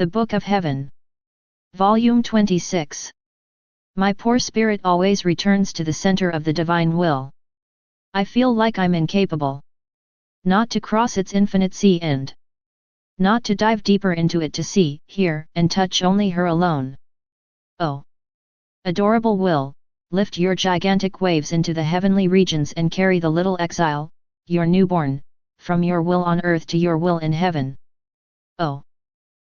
The Book of Heaven. Volume 26. My poor spirit always returns to the center of the divine will. I feel like I'm incapable. Not to cross its infinite sea and not to dive deeper into it to see, hear, and touch only her alone. Oh! Adorable will, lift your gigantic waves into the heavenly regions and carry the little exile, your newborn, from your will on earth to your will in heaven. Oh!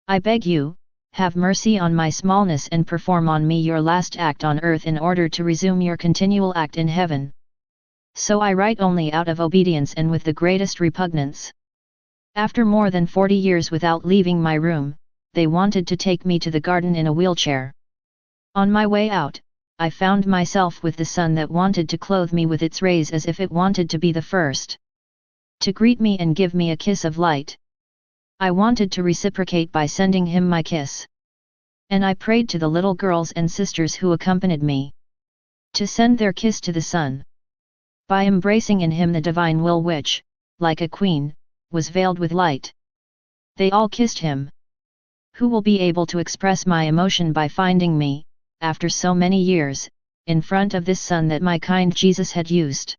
I beg you, have mercy on my smallness and perform on me your last act on earth in order to resume your continual act in heaven. So I write only out of obedience and with the greatest repugnance. After more than 40 years without leaving my room, they wanted to take me to the garden in a wheelchair. On my way out, I found myself with the sun that wanted to clothe me with its rays as if it wanted to be the first to greet me and give me a kiss of light. I wanted to reciprocate by sending him my kiss. And I prayed to the little girls and sisters who accompanied me to send their kiss to the sun. By embracing in him the divine will which, like a queen, was veiled with light. They all kissed him. Who will be able to express my emotion by finding me, after so many years, in front of this sun that my kind Jesus had used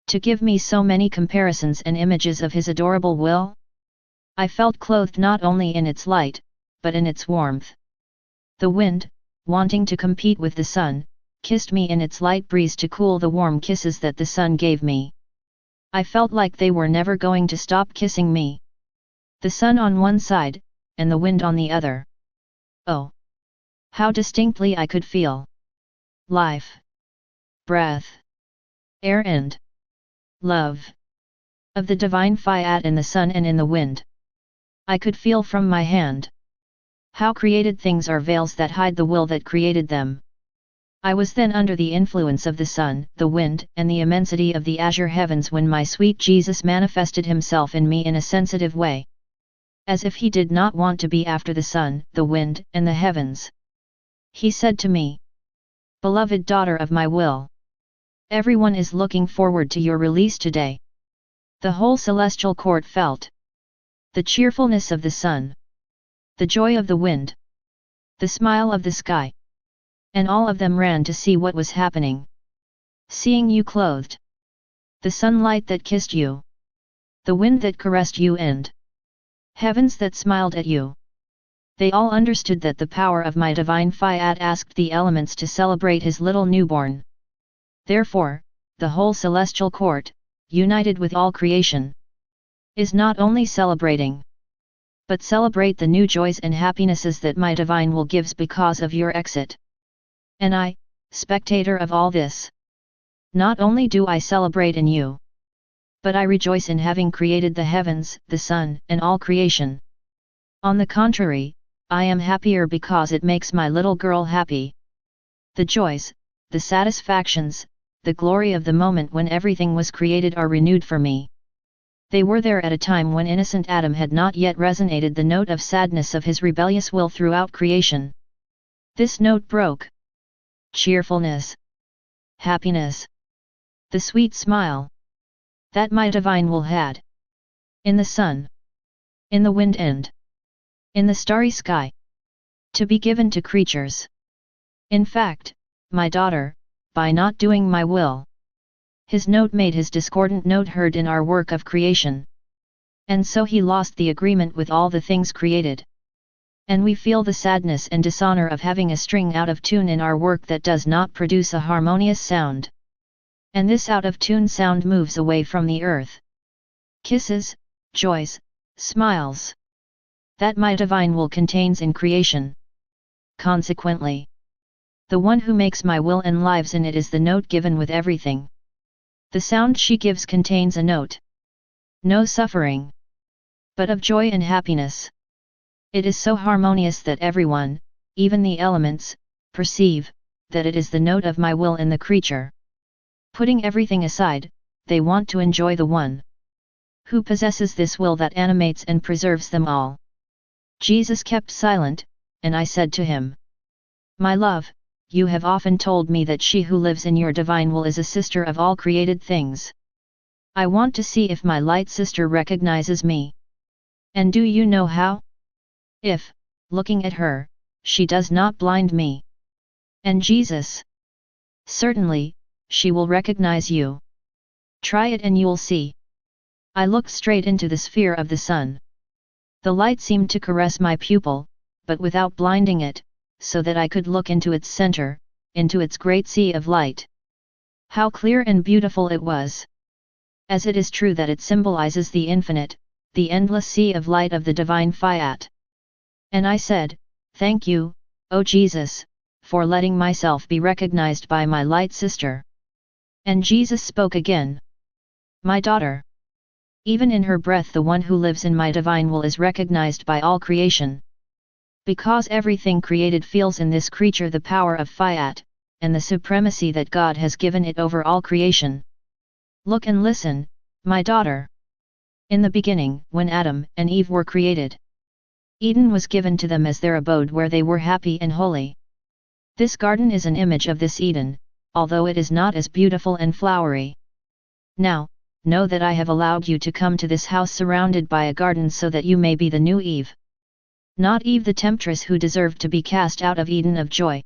to give me so many comparisons and images of his adorable will? I felt clothed not only in its light, but in its warmth. The wind, wanting to compete with the sun, kissed me in its light breeze to cool the warm kisses that the sun gave me. I felt like they were never going to stop kissing me. The sun on one side, and the wind on the other. Oh! How distinctly I could feel life, breath, air and love of the divine Fiat in the sun and in the wind. I could feel from my hand how created things are veils that hide the will that created them. I was then under the influence of the sun, the wind, and the immensity of the azure heavens when my sweet Jesus manifested himself in me in a sensitive way. As if he did not want to be after the sun, the wind, and the heavens. He said to me, "Beloved daughter of my will, everyone is looking forward to your release today." The whole celestial court felt the cheerfulness of the sun, the joy of the wind, the smile of the sky. And all of them ran to see what was happening. Seeing you clothed, the sunlight that kissed you, the wind that caressed you and heavens that smiled at you. They all understood that the power of my divine Fiat asked the elements to celebrate his little newborn. Therefore, the whole celestial court, united with all creation, is not only celebrating, but celebrate the new joys and happinesses that my divine will gives because of your exit. And I, spectator of all this, not only do I celebrate in you, but I rejoice in having created the heavens, the sun, and all creation. On the contrary, I am happier because it makes my little girl happy. The joys, the satisfactions, the glory of the moment when everything was created are renewed for me. They were there at a time when innocent Adam had not yet resonated the note of sadness of his rebellious will throughout creation. This note broke. Cheerfulness, happiness, the sweet smile that my divine will had in the sun, in the wind and in the starry sky, to be given to creatures. In fact, my daughter, by not doing my will, his note made his discordant note heard in our work of creation. And so he lost the agreement with all the things created. And we feel the sadness and dishonor of having a string out of tune in our work that does not produce a harmonious sound. And this out of tune sound moves away from the earth. Kisses, joys, smiles, that my divine will contains in creation. Consequently, the one who makes my will and lives in it is the note given with everything. The sound she gives contains a note, no suffering, but of joy and happiness. It is so harmonious that everyone, even the elements, perceive that it is the note of my will in the creature. Putting everything aside, they want to enjoy the one who possesses this will that animates and preserves them all. Jesus kept silent, and I said to him, "My love, you have often told me that she who lives in your divine will is a sister of all created things. I want to see if my light sister recognizes me. And do you know how? If, looking at her, she does not blind me. And Jesus? Certainly, she will recognize you. Try it and you'll see. I looked straight into the sphere of the sun. The light seemed to caress my pupil, but without blinding it, so that I could look into its center, into its great sea of light. How clear and beautiful it was! As it is true that it symbolizes the infinite, the endless sea of light of the divine Fiat. And I said, "Thank you, O Jesus, for letting myself be recognized by my light sister." And Jesus spoke again. "My daughter. Even in her breath the one who lives in my divine will is recognized by all creation. Because everything created feels in this creature the power of Fiat, and the supremacy that God has given it over all creation. Look and listen, my daughter. In the beginning, when Adam and Eve were created, Eden was given to them as their abode where they were happy and holy. This garden is an image of this Eden, although it is not as beautiful and flowery. Now, know that I have allowed you to come to this house surrounded by a garden so that you may be the new Eve. Not Eve the temptress who deserved to be cast out of Eden of joy,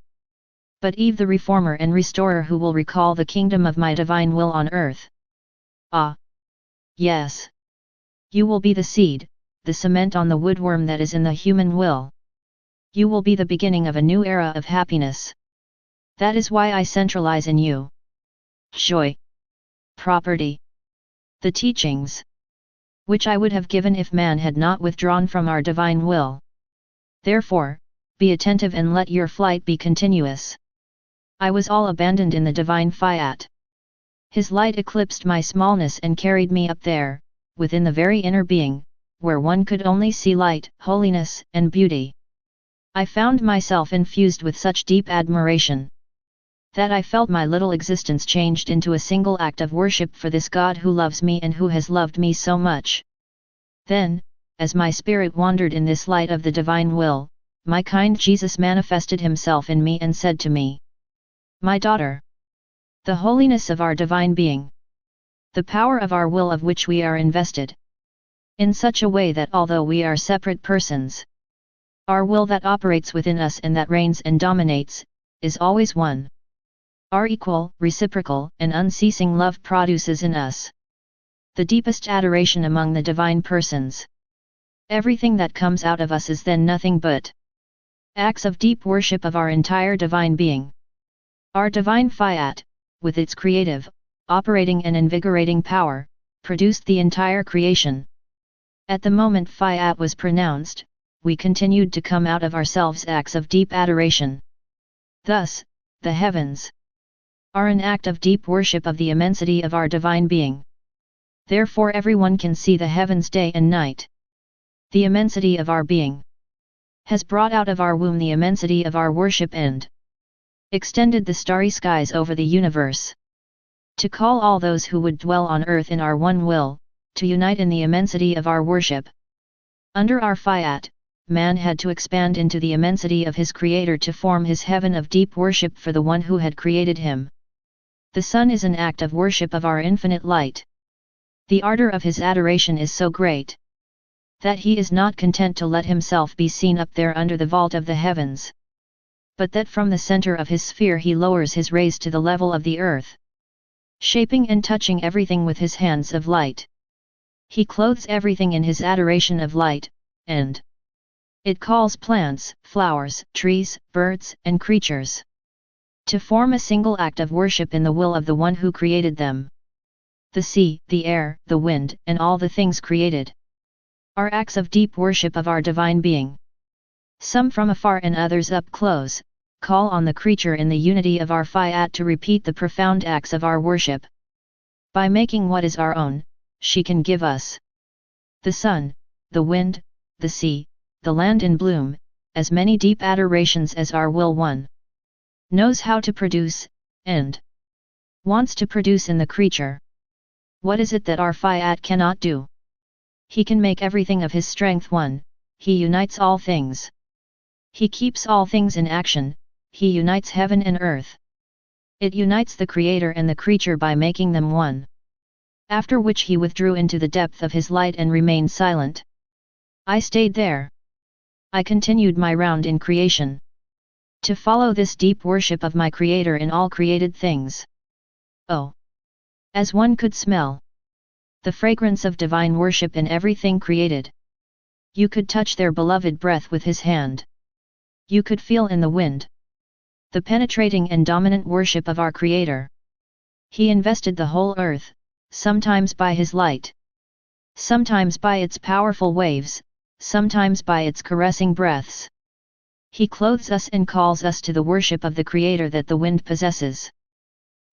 but Eve the reformer and restorer who will recall the kingdom of my divine will on earth. Ah! Yes! You will be the seed, the cement on the woodworm that is in the human will. You will be the beginning of a new era of happiness. That is why I centralize in you joy, property, the teachings, which I would have given if man had not withdrawn from our divine will. Therefore, be attentive and let your flight be continuous. I was all abandoned in the divine Fiat. His light eclipsed my smallness and carried me up there, within the very inner being, where one could only see light, holiness, and beauty. I found myself infused with such deep admiration that I felt my little existence changed into a single act of worship for this God who loves me and who has loved me so much. Then, as my spirit wandered in this light of the divine will, my kind Jesus manifested himself in me and said to me, "My daughter, the holiness of our divine being, the power of our will of which we are invested, in such a way that although we are separate persons, our will that operates within us and that reigns and dominates, is always one. Our equal, reciprocal, and unceasing love produces in us the deepest adoration among the divine persons. Everything that comes out of us is then nothing but acts of deep worship of our entire divine being. Our divine Fiat, with its creative, operating and invigorating power, produced the entire creation. At the moment Fiat was pronounced, we continued to come out of ourselves acts of deep adoration. Thus, the heavens are an act of deep worship of the immensity of our divine being. Therefore everyone can see the heavens day and night. The immensity of our being has brought out of our womb the immensity of our worship and extended the starry skies over the universe. To call all those who would dwell on earth in our one will, to unite in the immensity of our worship. Under our Fiat, man had to expand into the immensity of his Creator to form his heaven of deep worship for the one who had created him. The sun is an act of worship of our infinite light. The ardor of his adoration is so great that he is not content to let himself be seen up there under the vault of the heavens, but that from the center of his sphere he lowers his rays to the level of the earth, shaping and touching everything with his hands of light. He clothes everything in his adoration of light, and it calls plants, flowers, trees, birds, and creatures to form a single act of worship in the will of the one who created them. The sea, the air, the wind, and all the things created are acts of deep worship of our divine being. Some from afar and others up close, call on the creature in the unity of our Fiat to repeat the profound acts of our worship. By making what is our own, she can give us the sun, the wind, the sea, the land in bloom, as many deep adorations as our will one knows how to produce, and wants to produce in the creature. What is it that our Fiat cannot do? He can make everything of his strength one, he unites all things. He keeps all things in action, he unites heaven and earth. It unites the Creator and the creature by making them one. After which he withdrew into the depth of his light and remained silent. I stayed there. I continued my round in creation. To follow this deep worship of my Creator in all created things. Oh! As one could smell the fragrance of divine worship in everything created. You could touch their beloved breath with his hand. You could feel in the wind the penetrating and dominant worship of our Creator. He invested the whole earth, sometimes by his light, sometimes by its powerful waves, sometimes by its caressing breaths. He clothes us and calls us to the worship of the Creator that the wind possesses.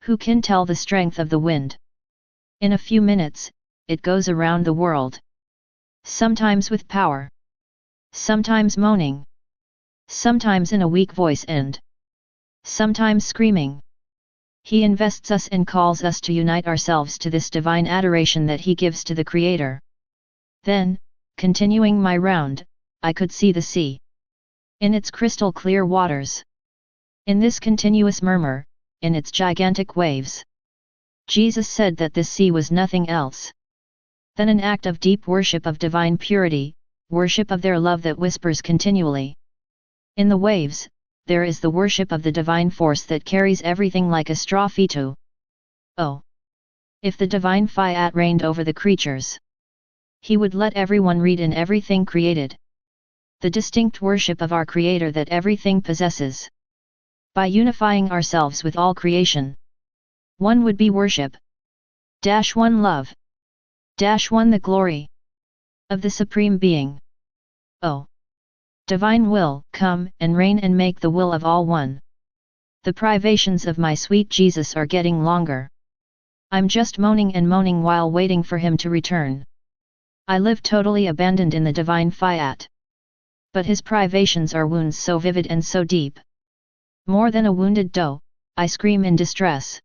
Who can tell the strength of the wind? In a few minutes, it goes around the world. Sometimes with power. Sometimes moaning. Sometimes in a weak voice and sometimes screaming. He invests us and calls us to unite ourselves to this divine adoration that he gives to the Creator. Then, continuing my round, I could see the sea. In its crystal clear waters. In this continuous murmur, in its gigantic waves. Jesus said that this sea was nothing else than an act of deep worship of divine purity, worship of their love that whispers continually. In the waves, there is the worship of the divine force that carries everything like a straw fetu. Oh! If the divine Fiat reigned over the creatures, he would let everyone read in everything created the distinct worship of our Creator that everything possesses. By unifying ourselves with all creation, one would be worship. One love. One the glory of the Supreme Being. Oh! Divine will, come and reign and make the will of all one. The privations of my sweet Jesus are getting longer. I'm just moaning and moaning while waiting for him to return. I live totally abandoned in the divine Fiat. But his privations are wounds so vivid and so deep. More than a wounded doe, I scream in distress.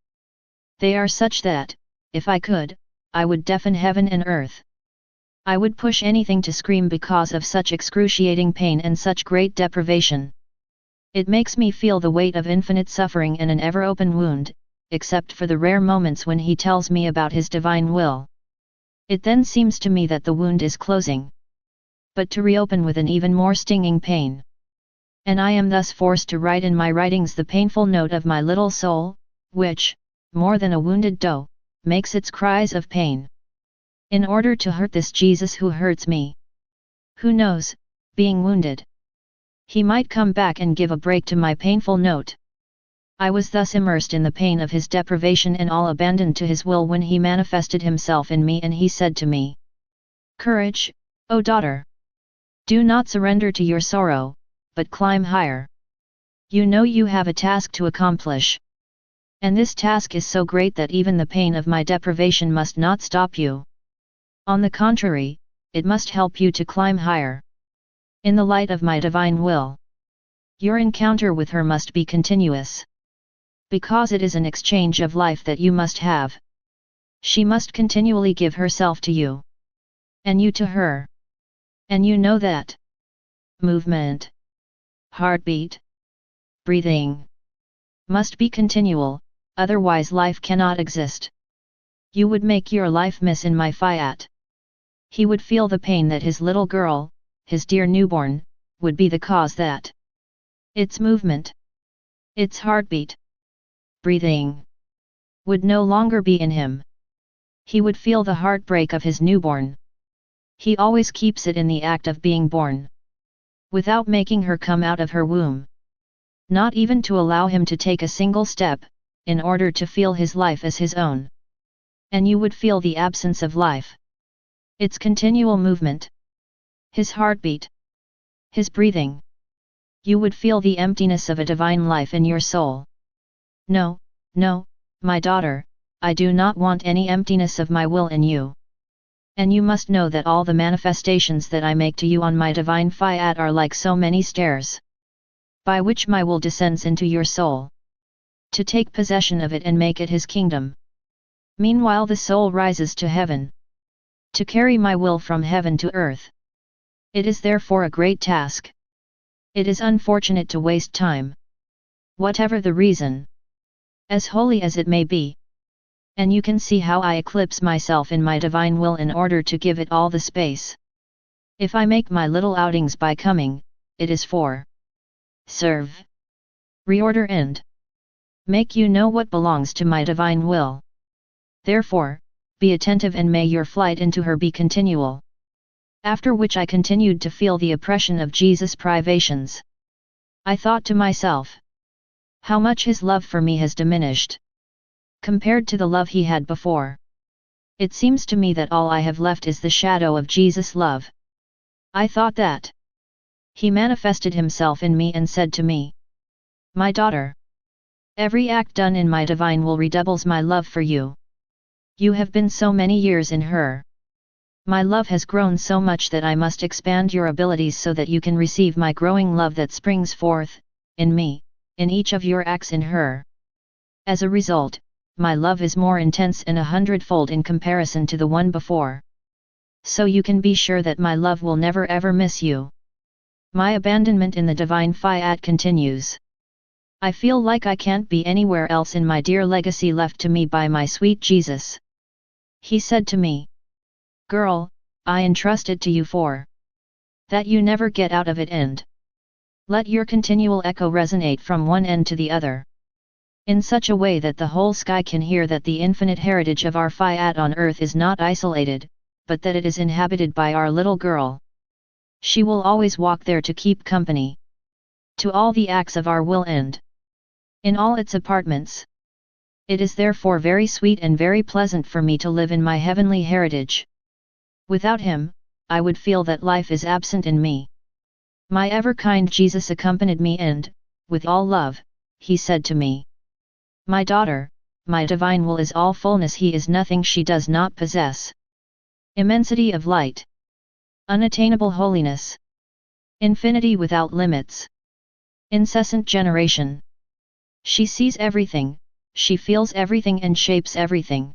They are such that, if I could, I would deafen heaven and earth. I would push anything to scream because of such excruciating pain and such great deprivation. It makes me feel the weight of infinite suffering in an ever-open wound, except for the rare moments when he tells me about his divine will. It then seems to me that the wound is closing, but to reopen with an even more stinging pain. And I am thus forced to write in my writings the painful note of my little soul, which, more than a wounded doe, makes its cries of pain. In order to hurt this Jesus who hurts me. Who knows, being wounded, he might come back and give a break to my painful note. I was thus immersed in the pain of his deprivation and all abandoned to his will when he manifested himself in me and he said to me, "Courage, O daughter! Do not surrender to your sorrow, but climb higher. You know you have a task to accomplish. And this task is so great that even the pain of my deprivation must not stop you. On the contrary, it must help you to climb higher. In the light of my divine will, your encounter with her must be continuous. Because it is an exchange of life that you must have. She must continually give herself to you. And you to her. And you know that movement, heartbeat, breathing must be continual, otherwise life cannot exist. You would make your life miss in my Fiat. He would feel the pain that his little girl, his dear newborn, would be the cause that its movement, its heartbeat, breathing, would no longer be in him. He would feel the heartbreak of his newborn. He always keeps it in the act of being born. Without making her come out of her womb. Not even to allow him to take a single step, in order to feel his life as his own. And you would feel the absence of life. Its continual movement. His heartbeat. His breathing. You would feel the emptiness of a divine life in your soul. No, no, my daughter, I do not want any emptiness of my will in you. And you must know that all the manifestations that I make to you on my divine Fiat are like so many stairs, by which my will descends into your soul, to take possession of it and make it his kingdom. Meanwhile the soul rises to heaven, to carry my will from heaven to earth. It is therefore a great task. It is unfortunate to waste time. Whatever the reason, as holy as it may be. And you can see how I eclipse myself in my divine will in order to give it all the space. If I make my little outings by coming, it is for serve, reorder and make you know what belongs to my divine will. Therefore, be attentive and may your flight into her be continual. After which I continued to feel the oppression of Jesus' privations. I thought to myself, how much his love for me has diminished, compared to the love he had before. It seems to me that all I have left is the shadow of Jesus' love. I thought that he manifested himself in me and said to me, my daughter, every act done in my divine will redoubles my love for you. You have been so many years in her. My love has grown so much that I must expand your abilities so that you can receive my growing love that springs forth, in me, in each of your acts in her. As a result, my love is more intense and 100-fold in comparison to the one before. So you can be sure that my love will never ever miss you. My abandonment in the divine fiat continues. I feel like I can't be anywhere else in my dear legacy left to me by my sweet Jesus. He said to me, girl, I entrust it to you for that you never get out of it and let your continual echo resonate from one end to the other, in such a way that the whole sky can hear that the infinite heritage of our fiat on earth is not isolated, but that it is inhabited by our little girl. She will always walk there to keep company to all the acts of our will and in all its apartments. It is therefore very sweet and very pleasant for me to live in my heavenly heritage. Without him, I would feel that life is absent in me. My ever-kind Jesus accompanied me and, with all love, he said to me, my daughter, my divine will is all fullness, he is nothing she does not possess. Immensity of light, unattainable holiness, infinity without limits, incessant generation. She sees everything, she feels everything and shapes everything.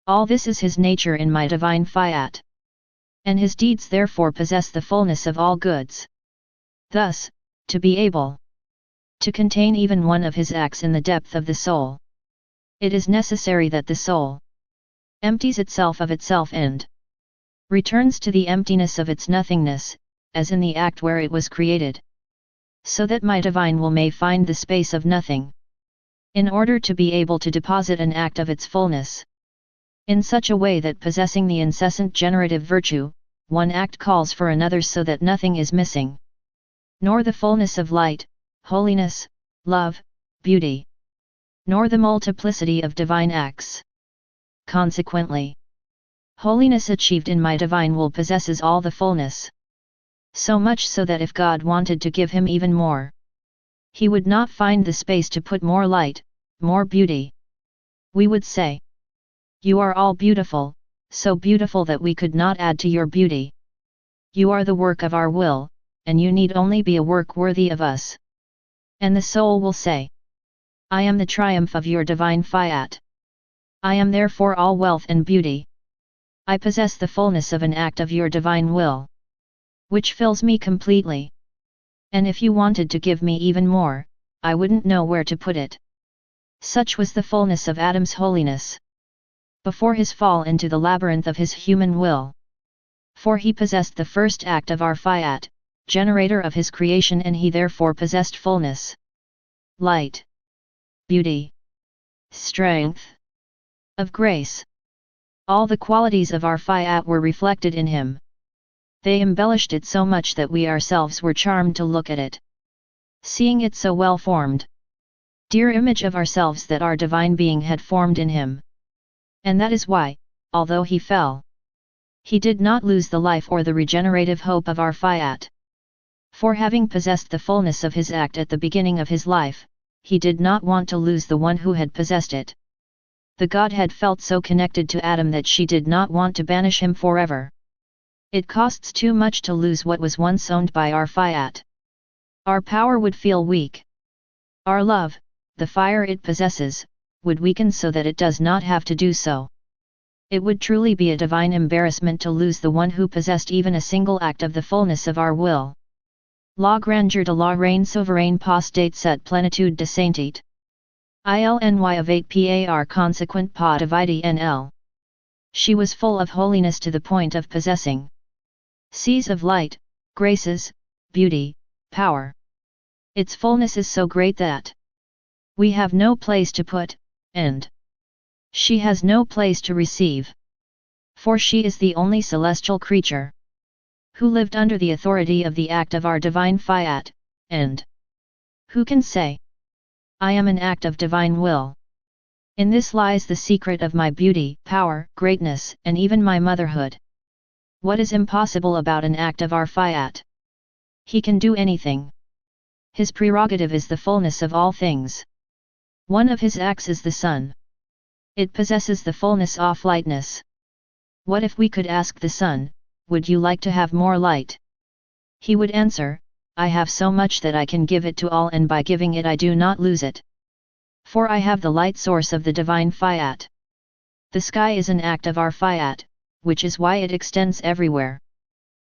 All this is his nature in my divine fiat. And his deeds therefore possess the fullness of all goods. Thus, to be able to contain even one of his acts in the depth of the soul, it is necessary that the soul empties itself of itself and returns to the emptiness of its nothingness, as in the act where it was created. So that my divine will may find the space of nothing, in order to be able to deposit an act of its fullness. In such a way that possessing the incessant generative virtue, one act calls for another so that nothing is missing. Nor the fullness of light, holiness, love, beauty. Nor the multiplicity of divine acts. Consequently, holiness achieved in my divine will possesses all the fullness. So much so that if God wanted to give him even more, he would not find the space to put more light, more beauty. We would say, you are all beautiful, so beautiful that we could not add to your beauty. You are the work of our will, and you need only be a work worthy of us. And the soul will say, I am the triumph of your divine fiat. I am therefore all wealth and beauty. I possess the fullness of an act of your divine will, which fills me completely. And if you wanted to give me even more, I wouldn't know where to put it. Such was the fullness of Adam's holiness before his fall into the labyrinth of his human will. For he possessed the first act of our fiat, generator of his creation, and he therefore possessed fullness, light, beauty, strength, of grace. All the qualities of our fiat were reflected in him. They embellished it so much that we ourselves were charmed to look at it, seeing it so well formed. Dear image of ourselves that our divine being had formed in him. And that is why, although he fell, he did not lose the life or the regenerative hope of our fiat. For having possessed the fullness of his act at the beginning of his life, he did not want to lose the one who had possessed it. The Godhead felt so connected to Adam that she did not want to banish him forever. It costs too much to lose what was once owned by our fiat. Our power would feel weak. Our love, the fire it possesses, would weaken so that it does not have to do so. It would truly be a divine embarrassment to lose the one who possessed even a single act of the fullness of our will. La grandeur de la reine souveraine postate cette plénitude de sainteté. Ilny of 8 par consequent pas divide nl. She was full of holiness to the point of possessing seas of light, graces, beauty, power. Its fullness is so great that we have no place to put, and she has no place to receive. For she is the only celestial creature who lived under the authority of the act of our divine fiat, and who can say, I am an act of divine will. In this lies the secret of my beauty, power, greatness, and even my motherhood. What is impossible about an act of our fiat? He can do anything. His prerogative is the fullness of all things. One of his acts is the sun. It possesses the fullness of lightness. What if we could ask the sun, would you like to have more light? He would answer, I have so much that I can give it to all, and by giving it I do not lose it. For I have the light source of the divine fiat. The sky is an act of our fiat, which is why it extends everywhere.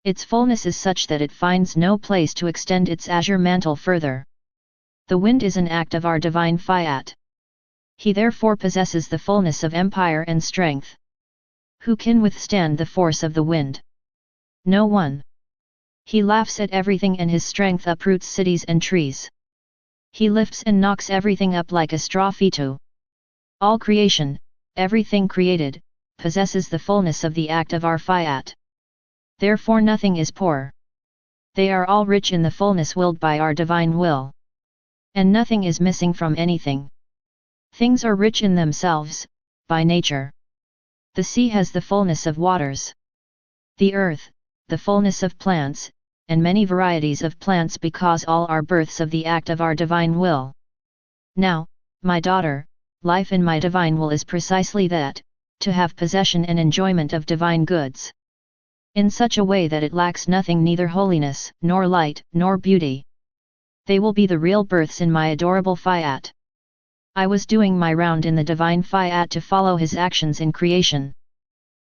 Its fullness is such that it finds no place to extend its azure mantle further. The wind is an act of our divine fiat. He therefore possesses the fullness of empire and strength. Who can withstand the force of the wind? No one. He laughs at everything, and his strength uproots cities and trees. He lifts and knocks everything up like a straw fetu. All creation, everything created, possesses the fullness of the act of our fiat. Therefore nothing is poor. They are all rich in the fullness willed by our divine will. And nothing is missing from anything. Things are rich in themselves, by nature. The sea has the fullness of waters. The earth, the fullness of plants, and many varieties of plants, because all are births of the act of our divine will. Now, my daughter, life in my divine will is precisely that, to have possession and enjoyment of divine goods. In such a way that it lacks nothing, neither holiness, nor light, nor beauty. They will be the real births in my adorable fiat. I was doing my round in the divine fiat to follow his actions in creation.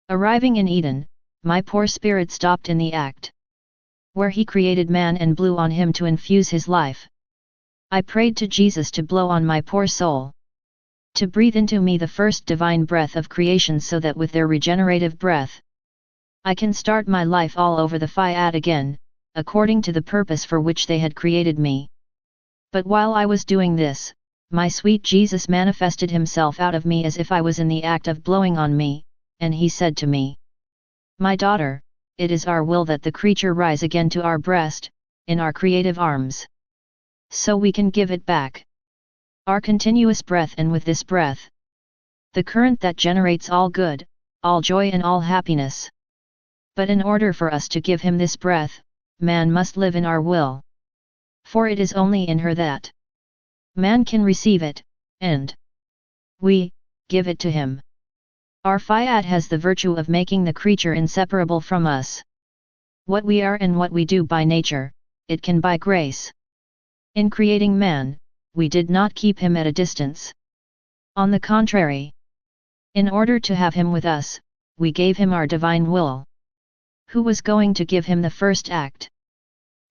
Arriving in Eden, my poor spirit stopped in the act where he created man and blew on him to infuse his life. I prayed to Jesus to blow on my poor soul, to breathe into me the first divine breath of creation, so that with their regenerative breath, I can start my life all over the fiat again, according to the purpose for which they had created me. But while I was doing this, my sweet Jesus manifested himself out of me as if I was in the act of blowing on me, and he said to me, My daughter, it is our will that the creature rise again to our breast, in our creative arms. So we can give it back our continuous breath, and with this breath, the current that generates all good, all joy and all happiness. But in order for us to give him this breath, man must live in our will. For it is only in her that man can receive it, and we give it to him. Our fiat has the virtue of making the creature inseparable from us. What we are and what we do by nature, it can by grace. In creating man, we did not keep him at a distance. On the contrary, in order to have him with us, we gave him our divine will. Who was going to give him the first act?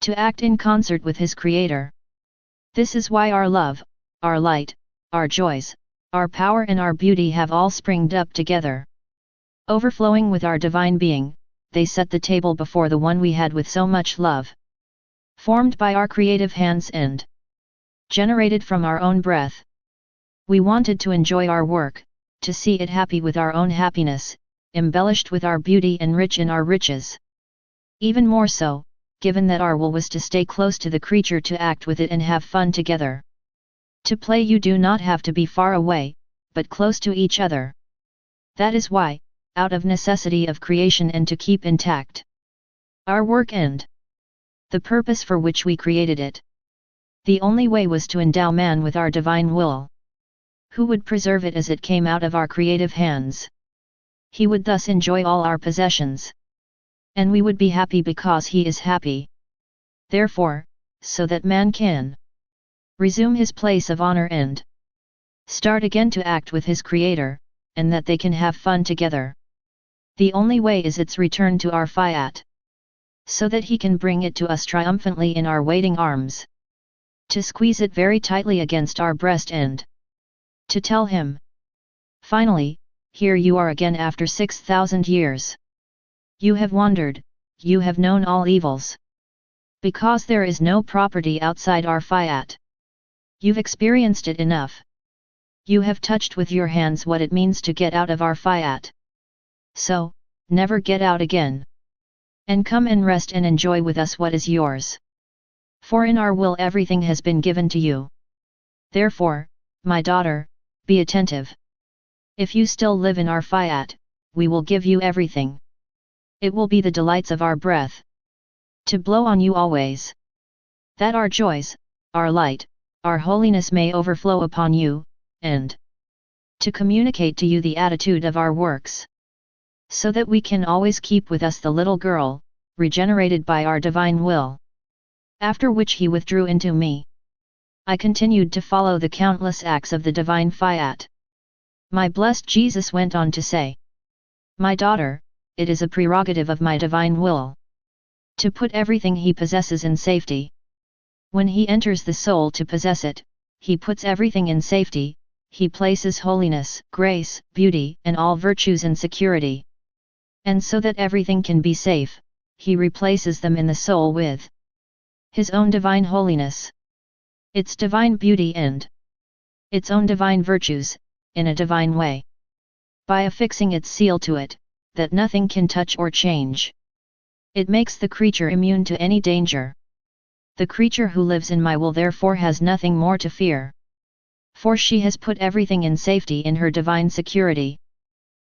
To act in concert with his Creator. This is why our love, our light, our joys, our power and our beauty have all springed up together. Overflowing with our divine being, they set the table before the one we had with so much love. Formed by our creative hands and generated from our own breath. We wanted to enjoy our work, to see it happy with our own happiness, embellished with our beauty and rich in our riches. Even more so, given that our will was to stay close to the creature, to act with it and have fun together. To play you do not have to be far away, but close to each other. That is why, out of necessity of creation and to keep intact our work and the purpose for which we created it, the only way was to endow man with our divine will. Who would preserve it as it came out of our creative hands? He would thus enjoy all our possessions. And we would be happy because he is happy. Therefore, so that man can resume his place of honor and start again to act with his Creator, and that they can have fun together, the only way is its return to our fiat, so that he can bring it to us triumphantly in our waiting arms, to squeeze it very tightly against our breast and to tell him, finally, here you are again after 6,000 years. You have wandered, you have known all evils. Because there is no property outside our Fiat. You've experienced it enough. You have touched with your hands what it means to get out of our Fiat. So, never get out again. And come and rest and enjoy with us what is yours. For in our will everything has been given to you. Therefore, my daughter, be attentive. If you still live in our Fiat, we will give you everything. It will be the delights of our breath. To blow on you always. That our joys, our light, our holiness may overflow upon you, and to communicate to you the attitude of our works. So that we can always keep with us the little girl, regenerated by our divine will. After which he withdrew into me. I continued to follow the countless acts of the divine Fiat. My blessed Jesus went on to say, my daughter, it is a prerogative of my divine will to put everything he possesses in safety. When he enters the soul to possess it, he puts everything in safety, he places holiness, grace, beauty, and all virtues in security. And so that everything can be safe, he replaces them in the soul with his own divine holiness, its divine beauty and its own divine virtues, in a divine way. By affixing its seal to it, that nothing can touch or change. It makes the creature immune to any danger. The creature who lives in my will therefore has nothing more to fear. For she has put everything in safety in her divine security.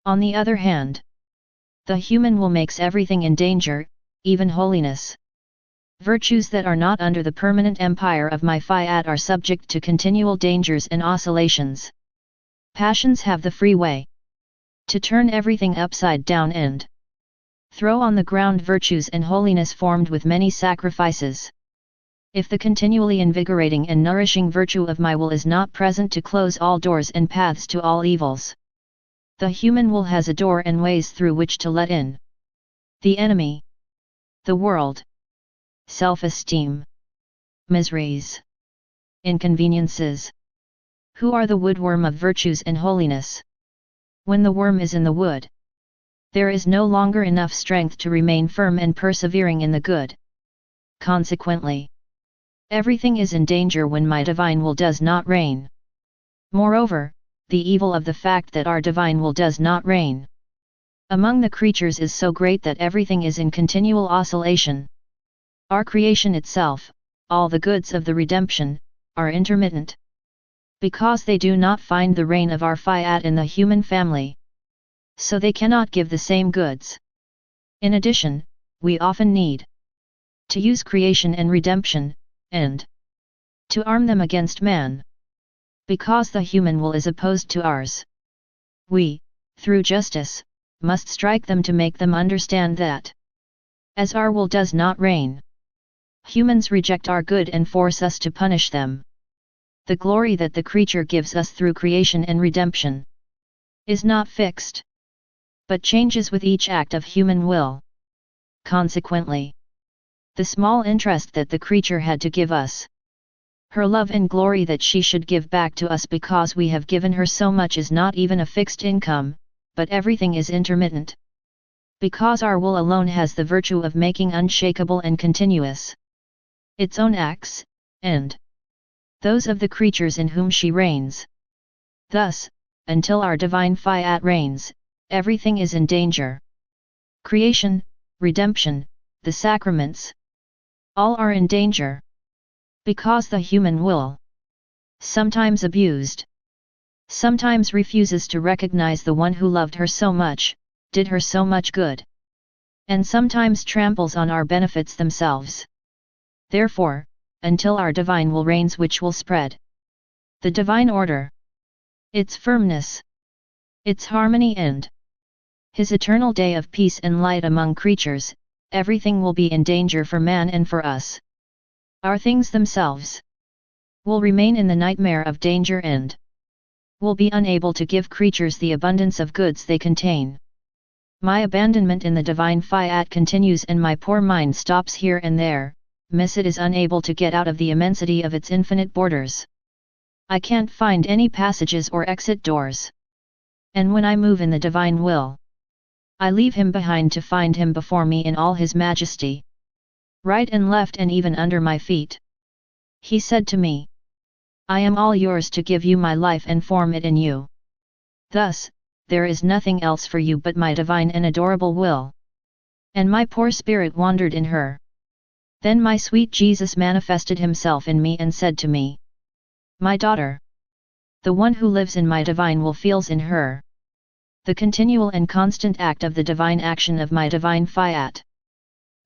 On the other hand, the human will makes everything in danger, even holiness. Virtues that are not under the permanent empire of my Fiat are subject to continual dangers and oscillations. Passions have the free way to turn everything upside down and throw on the ground virtues and holiness formed with many sacrifices. If the continually invigorating and nourishing virtue of my will is not present to close all doors and paths to all evils, the human will has a door and ways through which to let in the enemy, the world, self-esteem, miseries, inconveniences. Who are the woodworm of virtues and holiness? When the worm is in the wood, there is no longer enough strength to remain firm and persevering in the good. Consequently, everything is in danger when my divine will does not reign. Moreover, the evil of the fact that our divine will does not reign among the creatures is so great that everything is in continual oscillation. Our creation itself, all the goods of the redemption, are intermittent. Because they do not find the reign of our Fiat in the human family. So they cannot give the same goods. In addition, we often need to use creation and redemption, and to arm them against man. Because the human will is opposed to ours, we, through justice, must strike them to make them understand that, as our will does not reign, humans reject our good and force us to punish them. The glory that the creature gives us through creation and redemption is not fixed, but changes with each act of human will. Consequently, the small interest that the creature had to give us, her love and glory that she should give back to us because we have given her so much is not even a fixed income, but everything is intermittent. Because our will alone has the virtue of making unshakable and continuous its own acts, and those of the creatures in whom she reigns. Thus, until our divine Fiat reigns, everything is in danger. Creation, redemption, the sacraments, all are in danger. Because the human will, sometimes abused, sometimes refuses to recognize the one who loved her so much, did her so much good, and sometimes tramples on our benefits themselves. Therefore, until our divine will reigns, which will spread the divine order, its firmness, its harmony, and his eternal day of peace and light among creatures, everything will be in danger for man and for us. Our things themselves will remain in the nightmare of danger and will be unable to give creatures the abundance of goods they contain. My abandonment in the divine Fiat continues, and my poor mind stops here and there, miss it is unable to get out of the immensity of its infinite borders. I can't find any passages or exit doors. And when I move in the divine will, I leave him behind to find him before me in all his majesty. right and left and even under my feet. He said to me, I am all yours to give you my life and form it in you. Thus, there is nothing else for you but my divine and adorable will. And my poor spirit wandered in her. Then my sweet Jesus manifested himself in me and said to me, my daughter, the one who lives in my divine will feels in her the continual and constant act of the divine action of my divine fiat.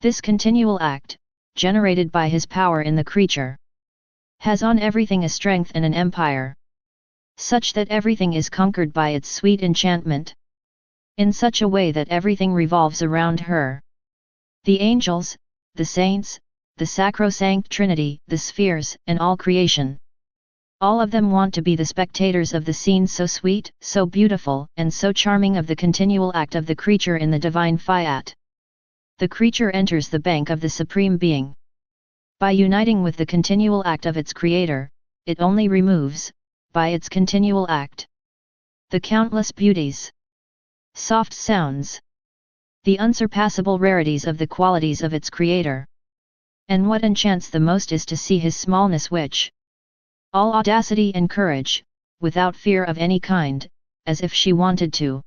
This continual act, generated by his power in the creature, has on everything a strength and an empire, such that everything is conquered by its sweet enchantment, in such a way that everything revolves around her. The angels, the saints, the sacrosanct Trinity, the spheres, and all creation. All of them want to be the spectators of the scene so sweet, so beautiful, and so charming of the continual act of the creature in the divine fiat. The creature enters the bank of the Supreme Being. By uniting with the continual act of its Creator, it only removes, by its continual act, the countless beauties, soft sounds, the unsurpassable rarities of the qualities of its Creator. And what enchants the most is to see his smallness, which, all audacity and courage, without fear of any kind, as if she wanted to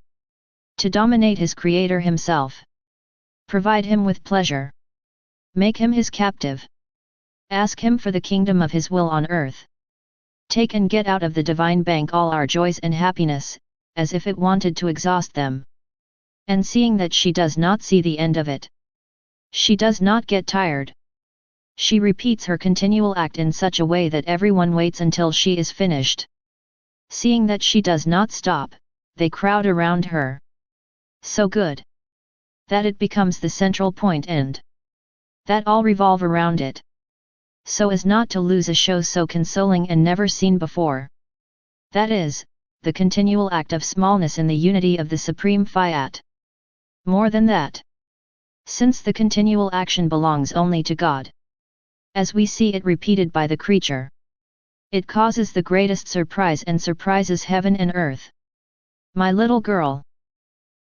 dominate his Creator himself, provide him with pleasure, make him his captive, ask him for the kingdom of his will on earth, take and get out of the divine bank all our joys and happiness, as if it wanted to exhaust them. And seeing that she does not see the end of it, she does not get tired. She repeats her continual act in such a way that everyone waits until she is finished. Seeing that she does not stop, they crowd around her. So good that it becomes the central point and that all revolve around it, so as not to lose a show so consoling and never seen before. That is, the continual act of smallness in the unity of the Supreme Fiat. More than that, since the continual action belongs only to God, as we see it repeated by the creature, it causes the greatest surprise and surprises heaven and earth. My little girl,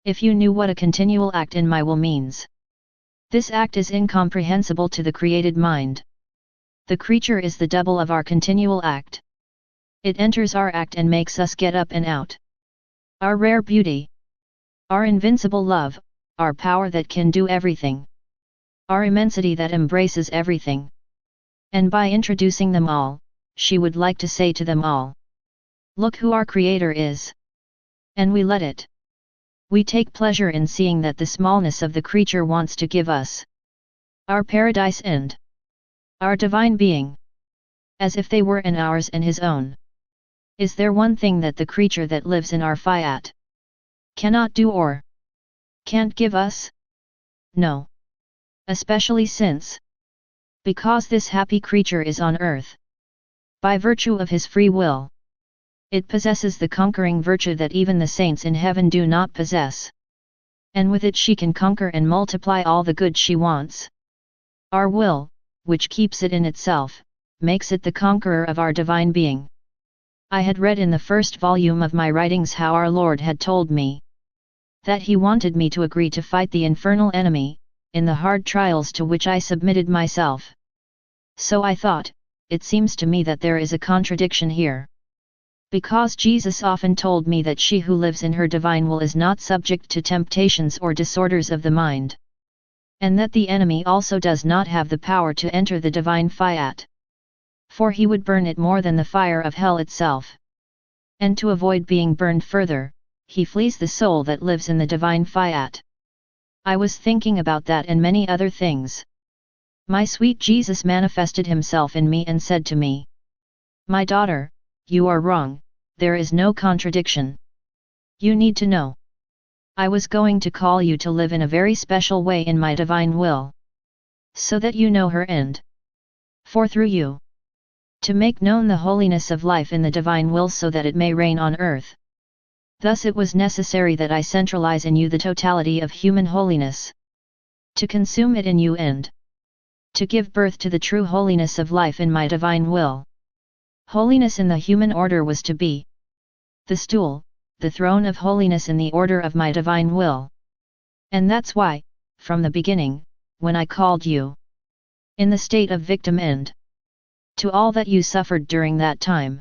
if you knew what a continual act in my will means. This act is incomprehensible to the created mind. The creature is the double of our continual act. It enters our act and makes us get up and out. Our rare beauty, our invincible love, our power that can do everything, our immensity that embraces everything. And by introducing them all, she would like to say to them all, look who our Creator is. And we let it. We take pleasure in seeing that the smallness of the creature wants to give us our paradise and our divine being, as if they were in ours and his own. Is there one thing that the creature that lives in our fiat cannot do or can't give us? No. Especially since, because this happy creature is on earth, by virtue of his free will, it possesses the conquering virtue that even the saints in heaven do not possess. And with it she can conquer and multiply all the good she wants. Our will, which keeps it in itself, makes it the conqueror of our divine being. I had read in the first volume of my writings how our Lord had told me that he wanted me to agree to fight the infernal enemy, in the hard trials to which I submitted myself. So I thought, it seems to me that there is a contradiction here. Because Jesus often told me that she who lives in her divine will is not subject to temptations or disorders of the mind. And that the enemy also does not have the power to enter the divine fiat. For he would burn it more than the fire of hell itself. And to avoid being burned further, he flees the soul that lives in the divine fiat. I was thinking about that and many other things. My sweet Jesus manifested himself in me and said to me, my daughter, you are wrong, there is no contradiction. You need to know. I was going to call you to live in a very special way in my divine will, so that you know her end. For through you, to make known the holiness of life in the divine will so that it may reign on earth. Thus it was necessary that I centralize in you the totality of human holiness, to consume it in you and to give birth to the true holiness of life in my divine will. Holiness in the human order was to be the stool, the throne of holiness in the order of my divine will. And that's why, from the beginning, when I called you in the state of victim and to all that you suffered during that time.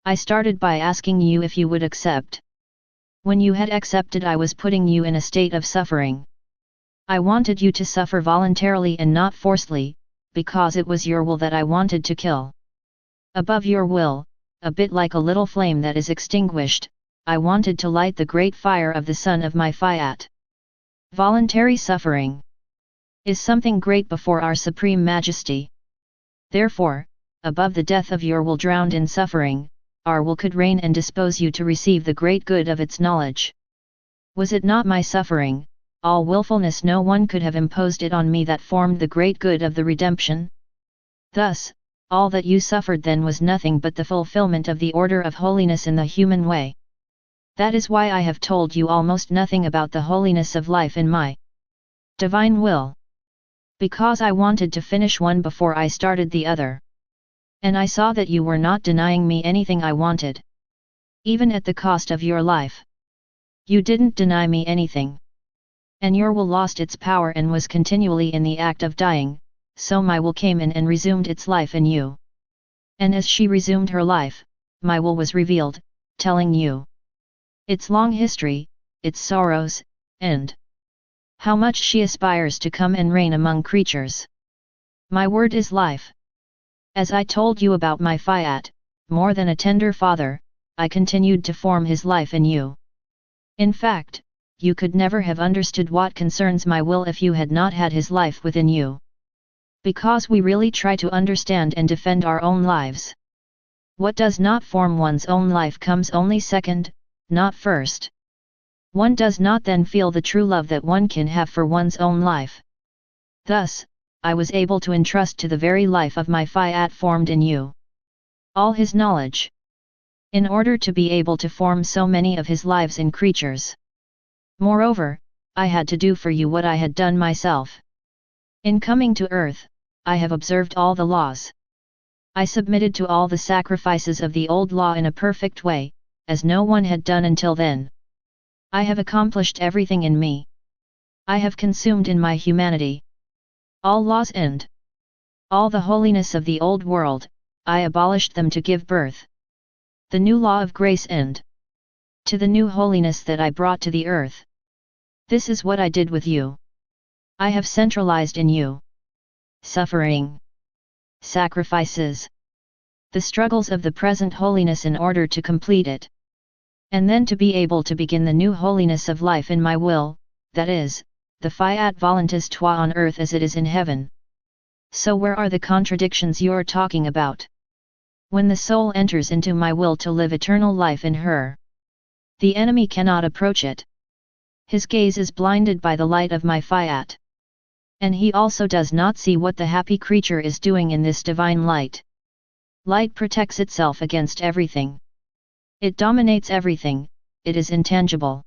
I started by asking you if you would accept. When you had accepted, I was putting you in a state of suffering. I wanted you to suffer voluntarily and not forcefully, because it was your will that I wanted to kill. Above your will, a bit like a little flame that is extinguished, I wanted to light the great fire of the sun of my Fiat. Voluntary suffering is something great before our Supreme Majesty. Therefore, above the death of your will drowned in suffering, our will could reign and dispose you to receive the great good of its knowledge. Was it not my suffering, all willfulness, no one could have imposed it on me, that formed the great good of the redemption? Thus, all that you suffered then was nothing but the fulfillment of the order of holiness in the human way. That is why I have told you almost nothing about the holiness of life in my divine will. Because I wanted to finish one before I started the other. And I saw that you were not denying me anything I wanted. Even at the cost of your life. You didn't deny me anything. And your will lost its power and was continually in the act of dying, so my will came in and resumed its life in you. And as she resumed her life, my will was revealed, telling you its long history, its sorrows, and how much she aspires to come and reign among creatures. My word is life. As I told you about my Fiat, more than a tender father, I continued to form his life in you. In fact, you could never have understood what concerns my will if you had not had his life within you. Because we really try to understand and defend our own lives. What does not form one's own life comes only second, not first. One does not then feel the true love that one can have for one's own life. Thus, I was able to entrust to the very life of my Fiat formed in you all his knowledge. In order to be able to form so many of his lives in creatures. Moreover, I had to do for you what I had done myself. In coming to earth, I have observed all the laws. I submitted to all the sacrifices of the old law in a perfect way, as no one had done until then. I have accomplished everything in me. I have consumed in my humanity all laws and all the holiness of the old world, I abolished them to give birth the new law of grace and to the new holiness that I brought to the earth. This is what I did with you. I have centralized in you suffering, sacrifices, the struggles of the present holiness in order to complete it. And then to be able to begin the new holiness of life in my will, that is, the Fiat voluntas tua on earth as it is in heaven. So where are the contradictions you're talking about? When the soul enters into my will to live eternal life in her, the enemy cannot approach it. His gaze is blinded by the light of my Fiat. And he also does not see what the happy creature is doing in this divine light. Light protects itself against everything. It dominates everything, it is intangible.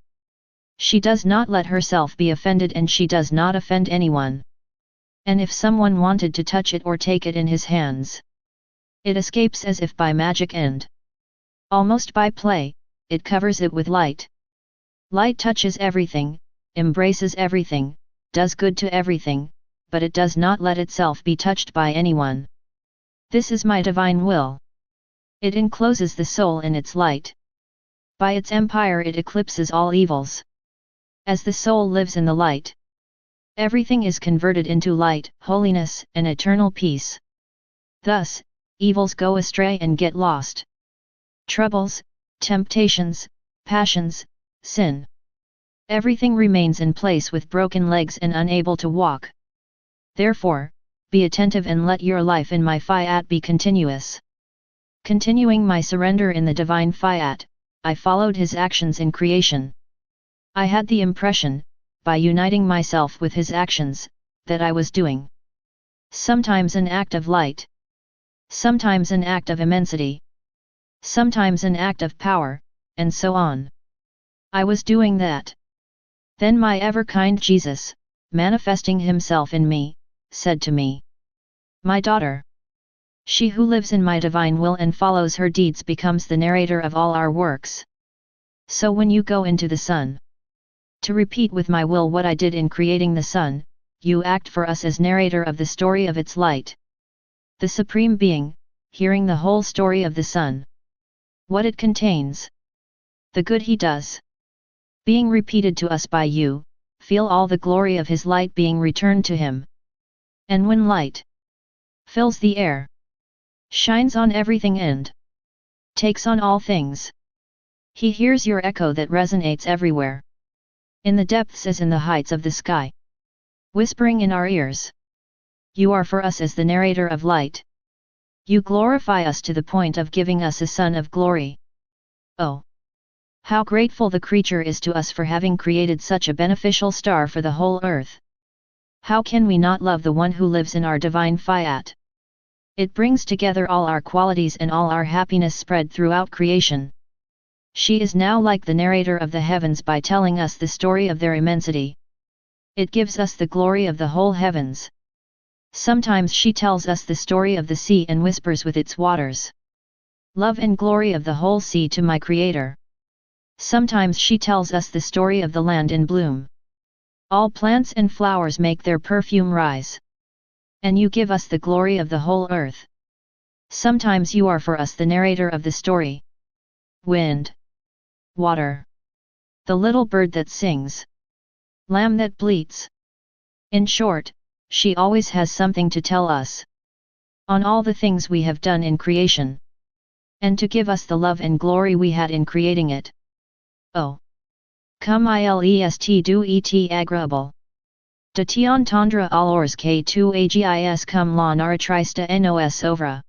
She does not let herself be offended and she does not offend anyone. And if someone wanted to touch it or take it in his hands, it escapes as if by magic and almost by play, it covers it with light. Light touches everything, embraces everything, does good to everything, but it does not let itself be touched by anyone. This is my divine will. It encloses the soul in its light. By its empire it eclipses all evils. As the soul lives in the light, everything is converted into light, holiness, and eternal peace. Thus, evils go astray and get lost. Troubles, temptations, passions, sin. Everything remains in place with broken legs and unable to walk. Therefore, be attentive and let your life in my Fiat be continuous. Continuing my surrender in the divine Fiat, I followed his actions in creation. I had the impression, by uniting myself with his actions, that I was doing sometimes an act of light, sometimes an act of immensity, sometimes an act of power, and so on. I was doing that. Then my ever-kind Jesus, manifesting himself in me, said to me, "My daughter, she who lives in my divine will and follows her deeds becomes the narrator of all our works. So when you go into the sun, to repeat with my will what I did in creating the sun, you act for us as narrator of the story of its light. The Supreme Being, hearing the whole story of the sun. What it contains. The good he does. Being repeated to us by you, feel all the glory of his light being returned to him. And when light fills the air, shines on everything and takes on all things, he hears your echo that resonates everywhere. In the depths as in the heights of the sky. Whispering in our ears. You are for us as the narrator of light. You glorify us to the point of giving us a son of glory. Oh! How grateful the creature is to us for having created such a beneficial star for the whole earth. How can we not love the one who lives in our divine Fiat? It brings together all our qualities and all our happiness spread throughout creation. She is now like the narrator of the heavens by telling us the story of their immensity. It gives us the glory of the whole heavens. Sometimes she tells us the story of the sea and whispers with its waters. Love and glory of the whole sea to my Creator. Sometimes she tells us the story of the land in bloom. All plants and flowers make their perfume rise. And you give us the glory of the whole earth. Sometimes you are for us the narrator of the story. Wind. Water. The little bird that sings. Lamb that bleats. In short, she always has something to tell us. On all the things we have done in creation. And to give us the love and glory we had in creating it. Oh! Come ilest do et agreeable. De tion tendre alors que tu agis comme la naratrista nos ovra.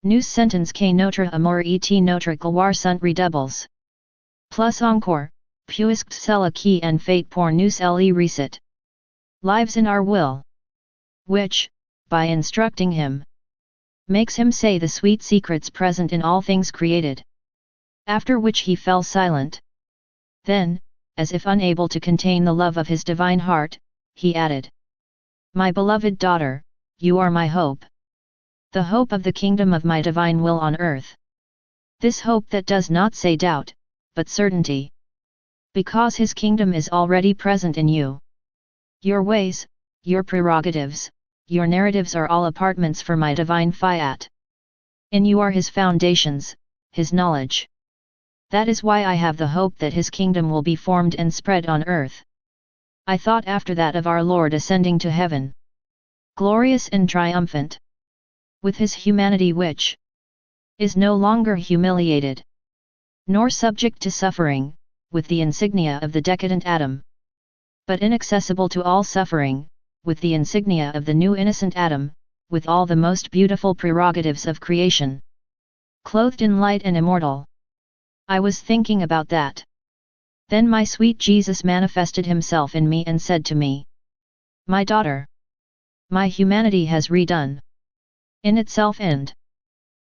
Nous sentens que notre amour et notre gloire sont redoubles. Plus encore, puisque cela qui en fait pour nous elle recite. Lives in our will. Which, by instructing him, makes him say the sweet secrets present in all things created. After which he fell silent. Then, as if unable to contain the love of his divine heart, he added, My beloved daughter, you are my hope. The hope of the kingdom of my divine will on earth. This hope that does not say doubt, but certainty. Because his kingdom is already present in you. Your ways, your prerogatives, your narratives are all apartments for my divine Fiat. And you are his foundations, his knowledge. That is why I have the hope that his kingdom will be formed and spread on earth. I thought after that of our Lord ascending to heaven. Glorious and triumphant. With his humanity which is no longer humiliated. Nor subject to suffering, with the insignia of the decadent Adam. But inaccessible to all suffering, with the insignia of the new innocent Adam, with all the most beautiful prerogatives of creation. Clothed in light and immortal. I was thinking about that. Then my sweet Jesus manifested himself in me and said to me, My daughter, my humanity has redone. In itself and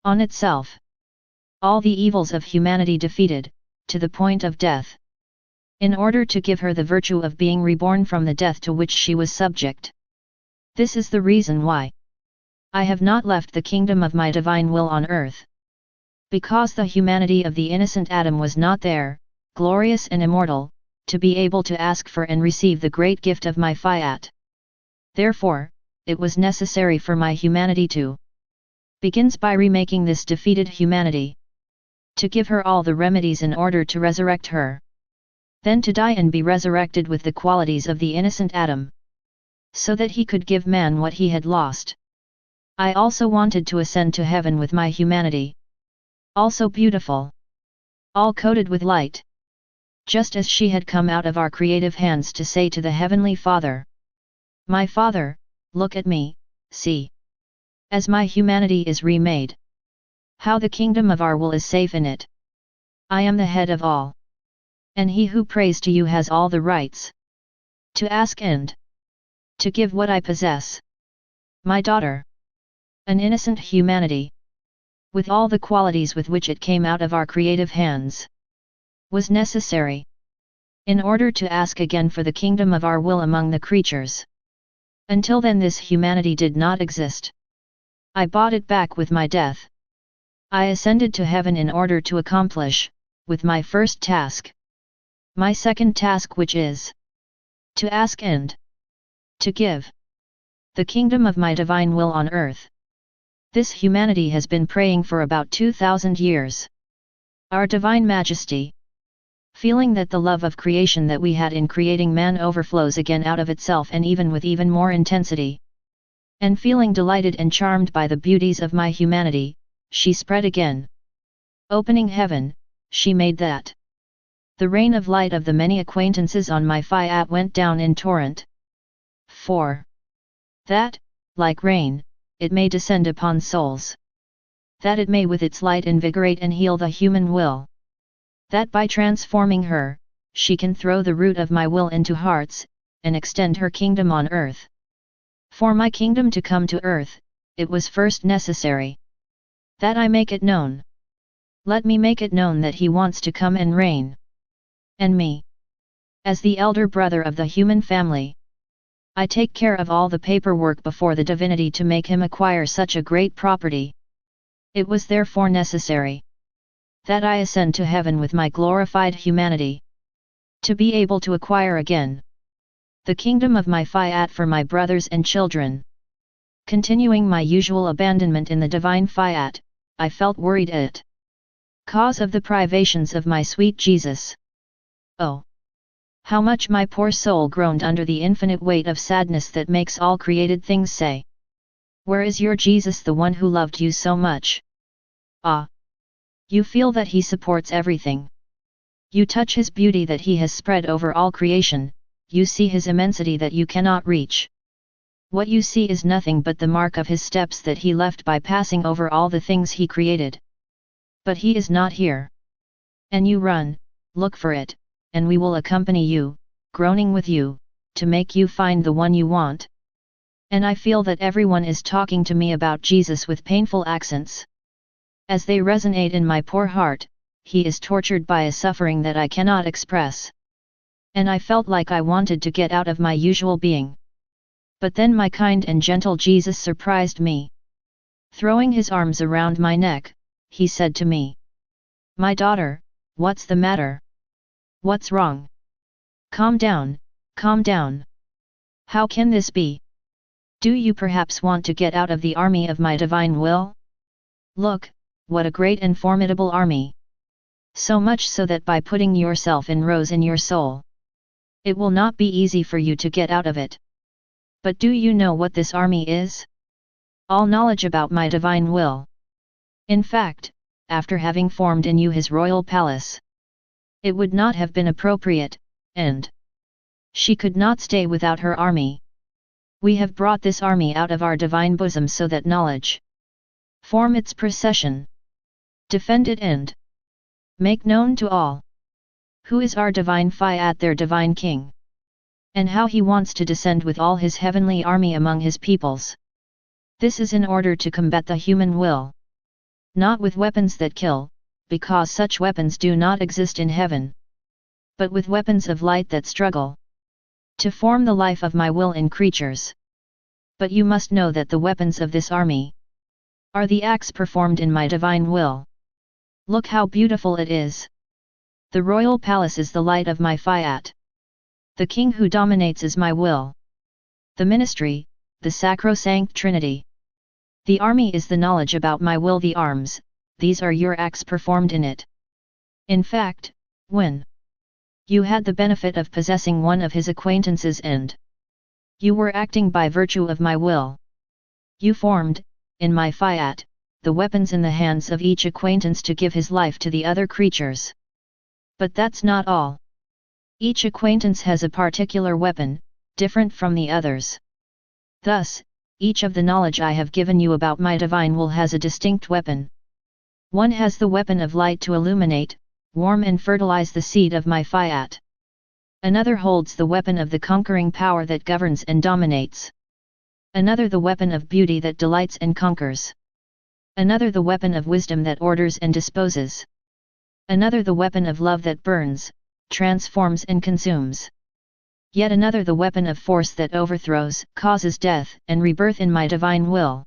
on itself. All the evils of humanity defeated, to the point of death. In order to give her the virtue of being reborn from the death to which she was subject. This is the reason why I have not left the kingdom of my divine will on earth. Because the humanity of the innocent Adam was not there, glorious and immortal, to be able to ask for and receive the great gift of my Fiat. Therefore, it was necessary for my humanity to begins by remaking this defeated humanity. To give her all the remedies in order to resurrect her. Then to die and be resurrected with the qualities of the innocent Adam. So that he could give man what he had lost. I also wanted to ascend to heaven with my humanity. Also beautiful. All coated with light. Just as she had come out of our creative hands to say to the Heavenly Father. My Father, look at me, see. As my humanity is remade. How the kingdom of our will is safe in it. I am the head of all. And he who prays to you has all the rights. To ask and to give what I possess. My daughter. An innocent humanity. With all the qualities with which it came out of our creative hands. Was necessary. In order to ask again for the kingdom of our will among the creatures. Until then this humanity did not exist. I bought it back with my death. I ascended to heaven in order to accomplish, with my first task. My second task which is to ask and To give the kingdom of my divine will on earth. This humanity has been praying for about 2000 years. Our Divine Majesty, feeling that the love of creation that we had in creating man overflows again out of itself and even with even more intensity, and feeling delighted and charmed by the beauties of my humanity, she spread again. Opening heaven, she made that the rain of light of the many acquaintances on my Fiat went down in torrent. 4. That, like rain, it may descend upon souls. That it may with its light invigorate and heal the human will. That by transforming her, she can throw the root of my will into hearts, and extend her kingdom on earth. For my kingdom to come to earth, it was first necessary that I make it known. Let me make it known that he wants to come and reign. And me, as the elder brother of the human family, I take care of all the paperwork before the divinity to make him acquire such a great property. It was therefore necessary that I ascend to heaven with my glorified humanity, to be able to acquire again the kingdom of my Fiat for my brothers and children. Continuing my usual abandonment in the divine Fiat, I felt worried at cause of the privations of my sweet Jesus. Oh! How much my poor soul groaned under the infinite weight of sadness that makes all created things say, "Where is your Jesus, the one who loved you so much?" Ah! You feel that he supports everything. You touch his beauty that he has spread over all creation, you see his immensity that you cannot reach. What you see is nothing but the mark of his steps that he left by passing over all the things he created. But he is not here. And you run, look for it, and we will accompany you, groaning with you, to make you find the one you want. And I feel that everyone is talking to me about Jesus with painful accents. As they resonate in my poor heart, he is tortured by a suffering that I cannot express. And I felt like I wanted to get out of my usual being. But then my kind and gentle Jesus surprised me. Throwing his arms around my neck, he said to me, "My daughter, what's the matter? What's wrong? Calm down, calm down. How can this be? Do you perhaps want to get out of the army of my divine will? Look, what a great and formidable army. So much so that by putting yourself in rows in your soul, it will not be easy for you to get out of it. But do you know what this army is? All knowledge about my divine will. In fact, after having formed in you his royal palace, it would not have been appropriate, and she could not stay without her army. We have brought this army out of our divine bosom so that knowledge form its procession, defend it and make known to all who is our divine Fiat, their divine king, and how he wants to descend with all his heavenly army among his peoples. This is in order to combat the human will, not with weapons that kill, because such weapons do not exist in heaven, but with weapons of light that struggle to form the life of my will in creatures. But you must know that the weapons of this army are the acts performed in my divine will. Look how beautiful it is. The royal palace is the light of my Fiat. The king who dominates is my will. The ministry, the sacrosanct Trinity. The army is the knowledge about my will. The arms, these are your acts performed in it. In fact, when you had the benefit of possessing one of his acquaintances and you were acting by virtue of my will, you formed, in my Fiat, the weapons in the hands of each acquaintance to give his life to the other creatures. But that's not all. Each acquaintance has a particular weapon, different from the others. Thus, each of the knowledge I have given you about my divine will has a distinct weapon. One has the weapon of light to illuminate, warm and fertilize the seed of my Fiat. Another holds the weapon of the conquering power that governs and dominates. Another the weapon of beauty that delights and conquers. Another the weapon of wisdom that orders and disposes. Another the weapon of love that burns, transforms and consumes. Yet another the weapon of force that overthrows, causes death and rebirth in my divine will.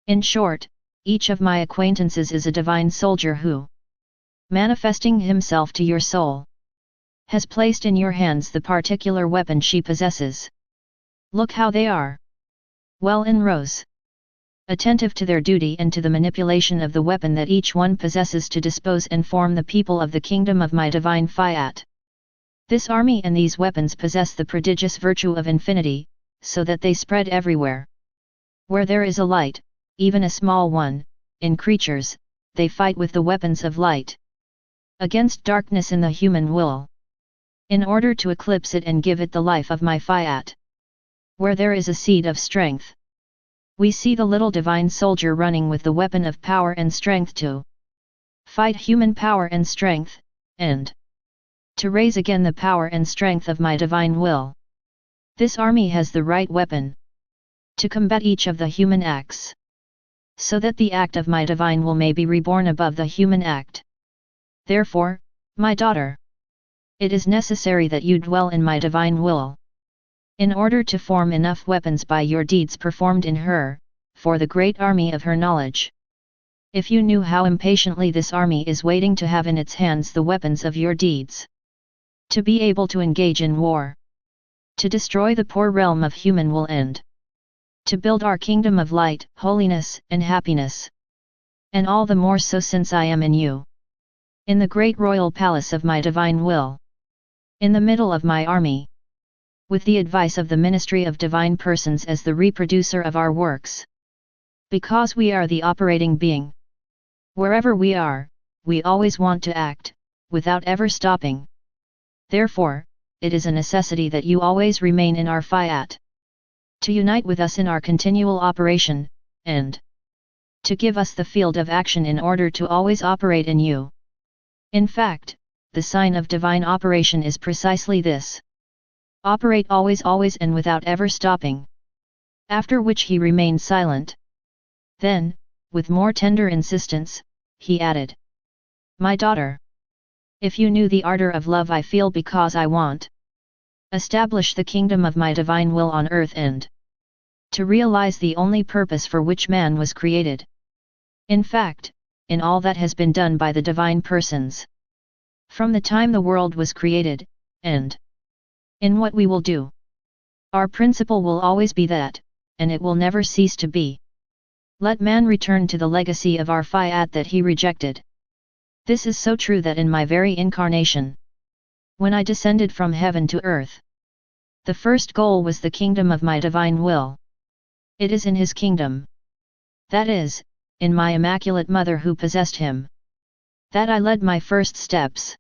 In short, each of my acquaintances is a divine soldier who, manifesting himself to your soul, has placed in your hands the particular weapon she possesses. Look how they are. Well in rows. Attentive to their duty and to the manipulation of the weapon that each one possesses to dispose and form the people of the kingdom of my divine Fiat. This army and these weapons possess the prodigious virtue of infinity, so that they spread everywhere. Where there is a light, even a small one, in creatures, they fight with the weapons of light. Against darkness in the human will. In order to eclipse it and give it the life of my Fiat. Where there is a seed of strength. We see the little divine soldier running with the weapon of power and strength to fight human power and strength, and to raise again the power and strength of my divine will. This army has the right weapon to combat each of the human acts, so that the act of my divine will may be reborn above the human act. Therefore, my daughter, it is necessary that you dwell in my divine will, in order to form enough weapons by your deeds performed in her, for the great army of her knowledge. If you knew how impatiently this army is waiting to have in its hands the weapons of your deeds, to be able to engage in war, to destroy the poor realm of human will and to build our kingdom of light, holiness, and happiness. And all the more so since I am in you, in the great royal palace of my divine will, in the middle of my army, with the advice of the ministry of divine persons as the reproducer of our works. Because we are the operating being. Wherever we are, we always want to act, without ever stopping. Therefore, it is a necessity that you always remain in our Fiat. To unite with us in our continual operation, and to give us the field of action in order to always operate in you. In fact, the sign of divine operation is precisely this. Operate always and without ever stopping. After which he remained silent. Then, with more tender insistence, he added, My daughter, if you knew the ardor of love I feel because I want establish the kingdom of my divine will on earth and to realize the only purpose for which man was created. In fact, in all that has been done by the divine persons, from the time the world was created, and in what we will do, our principle will always be that, and it will never cease to be. Let man return to the legacy of our Fiat that he rejected. This is so true that in my very incarnation, when I descended from heaven to earth, the first goal was the kingdom of my divine will. It is in his kingdom, that is, in my Immaculate Mother who possessed him, that I led my first steps.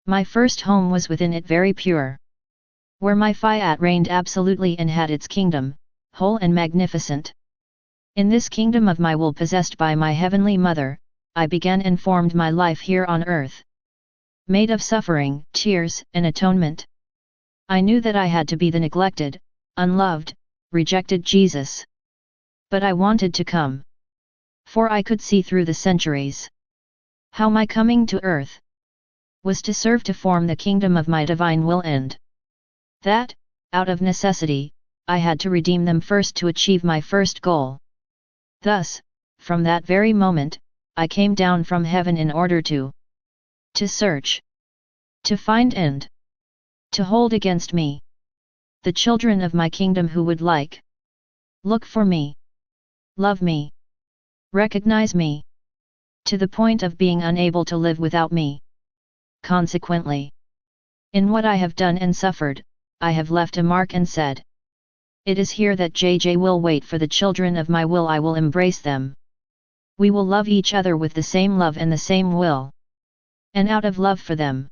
My first home was within it very pure, where my Fiat reigned absolutely and had its kingdom, whole and magnificent. In this kingdom of my will possessed by my Heavenly Mother, I began and formed my life here on earth, made of suffering, tears, and atonement. I knew that I had to be the neglected, unloved, rejected Jesus. But I wanted to come, for I could see through the centuries how my coming to earth was to serve to form the kingdom of my divine will and that, out of necessity, I had to redeem them first to achieve my first goal. Thus, from that very moment, I came down from heaven in order to search, to find and to hold against me the children of my kingdom who would look for me, love me, recognize me, to the point of being unable to live without me. Consequently, in what I have done and suffered, I have left a mark and said, it is here that JJ will wait for the children of my will. I will embrace them. We will love each other with the same love and the same will. And out of love for them,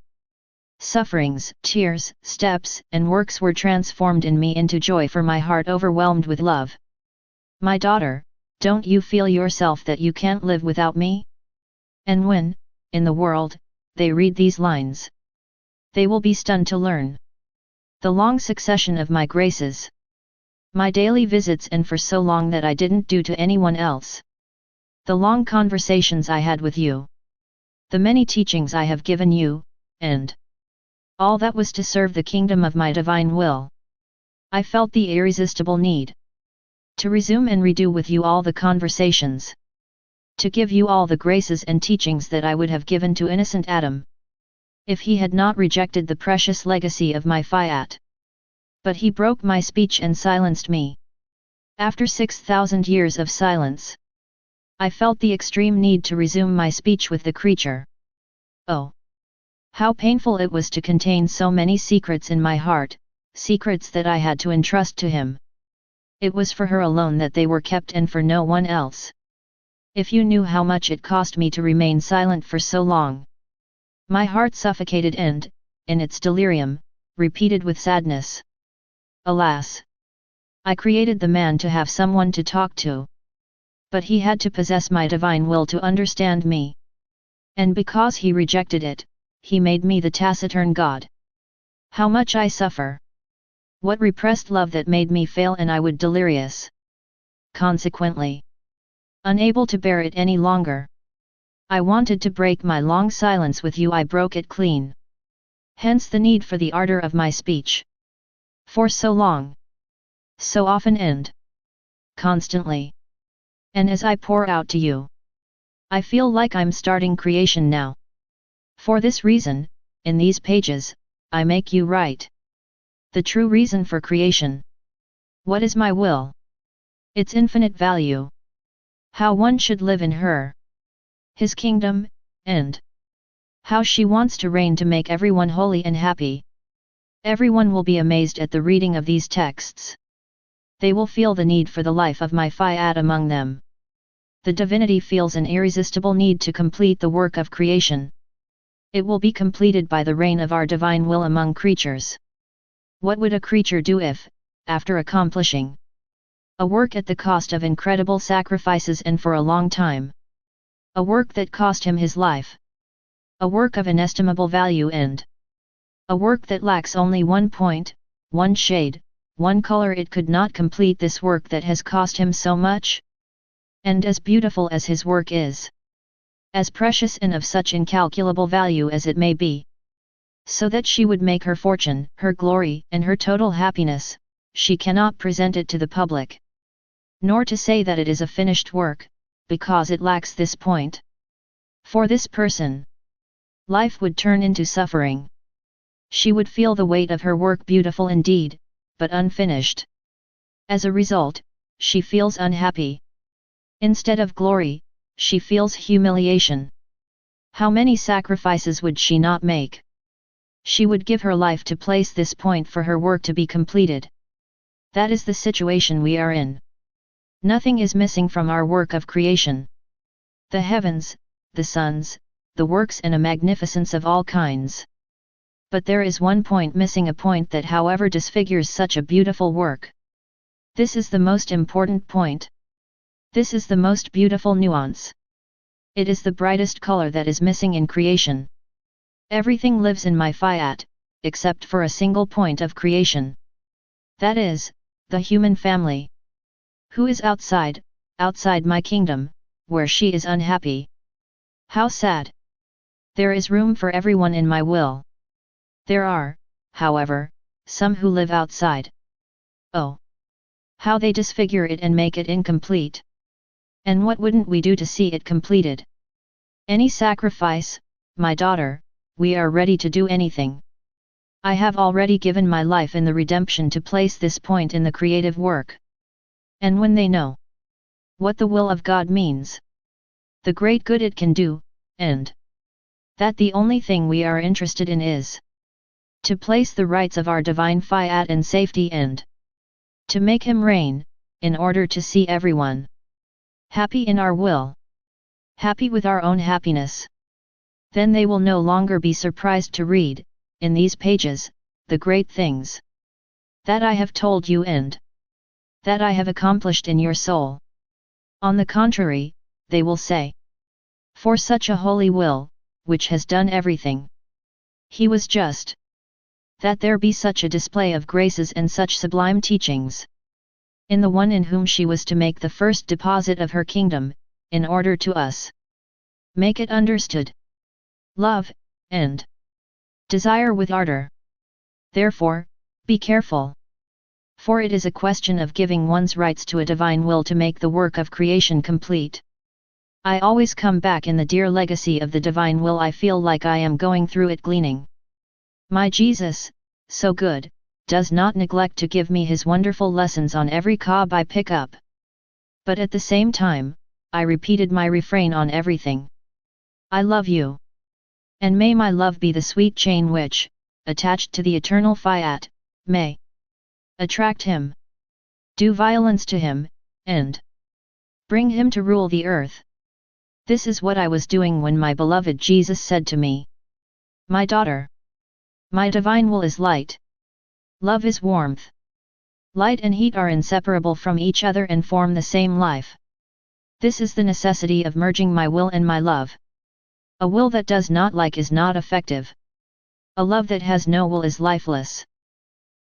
sufferings, tears, steps, and works were transformed in me into joy for my heart overwhelmed with love. My daughter, don't you feel yourself that you can't live without me? And when, in the world, they read these lines, they will be stunned to learn the long succession of my graces, my daily visits, and for so long that I didn't do to anyone else, the long conversations I had with you, the many teachings I have given you, and all that was to serve the kingdom of my divine will. I felt the irresistible need to resume and redo with you all the conversations, to give you all the graces and teachings that I would have given to innocent Adam, if he had not rejected the precious legacy of my Fiat. But he broke my speech and silenced me. After 6,000 years of silence, I felt the extreme need to resume my speech with the creature. Oh! How painful it was to contain so many secrets in my heart, secrets that I had to entrust to him. It was for her alone that they were kept and for no one else. If you knew how much it cost me to remain silent for so long. My heart suffocated and, in its delirium, repeated with sadness. Alas! I created the man to have someone to talk to. But he had to possess my divine will to understand me. And because he rejected it, he made me the taciturn God. How much I suffer! What repressed love that made me fail and I would delirious. Consequently, unable to bear it any longer, I wanted to break my long silence with you. I broke it clean. Hence the need for the ardor of my speech. For so long, so often and constantly. And as I pour out to you, I feel like I'm starting creation now. For this reason, in these pages, I make you write the true reason for creation. What is my will? Its infinite value. How one should live in her, his kingdom, and how she wants to reign to make everyone holy and happy. Everyone will be amazed at the reading of these texts. They will feel the need for the life of my Fiat among them. The divinity feels an irresistible need to complete the work of creation. It will be completed by the reign of our divine will among creatures. What would a creature do if, after accomplishing a work at the cost of incredible sacrifices and for a long time, a work that cost him his life, a work of inestimable value and a work that lacks only one point, one shade, one color, it could not complete this work that has cost him so much? And as beautiful as his work is, as precious and of such incalculable value as it may be, so that she would make her fortune, her glory, and her total happiness, she cannot present it to the public. Nor to say that it is a finished work, because it lacks this point. For this person, life would turn into suffering. She would feel the weight of her work beautiful indeed, but unfinished. As a result, she feels unhappy. Instead of glory, she feels humiliation. How many sacrifices would she not make? She would give her life to place this point for her work to be completed. That is the situation we are in. Nothing is missing from our work of creation. The heavens, the suns, the works and a magnificence of all kinds. But there is one point missing, a point that however disfigures such a beautiful work. This is the most important point. This is the most beautiful nuance. It is the brightest color that is missing in creation. Everything lives in my Fiat, except for a single point of creation. That is, the human family. Who is outside my kingdom, where she is unhappy. How sad! There is room for everyone in my will. There are, however, some who live outside. Oh! How they disfigure it and make it incomplete. And what wouldn't we do to see it completed? Any sacrifice, my daughter, we are ready to do anything. I have already given my life in the redemption to place this point in the creative work. And when they know what the will of God means, the great good it can do, and that the only thing we are interested in is to place the rights of our divine Fiat in safety and to make him reign, in order to see everyone happy in our will, happy with our own happiness. Then they will no longer be surprised to read, in these pages, the great things that I have told you and that I have accomplished in your soul. On the contrary, they will say, for such a holy will, which has done everything, he was just. That there be such a display of graces and such sublime teachings in the one in whom she was to make the first deposit of her kingdom, in order to us make it understood, love, and desire with ardor. Therefore, be careful. For it is a question of giving one's rights to a divine will to make the work of creation complete. I always come back in the dear legacy of the divine will. I feel like I am going through it gleaning. My Jesus, so good, does not neglect to give me his wonderful lessons on every cob I pick up. But at the same time, I repeated my refrain on everything. I love you. And may my love be the sweet chain which, attached to the eternal Fiat, may attract him, do violence to him, and bring him to rule the earth. This is what I was doing when my beloved Jesus said to me, "My daughter, my divine will is light. Love is warmth. Light and heat are inseparable from each other and form the same life. This is the necessity of merging my will and my love. A will that does not like is not effective. A love that has no will is lifeless.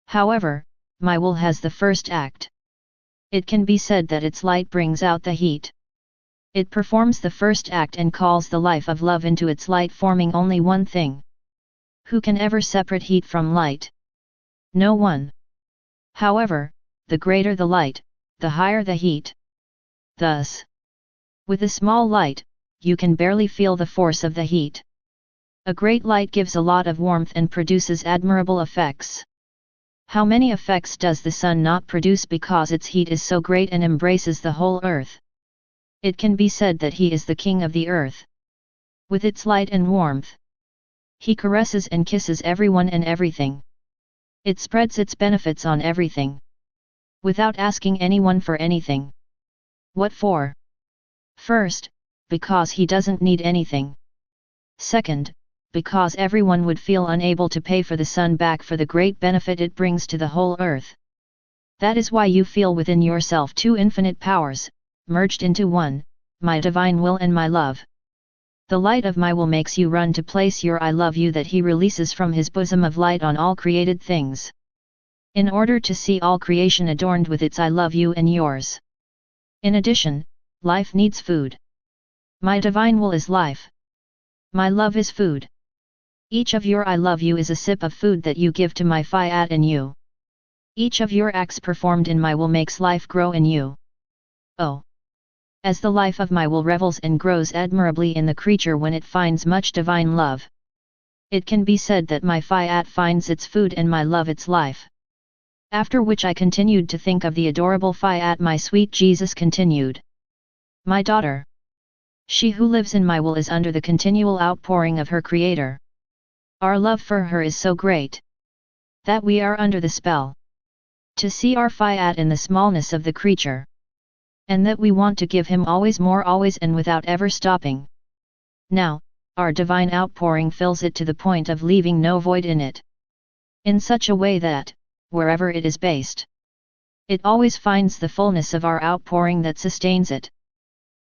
However, my will has the first act. It can be said that its light brings out the heat. It performs the first act and calls the life of love into its light, forming only one thing. Who can ever separate heat from light? No one. However, the greater the light, the higher the heat. Thus, with a small light, you can barely feel the force of the heat. A great light gives a lot of warmth and produces admirable effects. How many effects does the sun not produce because its heat is so great and embraces the whole earth? It can be said that he is the king of the earth. With its light and warmth, he caresses and kisses everyone and everything. It spreads its benefits on everything, without asking anyone for anything. What for? First, because he doesn't need anything. Second, because everyone would feel unable to pay for the sun back for the great benefit it brings to the whole earth. That is why you feel within yourself two infinite powers, merged into one, my divine will and my love. The light of my will makes you run to place your I love you that he releases from his bosom of light on all created things. In order to see all creation adorned with its I love you and yours. In addition, life needs food. My divine will is life. My love is food. Each of your I love you is a sip of food that you give to my Fiat and you. Each of your acts performed in my will makes life grow in you. Oh! As the life of my will revels and grows admirably in the creature when it finds much divine love. It can be said that my Fiat finds its food and my love its life. After which I continued to think of the adorable Fiat. My sweet Jesus continued. My daughter. She who lives in my will is under the continual outpouring of her Creator. Our love for her is so great that we are under the spell to see our Fiat in the smallness of the creature. And that we want to give him always more, always and without ever stopping. Now, our divine outpouring fills it to the point of leaving no void in it. In such a way that, wherever it is based, it always finds the fullness of our outpouring that sustains it.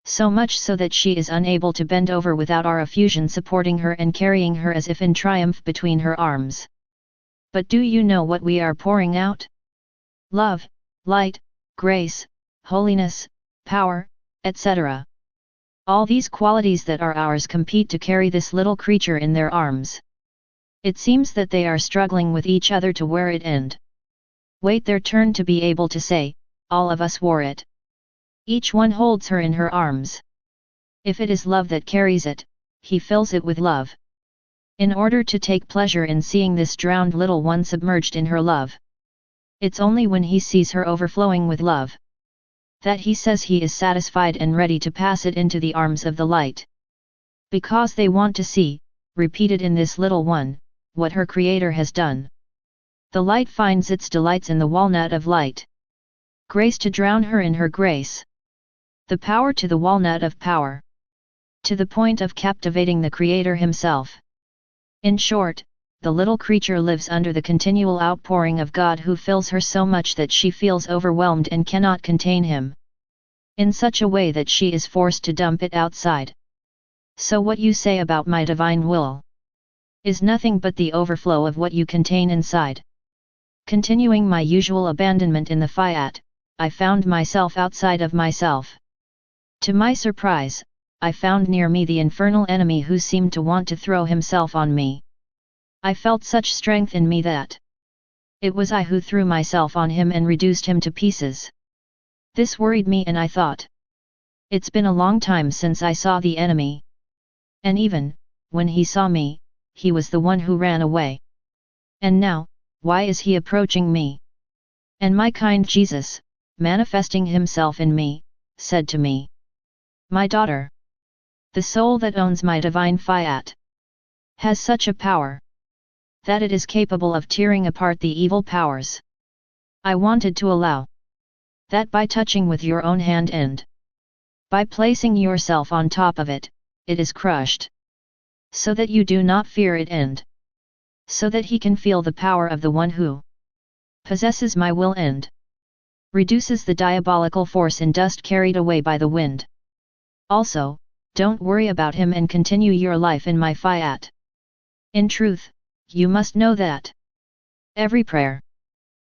So much so that she is unable to bend over without our effusion supporting her and carrying her as if in triumph between her arms. But do you know what we are pouring out? Love, light, grace, holiness, power, etc. All these qualities that are ours compete to carry this little creature in their arms. It seems that they are struggling with each other to wear it and wait their turn to be able to say, all of us wore it. Each one holds her in her arms. If it is love that carries it, he fills it with love. In order to take pleasure in seeing this drowned little one submerged in her love. It's only when he sees her overflowing with love that he says he is satisfied and ready to pass it into the arms of the light. Because they want to see, repeated in this little one, what her Creator has done. The light finds its delights in the walnut of light. Grace to drown her in her grace. The power to the walnut of power. To the point of captivating the Creator himself. In short, the little creature lives under the continual outpouring of God who fills her so much that she feels overwhelmed and cannot contain him. In such a way that she is forced to dump it outside. So what you say about my divine will is nothing but the overflow of what you contain inside. Continuing my usual abandonment in the Fiat, I found myself outside of myself. To my surprise, I found near me the infernal enemy who seemed to want to throw himself on me. I felt such strength in me that it was I who threw myself on him and reduced him to pieces. This worried me and I thought, it's been a long time since I saw the enemy. And even, when he saw me, he was the one who ran away. And now, why is he approaching me? And my kind Jesus, manifesting himself in me, said to me, my daughter, the soul that owns my divine fiat has such a power that it is capable of tearing apart the evil powers. I wanted to allow that by touching with your own hand and by placing yourself on top of it, it is crushed, so that you do not fear it and so that he can feel the power of the one who possesses my will and reduces the diabolical force in dust carried away by the wind. Also, don't worry about him and continue your life in my fiat. In truth, you must know that every prayer,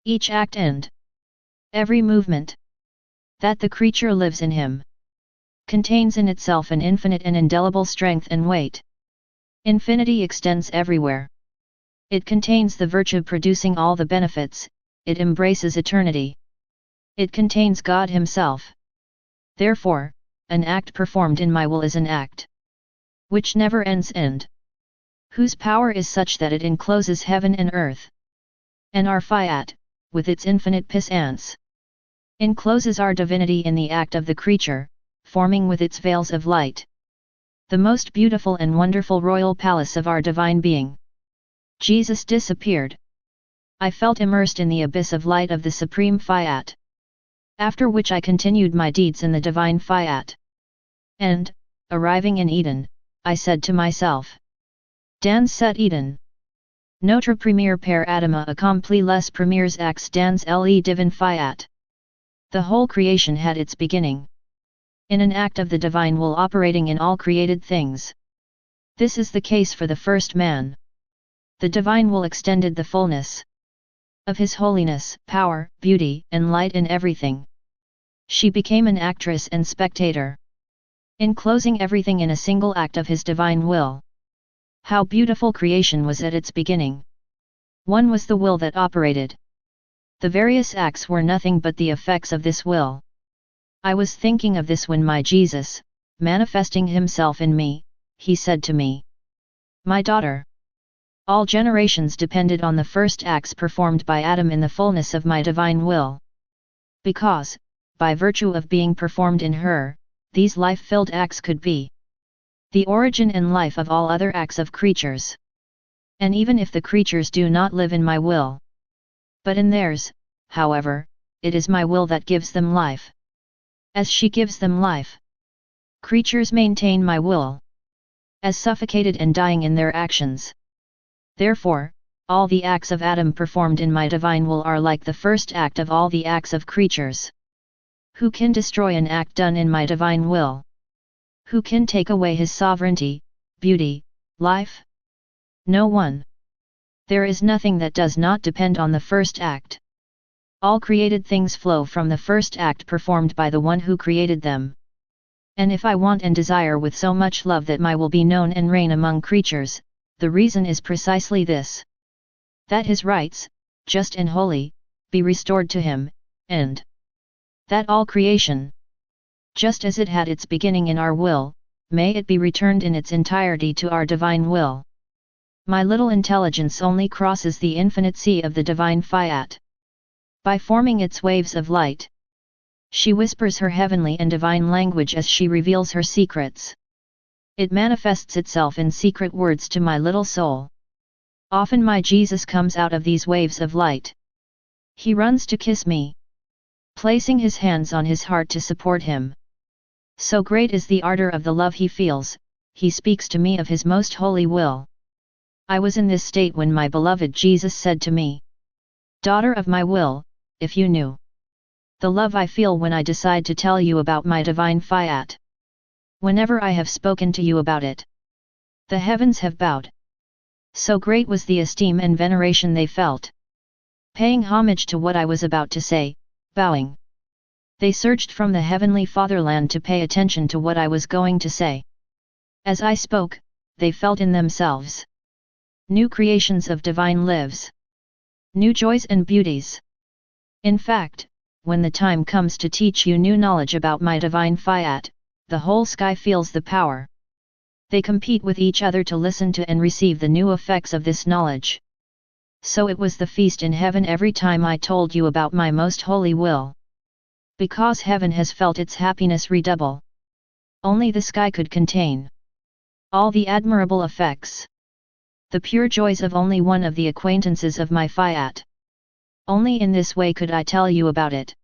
each act and every movement that the creature lives in him contains in itself an infinite and indelible strength and weight. Infinity extends everywhere. It contains the virtue producing all the benefits, it embraces eternity. It contains God Himself. Therefore, an act performed in my will is an act which never ends and whose power is such that it encloses heaven and earth. And our fiat, with its infinite puissance, encloses our divinity in the act of the creature, forming with its veils of light the most beautiful and wonderful royal palace of our divine being. Jesus disappeared. I felt immersed in the abyss of light of the supreme fiat. After which I continued my deeds in the divine fiat. And, arriving in Eden, I said to myself, dans cet Eden, notre premier père Adam a accompli les premiers actes dans le divin fiat. The whole creation had its beginning in an act of the divine will operating in all created things. This is the case for the first man. The divine will extended the fullness of his holiness, power, beauty, and light in everything. She became an actress and spectator, enclosing everything in a single act of his divine will. How beautiful creation was at its beginning! One was the will that operated. The various acts were nothing but the effects of this will. I was thinking of this when my Jesus, manifesting himself in me, he said to me, my daughter, all generations depended on the first acts performed by Adam in the fullness of my divine will. Because, by virtue of being performed in her, these life-filled acts could be the origin and life of all other acts of creatures. And even if the creatures do not live in my will, but in theirs, however, it is my will that gives them life. As she gives them life, creatures maintain my will, as suffocated and dying in their actions. Therefore, all the acts of Adam performed in my divine will are like the first act of all the acts of creatures. Who can destroy an act done in my divine will? Who can take away his sovereignty, beauty, life? No one. There is nothing that does not depend on the first act. All created things flow from the first act performed by the one who created them. And if I want and desire with so much love that my will be known and reign among creatures, the reason is precisely this: that his rights, just and holy, be restored to him, and that all creation, just as it had its beginning in our will, may it be returned in its entirety to our divine will. My little intelligence only crosses the infinite sea of the divine fiat by forming its waves of light. She whispers her heavenly and divine language as she reveals her secrets. It manifests itself in secret words to my little soul. Often my Jesus comes out of these waves of light. He runs to kiss me, placing his hands on his heart to support him. So great is the ardor of the love he feels, he speaks to me of his most holy will. I was in this state when my beloved Jesus said to me, daughter of my will, if you knew the love I feel when I decide to tell you about my divine fiat. Whenever I have spoken to you about it, the heavens have bowed. So great was the esteem and veneration they felt. Paying homage to what I was about to say, bowing, they surged from the heavenly fatherland to pay attention to what I was going to say. As I spoke, they felt in themselves new creations of divine lives, new joys and beauties. In fact, when the time comes to teach you new knowledge about my divine fiat, the whole sky feels the power. They compete with each other to listen to and receive the new effects of this knowledge. So it was the feast in heaven every time I told you about my most holy will. Because heaven has felt its happiness redouble. Only the sky could contain all the admirable effects. The pure joys of only one of the acquaintances of my Fiat. Only in this way could I tell you about it.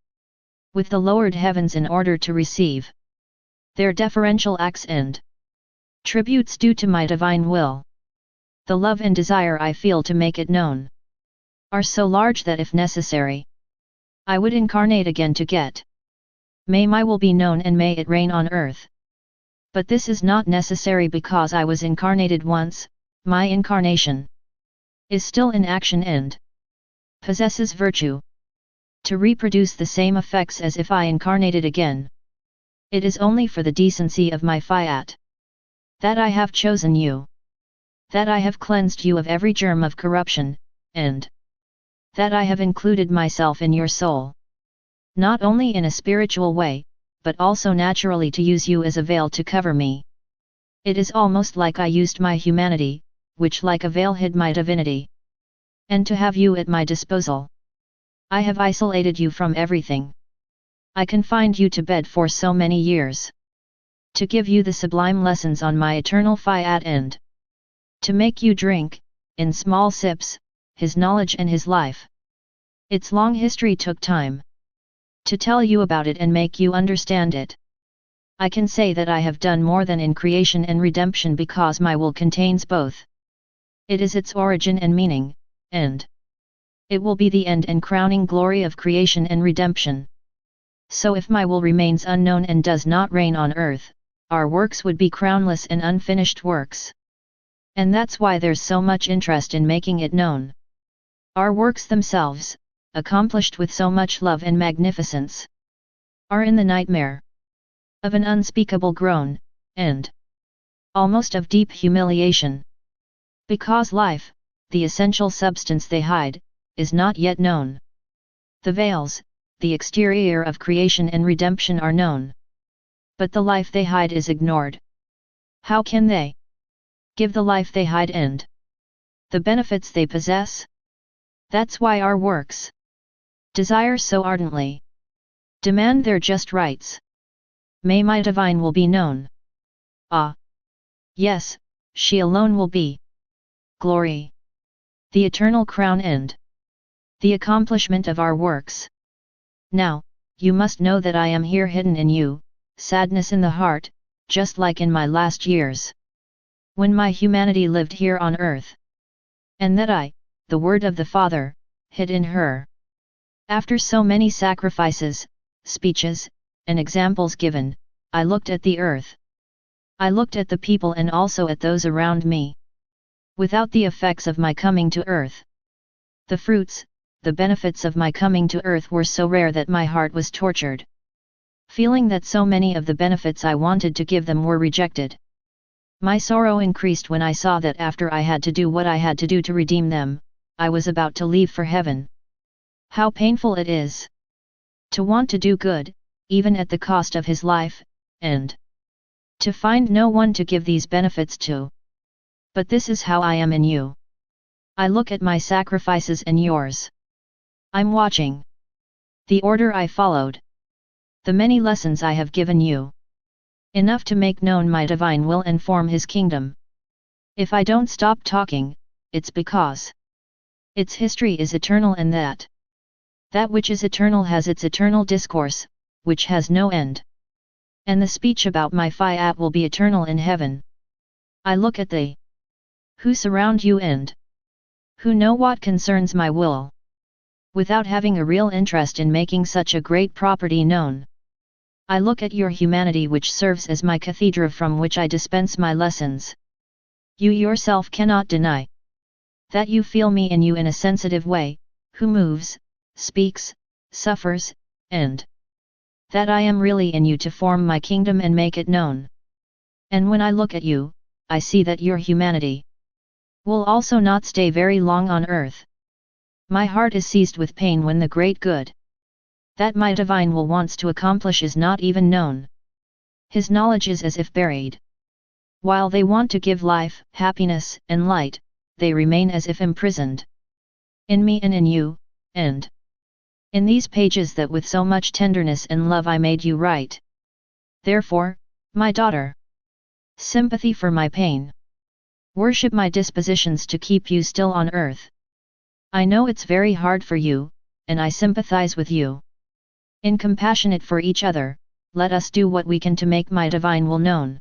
With the lowered heavens in order to receive their deferential acts and tributes due to my divine will. The love and desire I feel to make it known are so large that if necessary, I would incarnate again to get. May my will be known and may it reign on earth. But this is not necessary because I was incarnated once, my incarnation is still in action and possesses virtue to reproduce the same effects as if I incarnated again. It is only for the decency of my Fiat that I have chosen you, that I have cleansed you of every germ of corruption, and that I have included myself in your soul, not only in a spiritual way, but also naturally to use you as a veil to cover me. It is almost like I used my humanity, which like a veil hid my divinity. And to have you at my disposal, I have isolated you from everything. I confined you to bed for so many years. To give you the sublime lessons on my eternal Fiat and to make you drink, in small sips, his knowledge and his life. Its long history took time to tell you about it and make you understand it. I can say that I have done more than in creation and redemption because my will contains both. It is its origin and meaning, and it will be the end and crowning glory of creation and redemption. So if my will remains unknown and does not reign on earth, our works would be crownless and unfinished works. And that's why there's so much interest in making it known. Our works themselves, accomplished with so much love and magnificence, are in the nightmare of an unspeakable groan, and almost of deep humiliation. Because life, the essential substance they hide, is not yet known. The veils, the exterior of creation and redemption are known. But the life they hide is ignored. How can they give the life they hide and the benefits they possess? That's why our works desire so ardently, demand their just rights. May my divine will be known. Ah! Yes, she alone will be glory, the eternal crown and the accomplishment of our works. Now, you must know that I am here hidden in you, sadness in the heart, just like in my last years, when my humanity lived here on earth. And that I, the word of the Father, hid in her. After so many sacrifices, speeches, and examples given, I looked at the earth. I looked at the people and also at those around me. Without the effects of my coming to earth, the fruits, the benefits of my coming to earth were so rare that my heart was tortured, feeling that so many of the benefits I wanted to give them were rejected. My sorrow increased when I saw that after I had to do what I had to do to redeem them, I was about to leave for heaven. How painful it is to want to do good, even at the cost of his life, and to find no one to give these benefits to. But this is how I am in you. I look at my sacrifices and yours. I'm watching the order I followed, the many lessons I have given you, enough to make known my divine will and form his kingdom. If I don't stop talking, it's because its history is eternal and that which is eternal has its eternal discourse, which has no end. And the speech about my Fiat will be eternal in heaven. I look at they who surround you and who know what concerns my will, without having a real interest in making such a great property known. I look at your humanity which serves as my cathedra from which I dispense my lessons. You yourself cannot deny that you feel me in you in a sensitive way, who moves, speaks, suffers, and that I am really in you to form my kingdom and make it known. And when I look at you, I see that your humanity will also not stay very long on earth. My heart is seized with pain when the great good that my divine will wants to accomplish is not even known. His knowledge is as if buried. While they want to give life, happiness, and light, they remain as if imprisoned. in me and in you, and in these pages that with so much tenderness and love I made you write. Therefore, my daughter, sympathy for my pain. Worship my dispositions to keep you still on earth. I know it's very hard for you, and I sympathize with you. In compassionate for each other, let us do what we can to make my divine will known.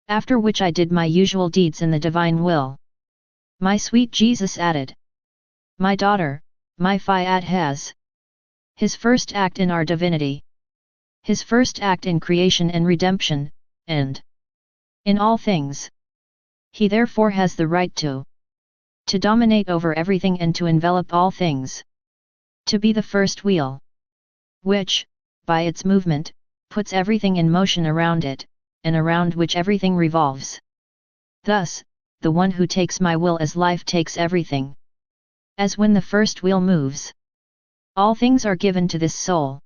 After which I did my usual deeds in the divine will. My sweet Jesus added, my daughter, my Fiat has his first act in our divinity. His first act in creation and redemption, and in all things. He therefore has the right to dominate over everything and to envelop all things. To be the first wheel, which, by its movement, puts everything in motion around it, and around which everything revolves. Thus, the one who takes my will as life takes everything. As when the first wheel moves, all things are given to this soul.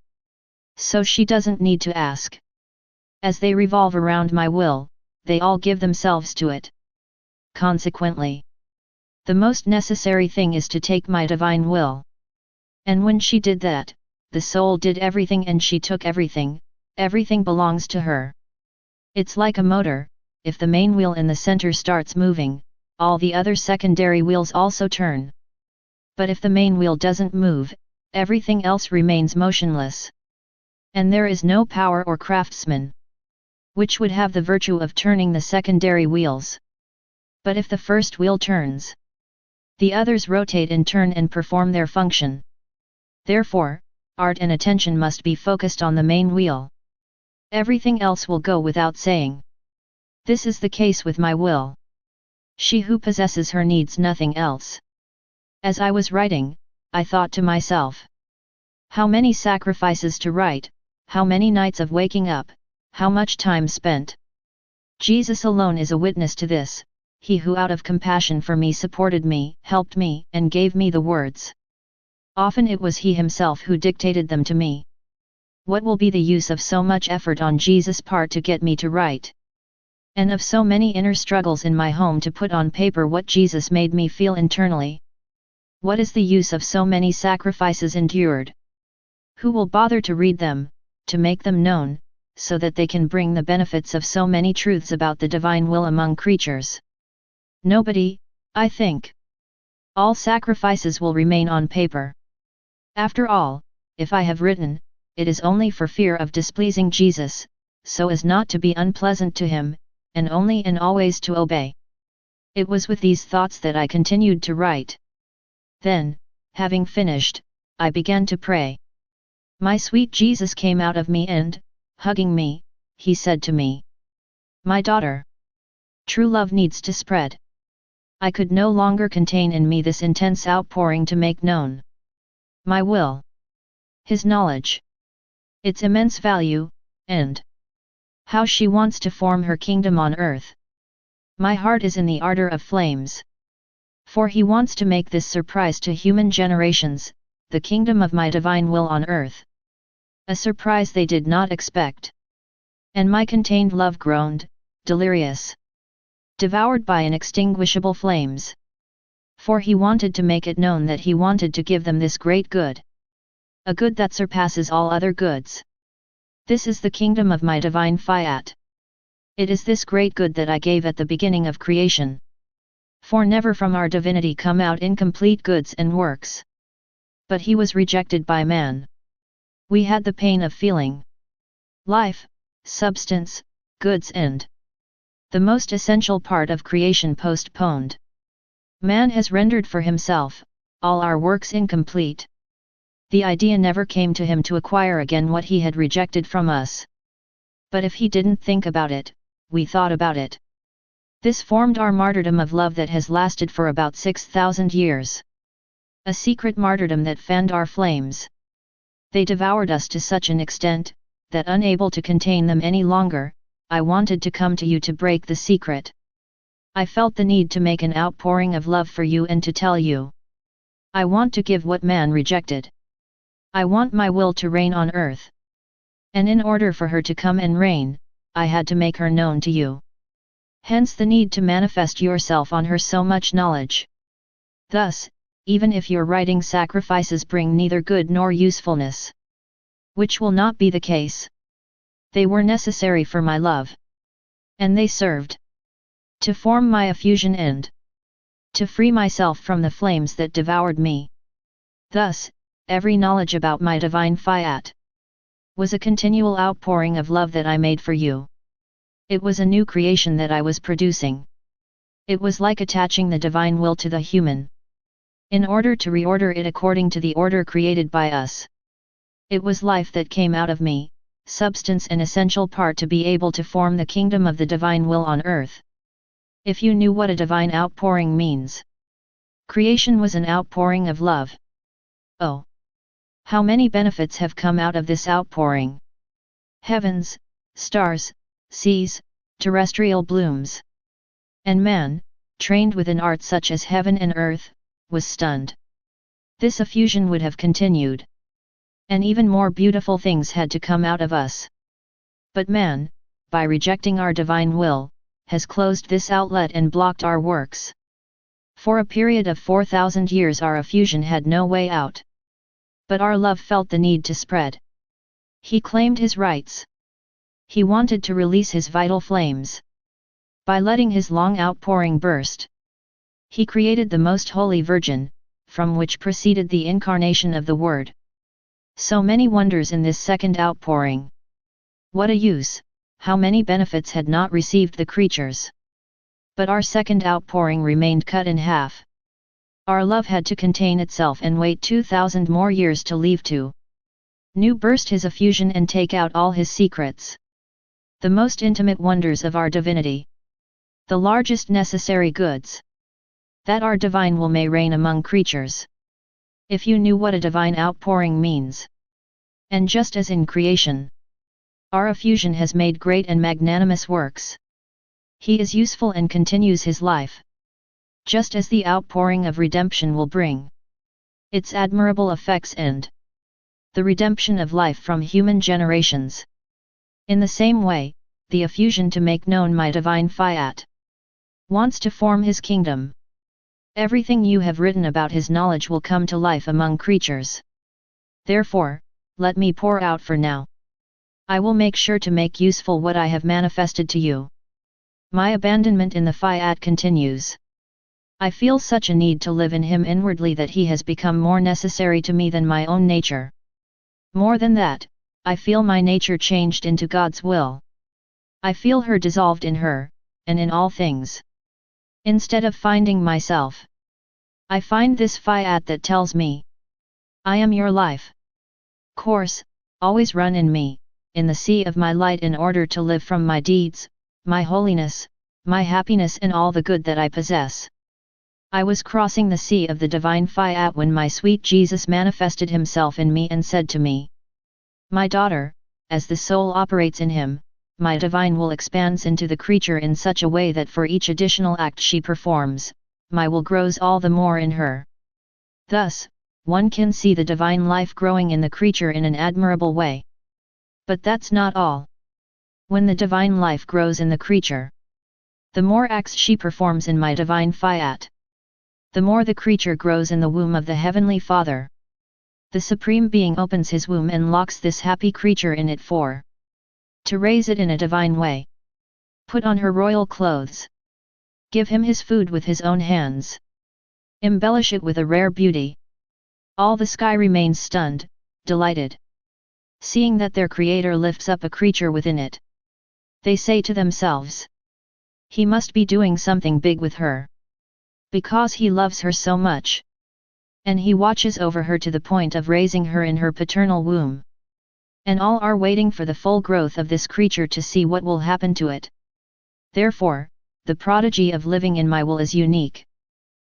So she doesn't need to ask. As they revolve around my will, they all give themselves to it. Consequently, the most necessary thing is to take my divine will. And when she did that, the soul did everything and she took everything, everything belongs to her. It's like a motor, if the main wheel in the center starts moving, all the other secondary wheels also turn. But if the main wheel doesn't move, everything else remains motionless. And there is no power or craftsman which would have the virtue of turning the secondary wheels. But if the first wheel turns, the others rotate in turn and perform their function. Therefore, art and attention must be focused on the main wheel. Everything else will go without saying. This is the case with my will. She who possesses her needs nothing else. As I was writing, I thought to myself, how many sacrifices to write, how many nights of waking up, how much time spent. Jesus alone is a witness to this, he who out of compassion for me supported me, helped me, and gave me the words. Often it was he himself who dictated them to me. What will be the use of so much effort on Jesus' part to get me to write? And of so many inner struggles in my home to put on paper what Jesus made me feel internally? What is the use of so many sacrifices endured? Who will bother to read them, to make them known, so that they can bring the benefits of so many truths about the divine will among creatures? Nobody, I think. All sacrifices will remain on paper. After all, if I have written, it is only for fear of displeasing Jesus, so as not to be unpleasant to him, and only and always to obey. It was with these thoughts that I continued to write. Then, having finished, I began to pray. My sweet Jesus came out of me and, hugging me, he said to me, my daughter, true love needs to spread. I could no longer contain in me this intense outpouring to make known my will, his knowledge, its immense value, and how she wants to form her kingdom on earth. My heart is in the ardor of flames. For he wants to make this surprise to human generations, the kingdom of my divine will on earth. A surprise they did not expect. And my contained love groaned, delirious, devoured by inextinguishable flames. For he wanted to make it known that he wanted to give them this great good. A good that surpasses all other goods. This is the kingdom of my divine Fiat. It is this great good that I gave at the beginning of creation. For never from our divinity come out incomplete goods and works. But he was rejected by man. We had the pain of feeling. Life, substance, goods and the most essential part of creation postponed. Man has rendered for himself, all our works incomplete. The idea never came to him to acquire again what he had rejected from us. But if he didn't think about it, we thought about it. This formed our martyrdom of love that has lasted for about 6,000 years. A secret martyrdom that fanned our flames. They devoured us to such an extent, that unable to contain them any longer, I wanted to come to you to break the secret. I felt the need to make an outpouring of love for you and to tell you. I want to give what man rejected. I want my will to reign on earth. And in order for her to come and reign, I had to make her known to you. Hence the need to manifest yourself on her so much knowledge. Thus, even if your writing sacrifices bring neither good nor usefulness. Which will not be the case. They were necessary for my love. And they served to form my effusion and to free myself from the flames that devoured me. Thus, every knowledge about my divine fiat was a continual outpouring of love that I made for you. It was a new creation that I was producing. It was like attaching the divine will to the human, in order to reorder it according to the order created by us. It was life that came out of me, substance and essential part to be able to form the kingdom of the divine will on earth. If you knew what a divine outpouring means. Creation was an outpouring of love. Oh! How many benefits have come out of this outpouring! Heavens, stars, seas, terrestrial blooms. And man, trained with an art such as heaven and earth, was stunned. This effusion would have continued. And even more beautiful things had to come out of us. But man, by rejecting our divine will, has closed this outlet and blocked our works. For a period of 4,000 years our effusion had no way out. But our love felt the need to spread. He claimed his rights. He wanted to release his vital flames. By letting his long outpouring burst, he created the Most Holy Virgin, from which proceeded the incarnation of the Word. So many wonders in this second outpouring. What a use, how many benefits had not received the creatures. But our second outpouring remained cut in half. Our love had to contain itself and wait 2,000 more years to leave to new burst his effusion and take out all his secrets. The most intimate wonders of our divinity. The largest necessary goods. That our divine will may reign among creatures. If you knew what a divine outpouring means. And just as in creation, our effusion has made great and magnanimous works. He is useful and continues his life. Just as the outpouring of redemption will bring its admirable effects and the redemption of life from human generations. In the same way, the effusion to make known my divine fiat wants to form his kingdom. Everything you have written about his knowledge will come to life among creatures. Therefore, let me pour out for now. I will make sure to make useful what I have manifested to you. My abandonment in the fiat continues. I feel such a need to live in him inwardly that he has become more necessary to me than my own nature. More than that, I feel my nature changed into God's will. I feel her dissolved in her, and in all things. Instead of finding myself, I find this fiat that tells me, I am your life. Course, always run in me, in the sea of my light in order to live from my deeds, my holiness, my happiness and all the good that I possess. I was crossing the sea of the divine fiat when my sweet Jesus manifested himself in me and said to me, my daughter, as the soul operates in him, my divine will expands into the creature in such a way that for each additional act she performs, my will grows all the more in her. Thus, one can see the divine life growing in the creature in an admirable way. But that's not all. When the divine life grows in the creature, the more acts she performs in my divine fiat, the more the creature grows in the womb of the Heavenly Father. The Supreme Being opens his womb and locks this happy creature in it for to raise it in a divine way. Put on her royal clothes. Give him his food with his own hands. Embellish it with a rare beauty. All the sky remains stunned, delighted, seeing that their Creator lifts up a creature within it. They say to themselves, he must be doing something big with her, because he loves her so much. And he watches over her to the point of raising her in her paternal womb. And all are waiting for the full growth of this creature to see what will happen to it. Therefore, the prodigy of living in my will is unique.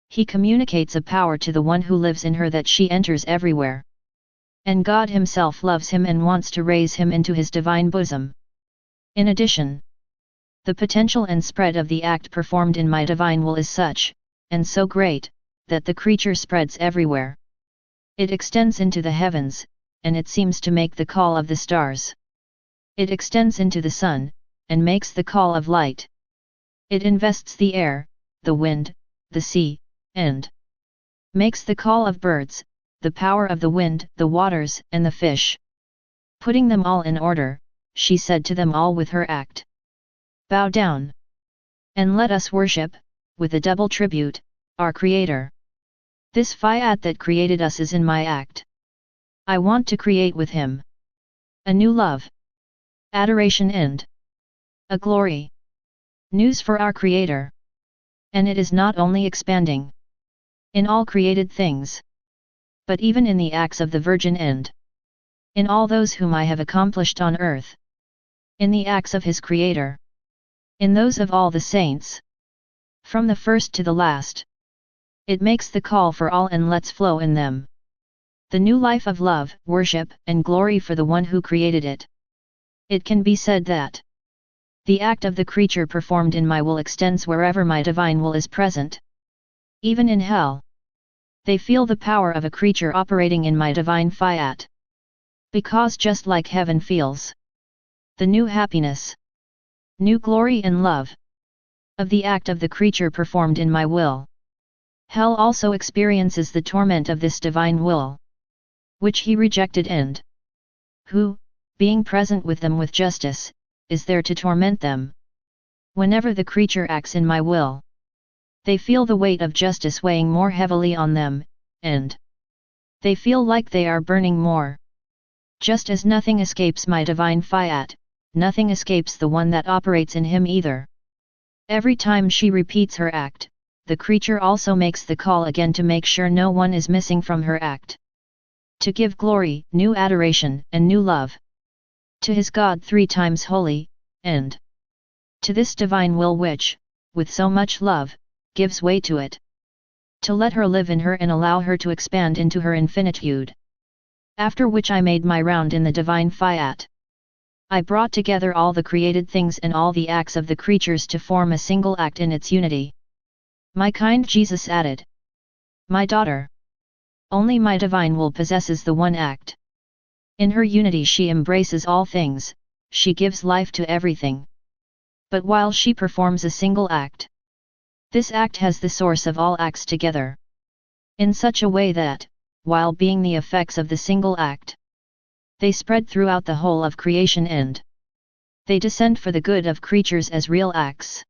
He communicates a power to the one who lives in her that she enters everywhere. And God himself loves him and wants to raise him into his divine bosom. In addition, the potential and spread of the act performed in my divine will is such, and so great, that the creature spreads everywhere. It extends into the heavens, and it seems to make the call of the stars. It extends into the sun, and makes the call of light. It invests the air, the wind, the sea, and Makes the call of birds, the power of the wind, the waters, and the fish. Putting them all in order, she said to them all with her act. Bow down. And let us worship, with a double tribute, our Creator. This Fiat that created us is in my act. I want to create with him a new love, adoration and a glory. News for our Creator. And it is not only expanding in all created things, but even in the acts of the Virgin and in all those whom I have accomplished on earth, in the acts of his Creator, in those of all the saints, from the first to the last. It makes the call for all and lets flow in them the new life of love, worship, and glory for the one who created it. It can be said that the act of the creature performed in my will extends wherever my divine will is present. Even in hell, they feel the power of a creature operating in my divine Fiat. Because just like heaven feels the new happiness, new glory and love of the act of the creature performed in my will, hell also experiences the torment of this divine will, which he rejected and who, being present with them with justice, is there to torment them. Whenever the creature acts in my will, they feel the weight of justice weighing more heavily on them, and they feel like they are burning more. Just as nothing escapes my divine Fiat, nothing escapes the one that operates in him either. Every time she repeats her act, the creature also makes the call again to make sure no one is missing from her act. To give glory, new adoration, and new love to his God 3 times holy, and to this divine will which, with so much love, gives way to it. To let her live in her and allow her to expand into her infinitude. After which I made my round in the divine Fiat. I brought together all the created things and all the acts of the creatures to form a single act in its unity. My kind Jesus added, my daughter, only my divine will possesses the one act. In her unity she embraces all things, she gives life to everything. But while she performs a single act, this act has the source of all acts together. In such a way that, while being the effects of the single act, they spread throughout the whole of creation and they descend for the good of creatures as real acts.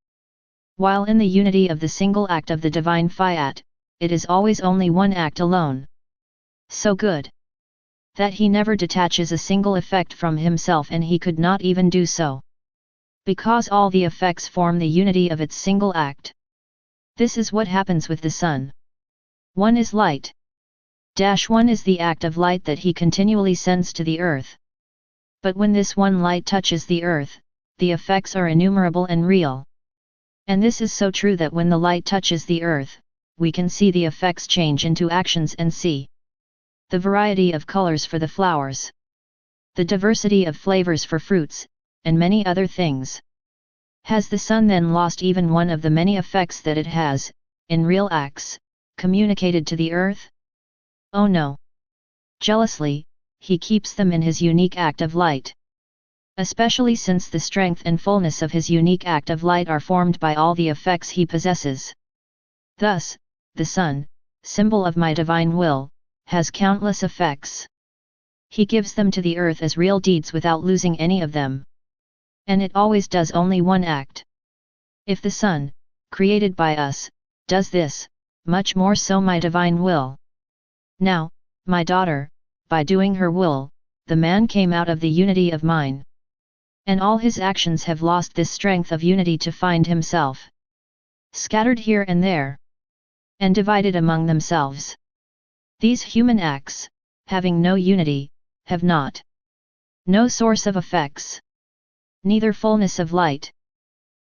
While in the unity of the single act of the divine Fiat, it is always only one act alone. So good that he never detaches a single effect from himself, and he could not even do so, because all the effects form the unity of its single act. This is what happens with the sun. One is light. One is the act of light that he continually sends to the earth. But when this one light touches the earth, the effects are innumerable and real. And this is so true that when the light touches the earth, we can see the effects change into actions and see the variety of colors for the flowers, the diversity of flavors for fruits, and many other things. Has the sun then lost even one of the many effects that it has, in real acts, communicated to the earth? Oh no! Jealously, he keeps them in his unique act of light. Especially since the strength and fullness of his unique act of light are formed by all the effects he possesses. Thus, the sun, symbol of my divine will, has countless effects. He gives them to the earth as real deeds without losing any of them. And it always does only one act. If the sun, created by us, does this, much more so my divine will. Now, my daughter, by doing her will, the man came out of the unity of mine. And all his actions have lost this strength of unity to find himself scattered here and there, and divided among themselves. These human acts, having no unity, have not no source of effects, neither fullness of light.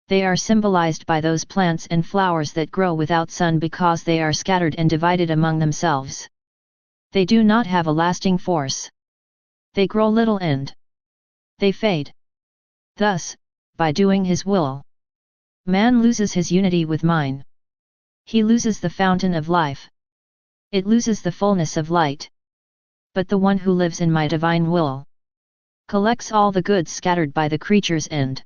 They are symbolized by those plants and flowers that grow without sun because they are scattered and divided among themselves. They do not have a lasting force. They grow little and they fade. Thus, by doing his will, man loses his unity with mine. He loses the fountain of life. It loses the fullness of light. But the one who lives in my divine will collects all the goods scattered by the creatures and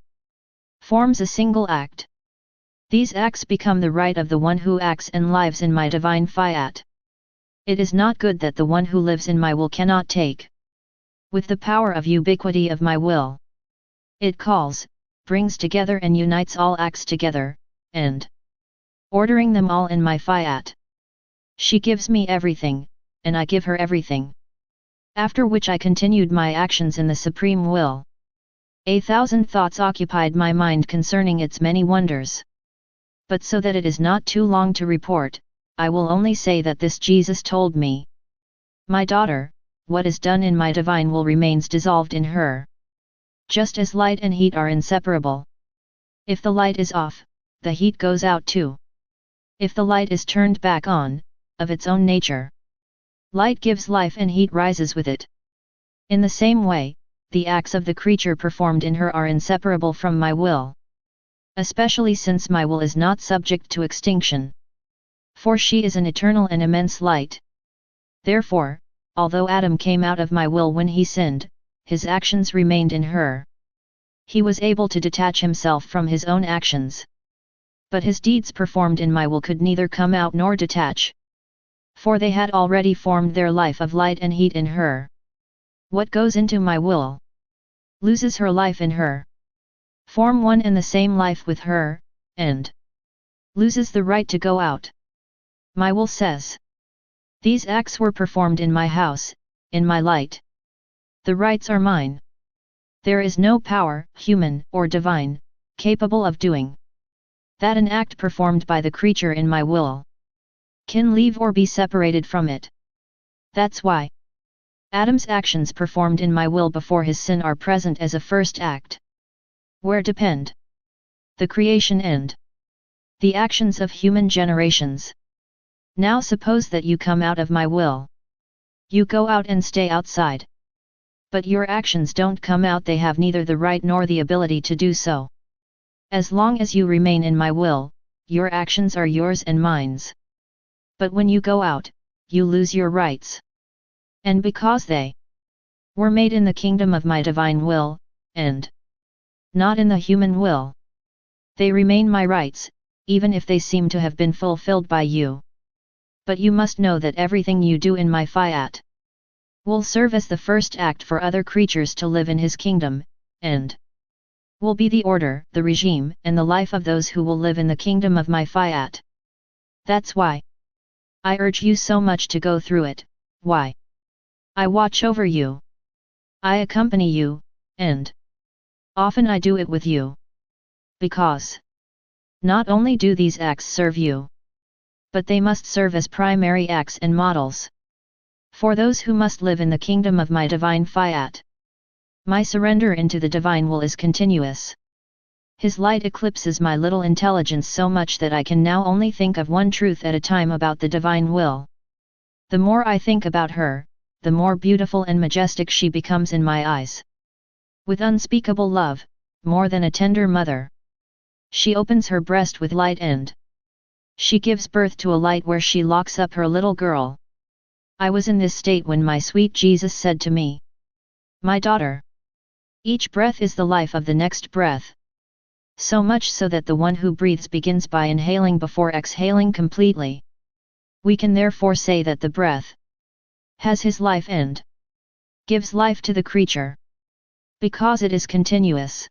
forms a single act. These acts become the right of the one who acts and lives in my divine Fiat. It is not good that the one who lives in my will cannot take. With the power of ubiquity of my will, it calls, brings together and unites all acts together, and ordering them all in my fiat. She gives me everything, and I give her everything. After which I continued my actions in the supreme will. 1,000 thoughts occupied my mind concerning its many wonders. But so that it is not too long to report, I will only say that this Jesus told me. My daughter, what is done in my divine will remains dissolved in her. Just as light and heat are inseparable. If the light is off, the heat goes out too. If the light is turned back on, of its own nature, light gives life and heat rises with it. In the same way, the acts of the creature performed in her are inseparable from my will. Especially since my will is not subject to extinction. For she is an eternal and immense light. Therefore, although Adam came out of my will when he sinned, his actions remained in her. He was able to detach himself from his own actions. But his deeds performed in my will could neither come out nor detach. For they had already formed their life of light and heat in her. What goes into my will loses her life in her. Form one and the same life with her, and loses the right to go out. My will says, these acts were performed in my house, in my light. The rights are mine. There is no power, human or divine, capable of doing that an act performed by the creature in my will can leave or be separated from it. That's why Adam's actions performed in my will before his sin are present as a first act. Where depend the creation and the actions of human generations. Now suppose that you come out of my will. You go out and stay outside. But your actions don't come out, they have neither the right nor the ability to do so. As long as you remain in my will, your actions are yours and mine's. But when you go out, you lose your rights. And because they were made in the kingdom of my divine will, and not in the human will, they remain my rights, even if they seem to have been fulfilled by you. But you must know that everything you do in my fiat will serve as the first act for other creatures to live in his kingdom, and will be the order, the regime, and the life of those who will live in the kingdom of my fiat. That's why I urge you so much to go through it, why I watch over you. I accompany you, and often I do it with you. Because not only do these acts serve you, but they must serve as primary acts and models for those who must live in the kingdom of my divine fiat. My surrender into the divine will is continuous. His light eclipses my little intelligence so much that I can now only think of one truth at a time about the divine will. The more I think about her, the more beautiful and majestic she becomes in my eyes. With unspeakable love, more than a tender mother, she opens her breast with light and she gives birth to a light where she locks up her little girl. I was in this state when my sweet Jesus said to me, my daughter, each breath is the life of the next breath. So much so that the one who breathes begins by inhaling before exhaling completely. We can therefore say that the breath has his life and gives life to the creature. Because it is continuous.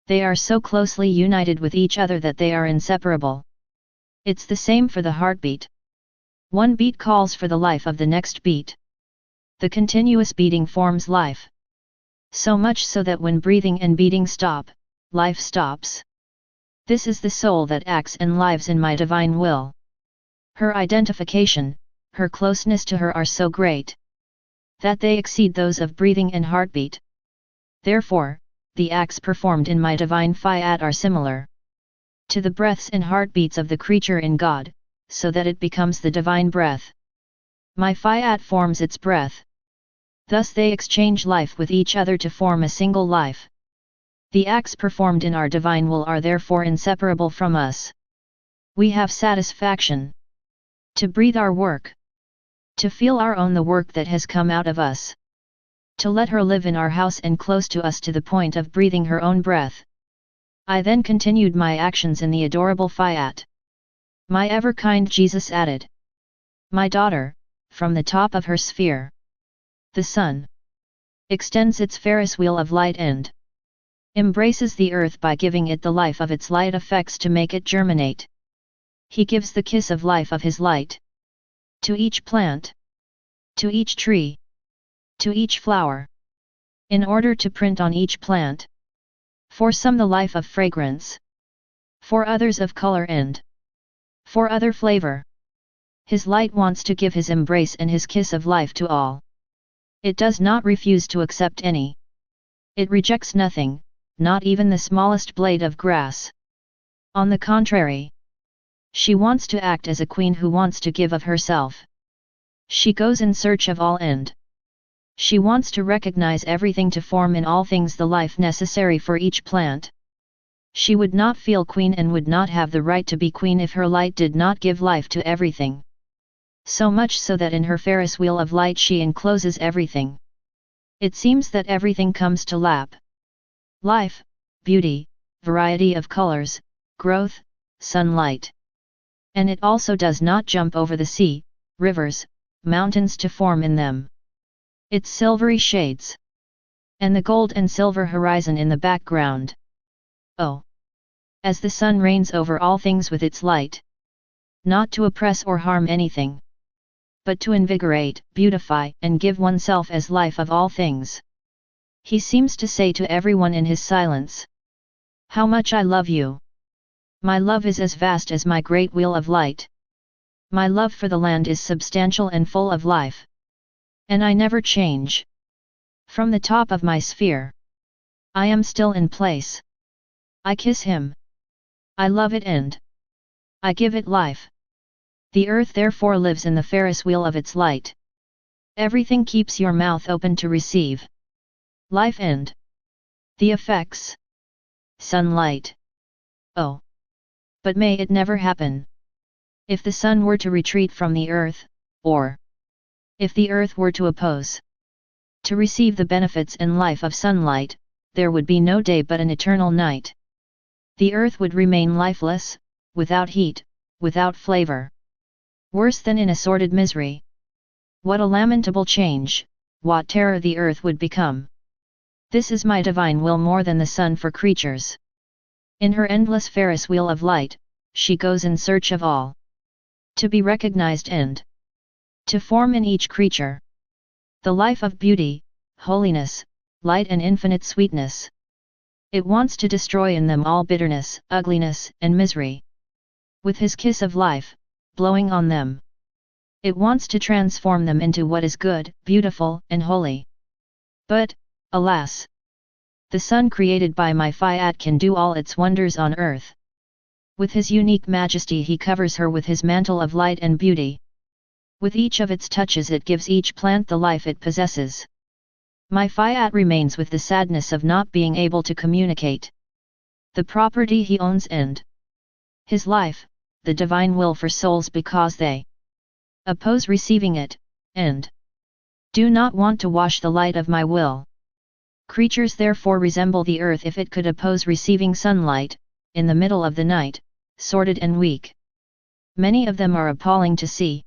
They are so closely united with each other that they are inseparable. It's the same for the heartbeat. One beat calls for the life of the next beat. The continuous beating forms life. So much so that when breathing and beating stop, life stops. This is the soul that acts and lives in my divine will. Her identification, her closeness to her are so great that they exceed those of breathing and heartbeat. Therefore, the acts performed in my divine fiat are similar to the breaths and heartbeats of the creature in God, so that it becomes the divine breath. My fiat forms its breath. Thus they exchange life with each other to form a single life. The acts performed in our divine will are therefore inseparable from us. We have satisfaction to breathe our work, to feel our own the work that has come out of us, to let her live in our house and close to us to the point of breathing her own breath. I then continued my actions in the adorable fiat. My ever kind Jesus added, my daughter, from the top of her sphere. The sun extends its Ferris wheel of light and embraces the earth by giving it the life of its light effects to make it germinate. He gives the kiss of life of his light to each plant, to each tree, to each flower, in order to print on each plant, for some the life of fragrance, for others of color and for other flavor. His light wants to give his embrace and his kiss of life to all. It does not refuse to accept any. It rejects nothing, not even the smallest blade of grass. On the contrary, she wants to act as a queen who wants to give of herself. She goes in search of all and she wants to recognize everything to form in all things the life necessary for each plant. She would not feel queen and would not have the right to be queen if her light did not give life to everything. So much so that in her Ferris wheel of light she encloses everything. It seems that everything comes to lap. Life, beauty, variety of colors, growth, sunlight. And it also does not jump over the sea, rivers, mountains to form in them its silvery shades, and the gold and silver horizon in the background. Oh! As the sun reigns over all things with its light, not to oppress or harm anything, but to invigorate, beautify, and give oneself as life of all things. He seems to say to everyone in his silence, "How much I love you! My love is as vast as my great wheel of light. My love for the land is substantial and full of life. And I never change. From the top of my sphere, I am still in place. I kiss him. I love it and I give it life. The earth therefore lives in the Ferris wheel of its light. Everything keeps your mouth open to receive life and the effects. Sunlight. Oh! But may it never happen. If the sun were to retreat from the earth, or if the earth were to oppose to receive the benefits and life of sunlight, there would be no day but an eternal night. The earth would remain lifeless, without heat, without flavor. Worse than in a sordid misery. What a lamentable change, what terror the earth would become. This is my divine will more than the sun for creatures. In her endless Ferris wheel of light, she goes in search of all to be recognized and to form in each creature the life of beauty, holiness, light and infinite sweetness. It wants to destroy in them all bitterness, ugliness, and misery. With his kiss of life, blowing on them, it wants to transform them into what is good, beautiful, and holy. But, alas! The sun created by my Fiat can do all its wonders on earth. With his unique majesty he covers her with his mantle of light and beauty. With each of its touches it gives each plant the life it possesses. My Fiat remains with the sadness of not being able to communicate the property he owns and his life, the divine will for souls because they oppose receiving it, and do not want to wash the light of my will. Creatures therefore resemble the earth if it could oppose receiving sunlight, in the middle of the night, sordid and weak. Many of them are appalling to see.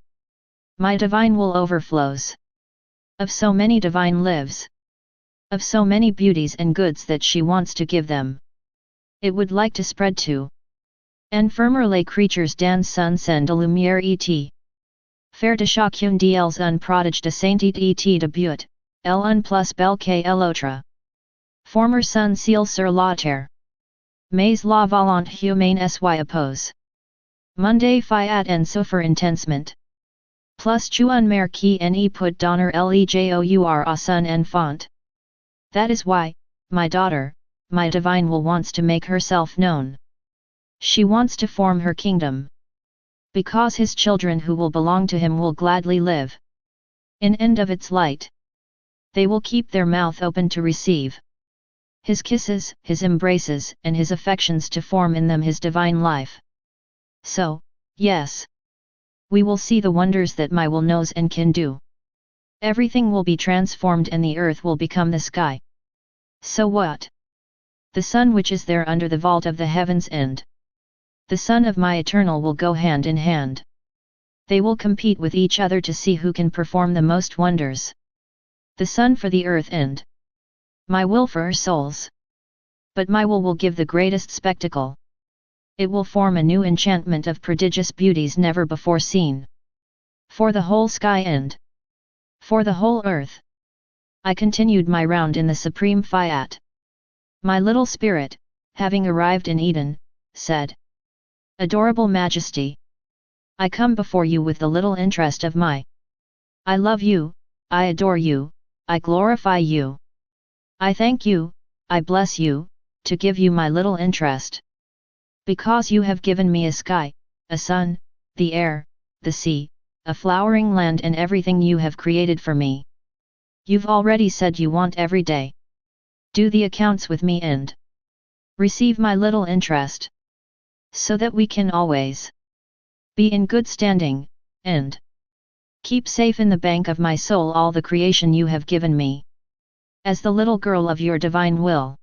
My divine will overflows of so many divine lives, of so many beauties and goods that she wants to give them. It would like to spread to en firmer les creatures dans son sein de lumière et faire de chacune d'elles un prodige de sainteté et de beauté, l'un plus belle que l'autre. Former sun ciel sur la terre. Mais la volonté humaine s'y oppose. Monde fiat en souffre intensement. Plus tu un mère qui ne peut donner lejour à son enfant. That is why, my daughter, my divine will wants to make herself known. She wants to form her kingdom. Because his children who will belong to him will gladly live in end of its light. They will keep their mouth open to receive his kisses, his embraces, and his affections to form in them his divine life. So, yes, we will see the wonders that my will knows and can do. Everything will be transformed and the earth will become the sky. So what? The sun which is there under the vault of the heavens and the sun of my eternal will go hand in hand. They will compete with each other to see who can perform the most wonders. The sun for the earth and my will for her souls. But my will give the greatest spectacle. It will form a new enchantment of prodigious beauties never before seen. For the whole sky and for the whole earth. I continued my round in the supreme Fiat. My little spirit, having arrived in Eden, said, Adorable Majesty, I come before you with the little interest of my I love you, I adore you, I glorify you. I thank you, I bless you, to give you my little interest. Because you have given me a sky, a sun, the air, the sea, a flowering land and everything you have created for me. You've already said you want every day. Do the accounts with me and receive my little interest. So that we can always be in good standing, and keep safe in the bank of my soul all the creation you have given me. As the little girl of your divine will.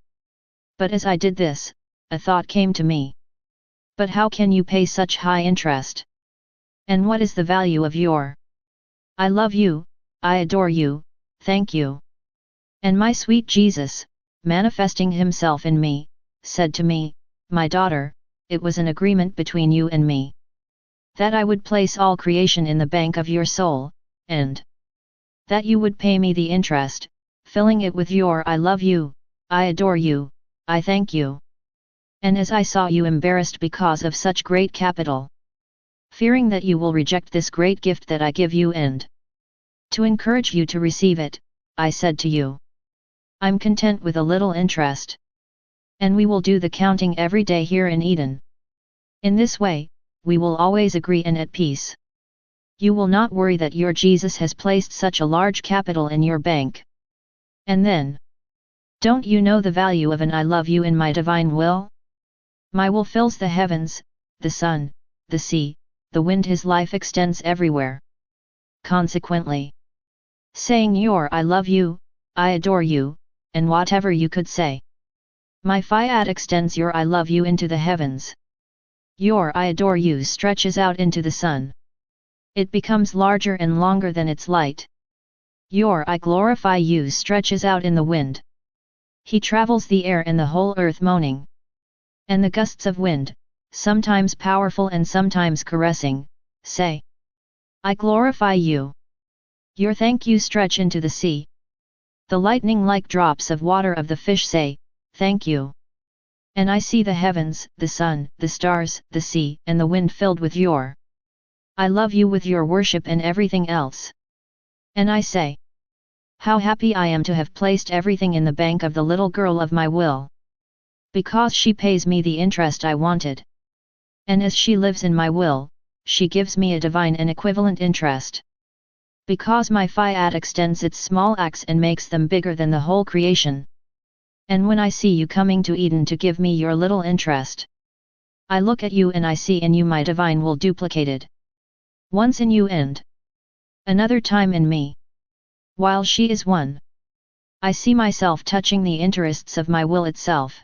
But as I did this, a thought came to me. But how can you pay such high interest? And what is the value of your I love you, I adore you, thank you. And my sweet Jesus, manifesting himself in me, said to me, My daughter, it was an agreement between you and me. That I would place all creation in the bank of your soul, and that you would pay me the interest, filling it with your I love you, I adore you, I thank you. And as I saw you embarrassed because of such great capital, fearing that you will reject this great gift that I give you and to encourage you to receive it, I said to you, I'm content with a little interest. And we will do the counting every day here in Eden. In this way, we will always agree and at peace. You will not worry that your Jesus has placed such a large capital in your bank. And then, don't you know the value of an I love you in my divine will? My will fills the heavens, the sun, the sea, the wind, his life extends everywhere. Consequently, saying your I love you, I adore you, and whatever you could say, my Fiat extends your I love you into the heavens. Your I adore you stretches out into the sun. It becomes larger and longer than its light. Your I glorify you stretches out in the wind. He travels the air and the whole earth moaning. And the gusts of wind, sometimes powerful and sometimes caressing, say, I glorify you. Your thank you stretch into the sea. The lightning-like drops of water of the fish say, thank you. And I see the heavens, the sun, the stars, the sea, and the wind filled with your I love you with your worship and everything else. And I say, how happy I am to have placed everything in the bank of the little girl of my will. Because she pays me the interest I wanted. And as she lives in my will, she gives me a divine and equivalent interest. Because my Fiat extends its small acts and makes them bigger than the whole creation. And when I see you coming to Eden to give me your little interest, I look at you and I see in you my divine will duplicated. Once in you and another time in me. While she is one, I see myself touching the interests of my will itself.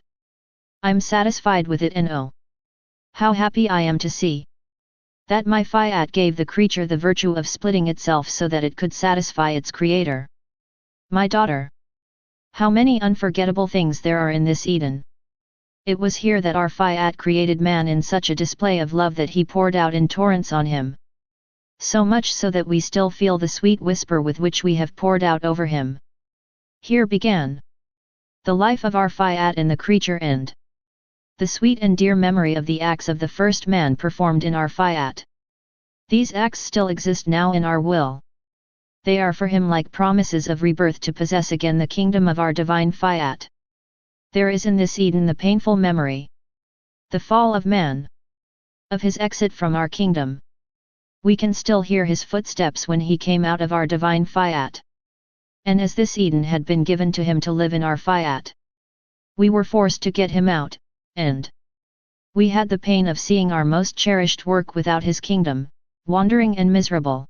I'm satisfied with it, and oh, how happy I am to see that my Fiat gave the creature the virtue of splitting itself so that it could satisfy its creator. My daughter, how many unforgettable things there are in this Eden. It was here that our Fiat created man in such a display of love that he poured out in torrents on him. So much so that we still feel the sweet whisper with which we have poured out over him. Here began the life of our Fiat in the creature and the sweet and dear memory of the acts of the first man performed in our Fiat. These acts still exist now in our will. They are for him like promises of rebirth to possess again the kingdom of our divine Fiat. There is in this Eden the painful memory, the fall of man, of his exit from our kingdom. We can still hear his footsteps when he came out of our divine Fiat. And as this Eden had been given to him to live in our Fiat, we were forced to get him out, and we had the pain of seeing our most cherished work without his kingdom, wandering and miserable.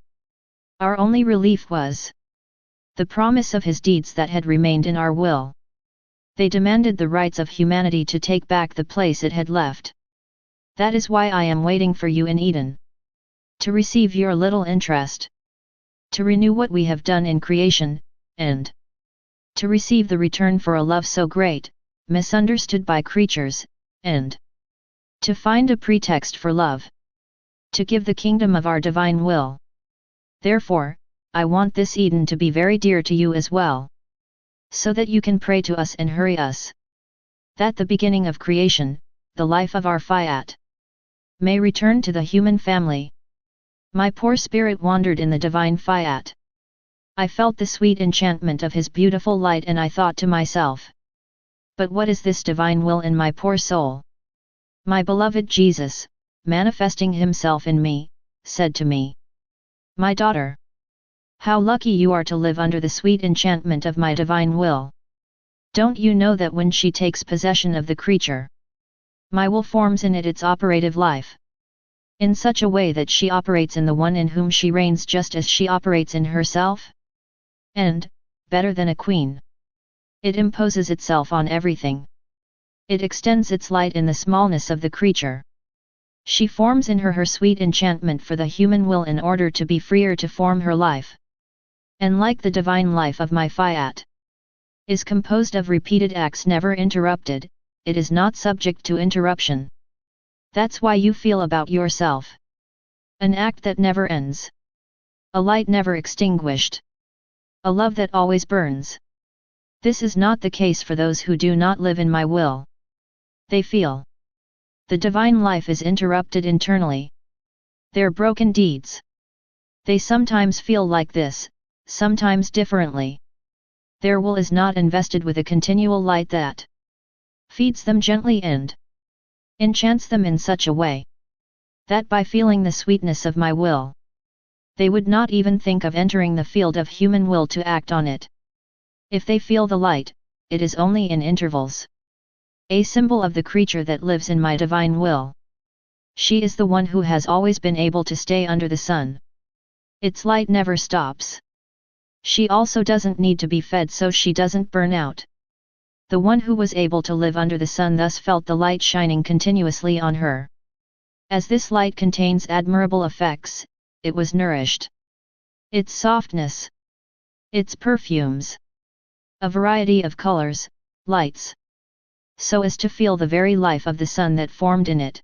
Our only relief was the promise of his deeds that had remained in our will. They demanded the rights of humanity to take back the place it had left. That is why I am waiting for you in Eden. to receive your little interest, to renew what we have done in creation, and to receive the return for a love so great, misunderstood by creatures, and to find a pretext for love, to give the kingdom of our divine will. Therefore, I want this Eden to be very dear to you as well, so that you can pray to us and hurry us, that the beginning of creation, the life of our Fiat, may return to the human family. My poor spirit wandered in the divine Fiat. I felt the sweet enchantment of his beautiful light, and I thought to myself, but what is this divine will in my poor soul? My beloved Jesus, manifesting himself in me, said to me, my daughter, how lucky you are to live under the sweet enchantment of my divine will. Don't you know that when she takes possession of the creature, my will forms in it its operative life, in such a way that she operates in the one in whom she reigns just as she operates in herself? And, better than a queen, it imposes itself on everything. It extends its light in the smallness of the creature. She forms in her sweet enchantment for the human will in order to be freer to form her life. And like the divine life of my Fiat is composed of repeated acts never interrupted, it is not subject to interruption. That's why you feel about yourself an act that never ends, a light never extinguished, a love that always burns. This is not the case for those who do not live in my will. They feel the divine life is interrupted internally. Their broken deeds. They sometimes feel like this, sometimes differently. Their will is not invested with a continual light that feeds them gently and enchants them in such a way that by feeling the sweetness of my will, they would not even think of entering the field of human will to act on it. If they feel the light, it is only in intervals. A symbol of the creature that lives in my divine will. She is the one who has always been able to stay under the sun. Its light never stops. She also doesn't need to be fed, so she doesn't burn out. The one who was able to live under the sun thus felt the light shining continuously on her. As this light contains admirable effects, it was nourished. Its softness, its perfumes, a variety of colors, lights, so as to feel the very life of the sun that formed in it.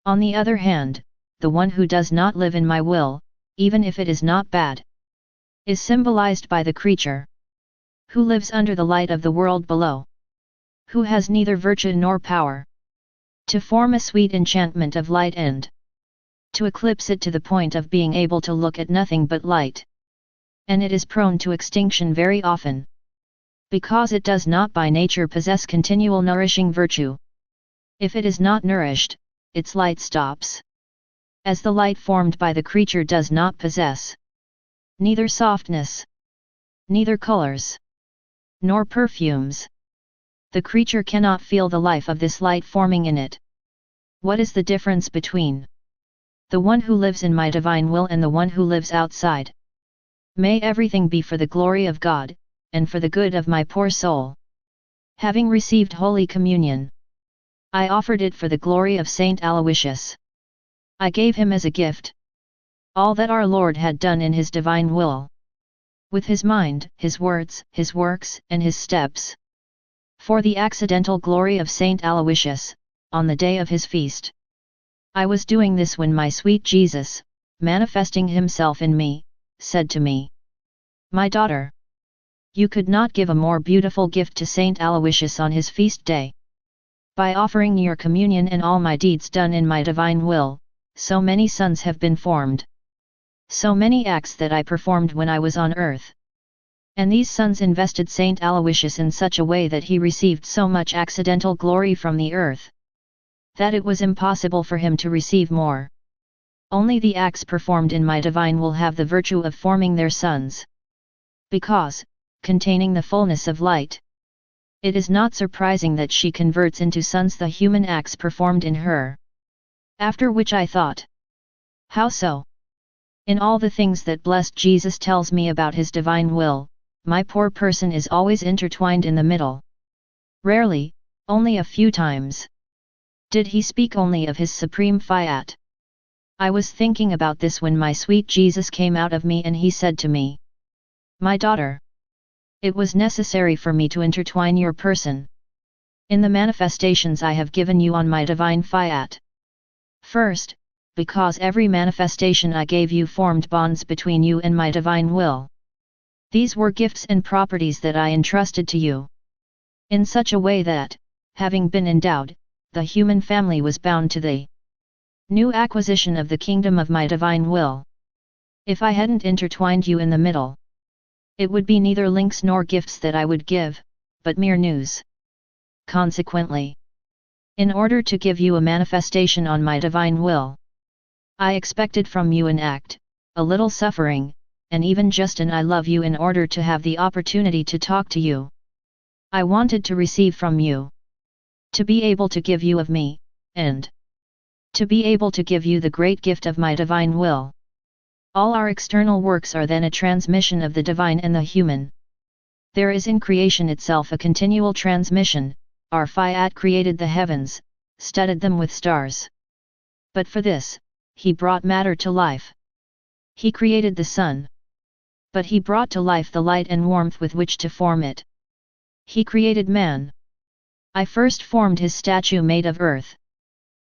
On the other hand, the one who does not live in my will, even if it is not bad, is symbolized by the creature who lives under the light of the world below, who has neither virtue nor power to form a sweet enchantment of light and to eclipse it to the point of being able to look at nothing but light. And it is prone to extinction very often, because it does not by nature possess continual nourishing virtue. If it is not nourished, its light stops. As the light formed by the creature does not possess neither softness, neither colors, nor perfumes, the creature cannot feel the life of this light forming in it. What is the difference between the one who lives in my divine will and the one who lives outside? May everything be for the glory of God, and for the good of my poor soul. Having received Holy Communion, I offered it for the glory of Saint Aloysius. I gave him as a gift all that our Lord had done in his divine will, with his mind, his words, his works, and his steps. For the accidental glory of Saint Aloysius, on the day of his feast, I was doing this when my sweet Jesus, manifesting himself in me, said to me, my daughter, you could not give a more beautiful gift to Saint Aloysius on his feast day. By offering your communion and all my deeds done in my divine will, so many sons have been formed. So many acts that I performed when I was on earth. And these sons invested Saint Aloysius in such a way that he received so much accidental glory from the earth, that it was impossible for him to receive more. Only the acts performed in my divine will have the virtue of forming their sons. Because, containing the fullness of light, it is not surprising that she converts into sons the human acts performed in her. After which I thought, how so? In all the things that blessed Jesus tells me about his divine will, my poor person is always intertwined in the middle. Rarely, only a few times, did he speak only of his supreme Fiat. I was thinking about this when my sweet Jesus came out of me and he said to me, "My daughter, it was necessary for me to intertwine your person in the manifestations I have given you on my divine fiat. First, because every manifestation I gave you formed bonds between you and my divine will. These were gifts and properties that I entrusted to you, in such a way that, having been endowed, the human family was bound to the new acquisition of the kingdom of my divine will. If I hadn't intertwined you in the middle, it would be neither links nor gifts that I would give, but mere news. Consequently, in order to give you a manifestation on my divine will, I expected from you an act, a little suffering, and even just an I love you in order to have the opportunity to talk to you. I wanted to receive from you, to be able to give you of me, and to be able to give you the great gift of my divine will. All our external works are then a transmission of the divine and the human. There is in creation itself a continual transmission. Our fiat created the heavens, studded them with stars. But for this, he brought matter to life. He created the sun. But he brought to life the light and warmth with which to form it. He created man. I first formed his statue made of earth.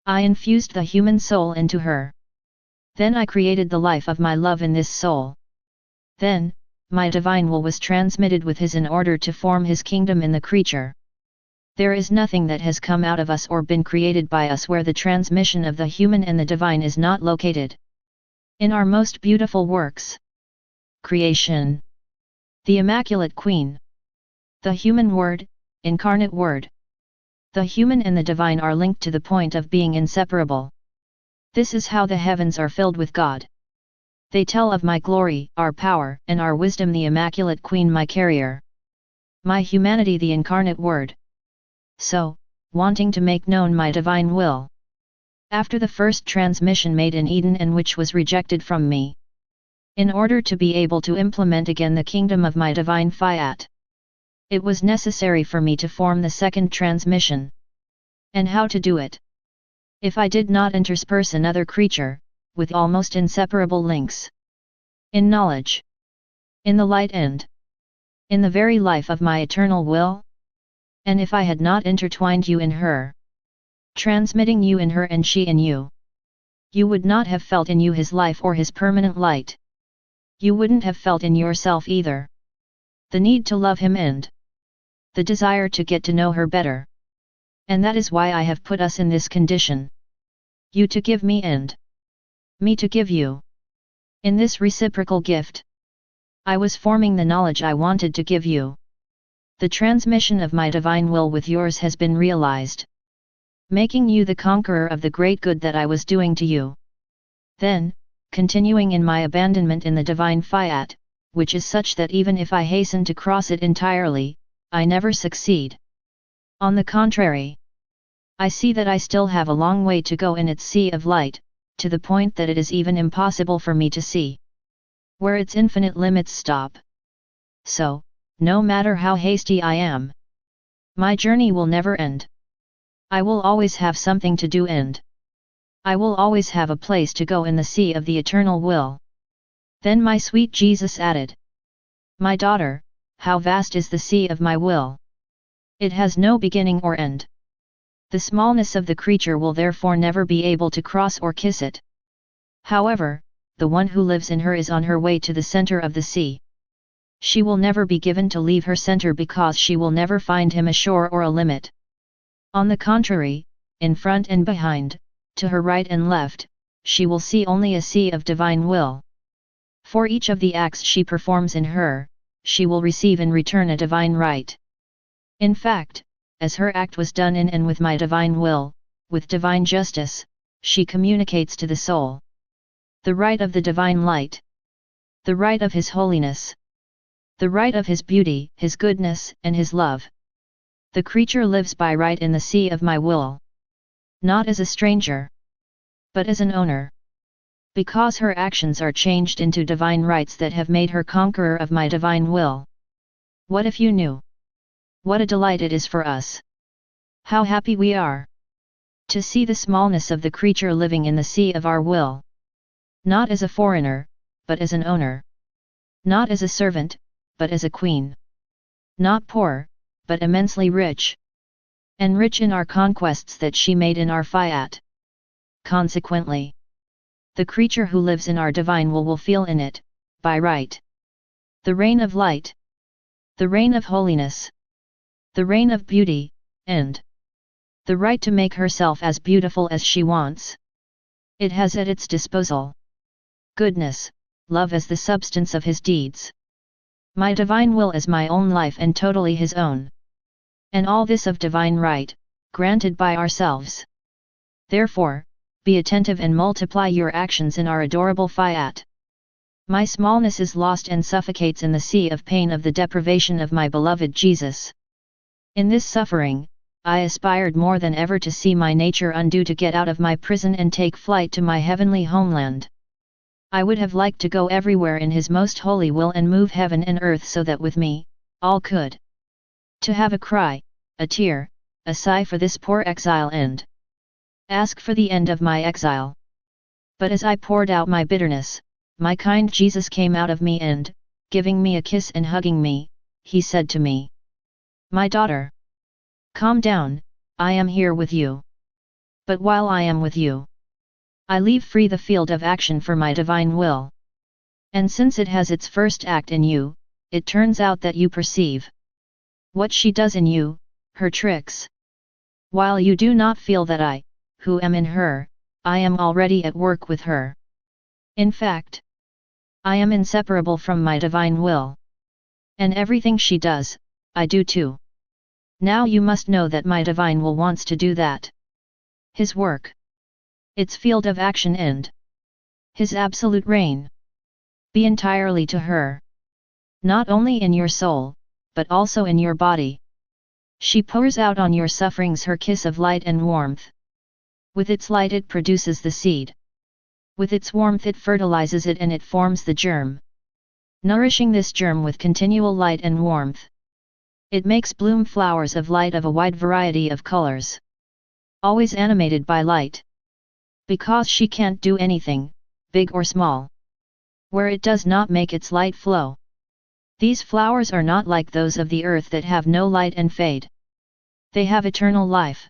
I infused the human soul into her. Then I created the life of my love in this soul. Then, my divine will was transmitted with his in order to form his kingdom in the creature. There is nothing that has come out of us or been created by us where the transmission of the human and the divine is not located. In our most beautiful works, creation, the Immaculate Queen, the human word, incarnate word, the human and the divine are linked to the point of being inseparable. This is how the heavens are filled with God. They tell of my glory, our power, and our wisdom, the Immaculate Queen my carrier, my humanity the incarnate word. So, wanting to make known my divine will, after the first transmission made in Eden and which was rejected from me, in order to be able to implement again the kingdom of my divine fiat, it was necessary for me to form the second transmission. And how to do it? If I did not intersperse another creature, with almost inseparable links, in knowledge, in the light and in the very life of my eternal will? And if I had not intertwined you in her, transmitting you in her and she in you, you would not have felt in you his life or his permanent light. You wouldn't have felt in yourself either the need to love him and the desire to get to know her better. And that is why I have put us in this condition. You to give me and me to give you. In this reciprocal gift, I was forming the knowledge I wanted to give you. The transmission of my divine will with yours has been realized, making you the conqueror of the great good that I was doing to you. Then, continuing in my abandonment in the divine fiat, which is such that even if I hasten to cross it entirely, I never succeed. On the contrary, I see that I still have a long way to go in its sea of light, to the point that it is even impossible for me to see where its infinite limits stop. So, no matter how hasty I am, my journey will never end. I will always have something to do and I will always have a place to go in the sea of the eternal will. Then my sweet Jesus added, "My daughter, how vast is the sea of my will! It has no beginning or end. The smallness of the creature will therefore never be able to cross or kiss it. However, the one who lives in her is on her way to the center of the sea. She will never be given to leave her center because she will never find him a shore or a limit. On the contrary, in front and behind, to her right and left, she will see only a sea of divine will. For each of the acts she performs in her, she will receive in return a divine right. In fact, as her act was done in and with my divine will, with divine justice, she communicates to the soul the right of the divine light, the right of his holiness, the right of his beauty, his goodness, and his love. The creature lives by right in the sea of my will, not as a stranger, but as an owner, because her actions are changed into divine rights that have made her conqueror of my divine will. What if you knew? What a delight it is for us! How happy we are to see the smallness of the creature living in the sea of our will. Not as a foreigner, but as an owner. Not as a servant, but as a queen. Not poor, but immensely rich. And rich in our conquests that she made in our fiat. Consequently, the creature who lives in our divine will feel in it, by right, the reign of light, the reign of holiness, the reign of beauty, and the right to make herself as beautiful as she wants. It has at its disposal goodness, love as the substance of his deeds. My divine will as my own life and totally his own. And all this of divine right, granted by ourselves. Therefore, be attentive and multiply your actions in our adorable fiat. My smallness is lost and suffocates in the sea of pain of the deprivation of my beloved Jesus. In this suffering, I aspired more than ever to see my nature undo to get out of my prison and take flight to my heavenly homeland. I would have liked to go everywhere in his most holy will and move heaven and earth so that with me, all could. To have a cry, a tear, a sigh for this poor exile and ask for the end of my exile. But as I poured out my bitterness, my kind Jesus came out of me and, giving me a kiss and hugging me, he said to me, "My daughter, calm down, I am here with you. But while I am with you, I leave free the field of action for my divine will. And since it has its first act in you, it turns out that you perceive what she does in you, her tricks. While you do not feel that I, who am in her, I am already at work with her. In fact, I am inseparable from my divine will. And everything she does, I do too. Now you must know that my divine will wants to do that. His work, its field of action and his absolute reign be entirely to her. Not only in your soul, but also in your body. She pours out on your sufferings her kiss of light and warmth. With its light it produces the seed. With its warmth it fertilizes it and it forms the germ. Nourishing this germ with continual light and warmth, it makes bloom flowers of light of a wide variety of colors. Always animated by light. Because she can't do anything, big or small, where it does not make its light flow. These flowers are not like those of the earth that have no light and fade. They have eternal life.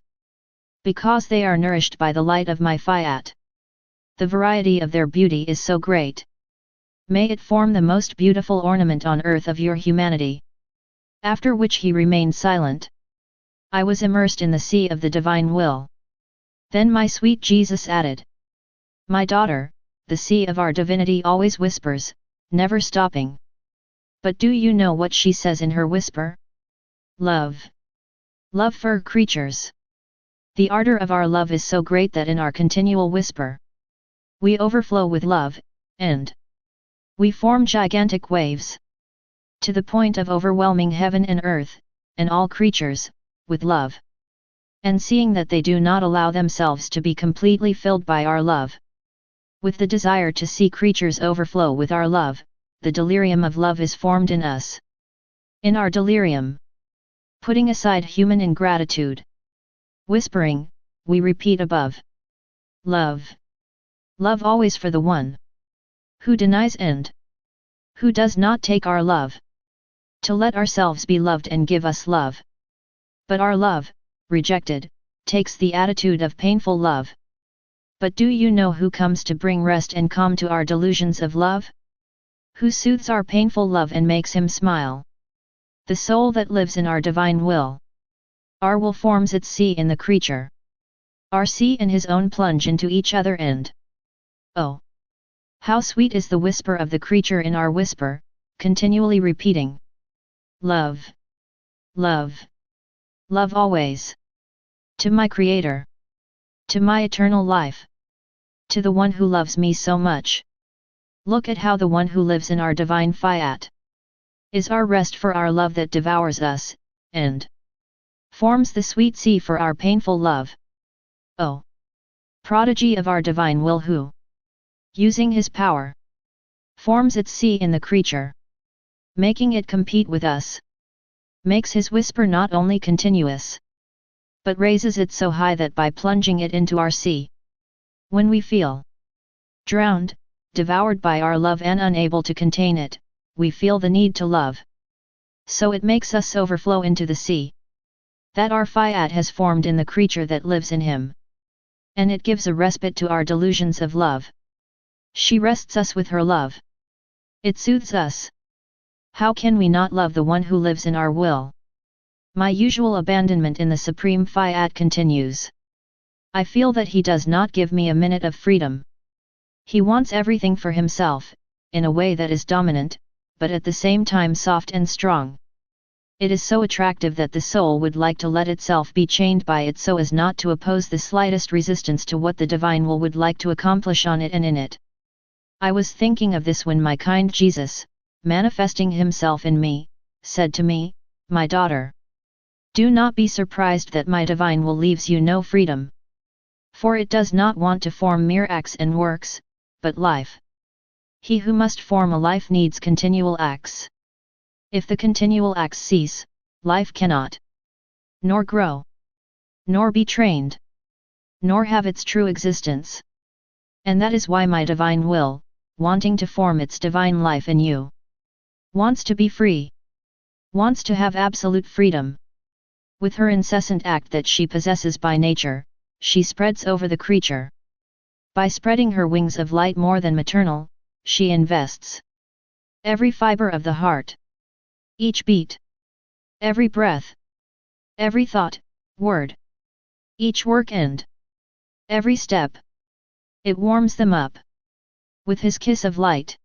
Because they are nourished by the light of my fiat. The variety of their beauty is so great. May it form the most beautiful ornament on earth of your humanity. After which he remained silent. I was immersed in the sea of the divine will. Then my sweet Jesus added, "My daughter, the sea of our divinity always whispers, never stopping. But do you know what she says in her whisper? Love. Love for creatures. The ardor of our love is so great that in our continual whisper, we overflow with love, and we form gigantic waves, to the point of overwhelming heaven and earth, and all creatures, with love. And seeing that they do not allow themselves to be completely filled by our love, with the desire to see creatures overflow with our love, the delirium of love is formed in us. In our delirium, putting aside human ingratitude, whispering, we repeat above, love. Love always for the one who denies and who does not take our love. To let ourselves be loved and give us love. But our love, rejected, takes the attitude of painful love. But do you know who comes to bring rest and calm to our delusions of love? Who soothes our painful love and makes him smile? The soul that lives in our divine will. Our will forms its sea in the creature. Our sea and his own plunge into each other and oh! How sweet is the whisper of the creature in our whisper, continually repeating, love. Love. Love always. To my Creator. To my eternal life. To the one who loves me so much. Look at how the one who lives in our divine fiat is our rest for our love that devours us, and forms the sweet sea for our painful love. Oh! Prodigy of our divine will who, using his power, forms its sea in the creature, making it compete with us, makes his whisper not only continuous, but raises it so high that by plunging it into our sea, when we feel drowned, devoured by our love and unable to contain it, we feel the need to love. So it makes us overflow into the sea that our Fiat has formed in the creature that lives in him. And it gives a respite to our delusions of love. She rests us with her love. It soothes us. How can we not love the one who lives in our will? My usual abandonment in the Supreme Fiat continues. I feel that he does not give me a minute of freedom. He wants everything for himself, in a way that is dominant, but at the same time soft and strong. It is so attractive that the soul would like to let itself be chained by it so as not to oppose the slightest resistance to what the divine will would like to accomplish on it and in it. I was thinking of this when my kind Jesus, manifesting himself in me, said to me, "My daughter, do not be surprised that my divine will leaves you no freedom. For it does not want to form mere acts and works, but life. He who must form a life needs continual acts. If the continual acts cease, life cannot nor grow, nor be trained, nor have its true existence. And that is why my divine will, wanting to form its divine life in you, wants to be free, wants to have absolute freedom. With her incessant act that she possesses by nature, she spreads over the creature. By spreading her wings of light more than maternal, she invests every fiber of the heart, each beat, every breath, every thought, word, each work and every step. It warms them up. With his kiss of light,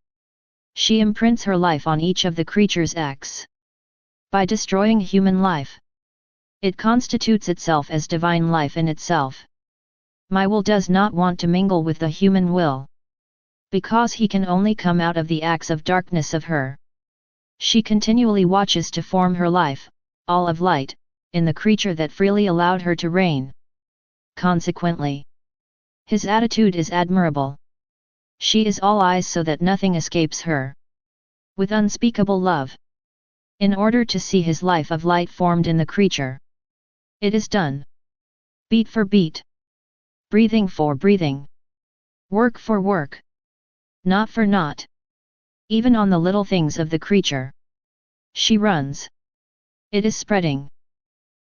she imprints her life on each of the creature's acts. By destroying human life, it constitutes itself as divine life in itself. My will does not want to mingle with the human will, because he can only come out of the acts of darkness of her. She continually watches to form her life, all of light, in the creature that freely allowed her to reign. Consequently, his attitude is admirable. She is all eyes so that nothing escapes her. With unspeakable love, in order to see his life of light formed in the creature. It is done. Beat for beat. Breathing for breathing. Work for work. Not for naught. Even on the little things of the creature, she runs. It is spreading.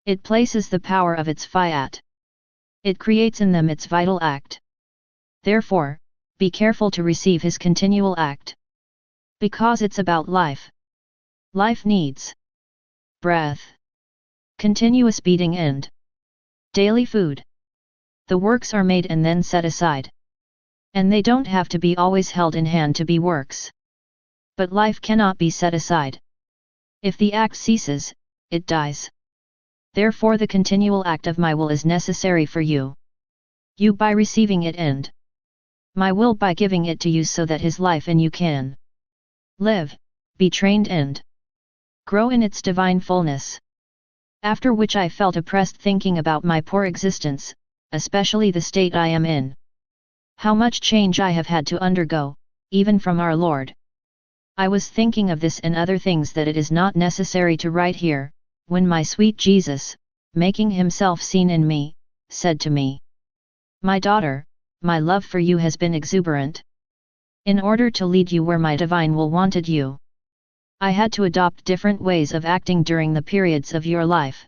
It places the power of its Fiat. It creates in them its vital act. Therefore, be careful to receive his continual act. Because it's about life. Life needs breath, continuous beating and daily food. The works are made and then set aside. And they don't have to be always held in hand to be works. But life cannot be set aside. If the act ceases, it dies. Therefore the continual act of my will is necessary for you. You by receiving it and my will by giving it to you so that his life in you can live, be trained and grow in its divine fullness. After which I felt oppressed thinking about my poor existence, especially the state I am in. How much change I have had to undergo, even from our Lord. I was thinking of this and other things that it is not necessary to write here, when my sweet Jesus, making himself seen in me, said to me, "My daughter, my love for you has been exuberant. In order to lead you where my divine will wanted you, I had to adopt different ways of acting during the periods of your life.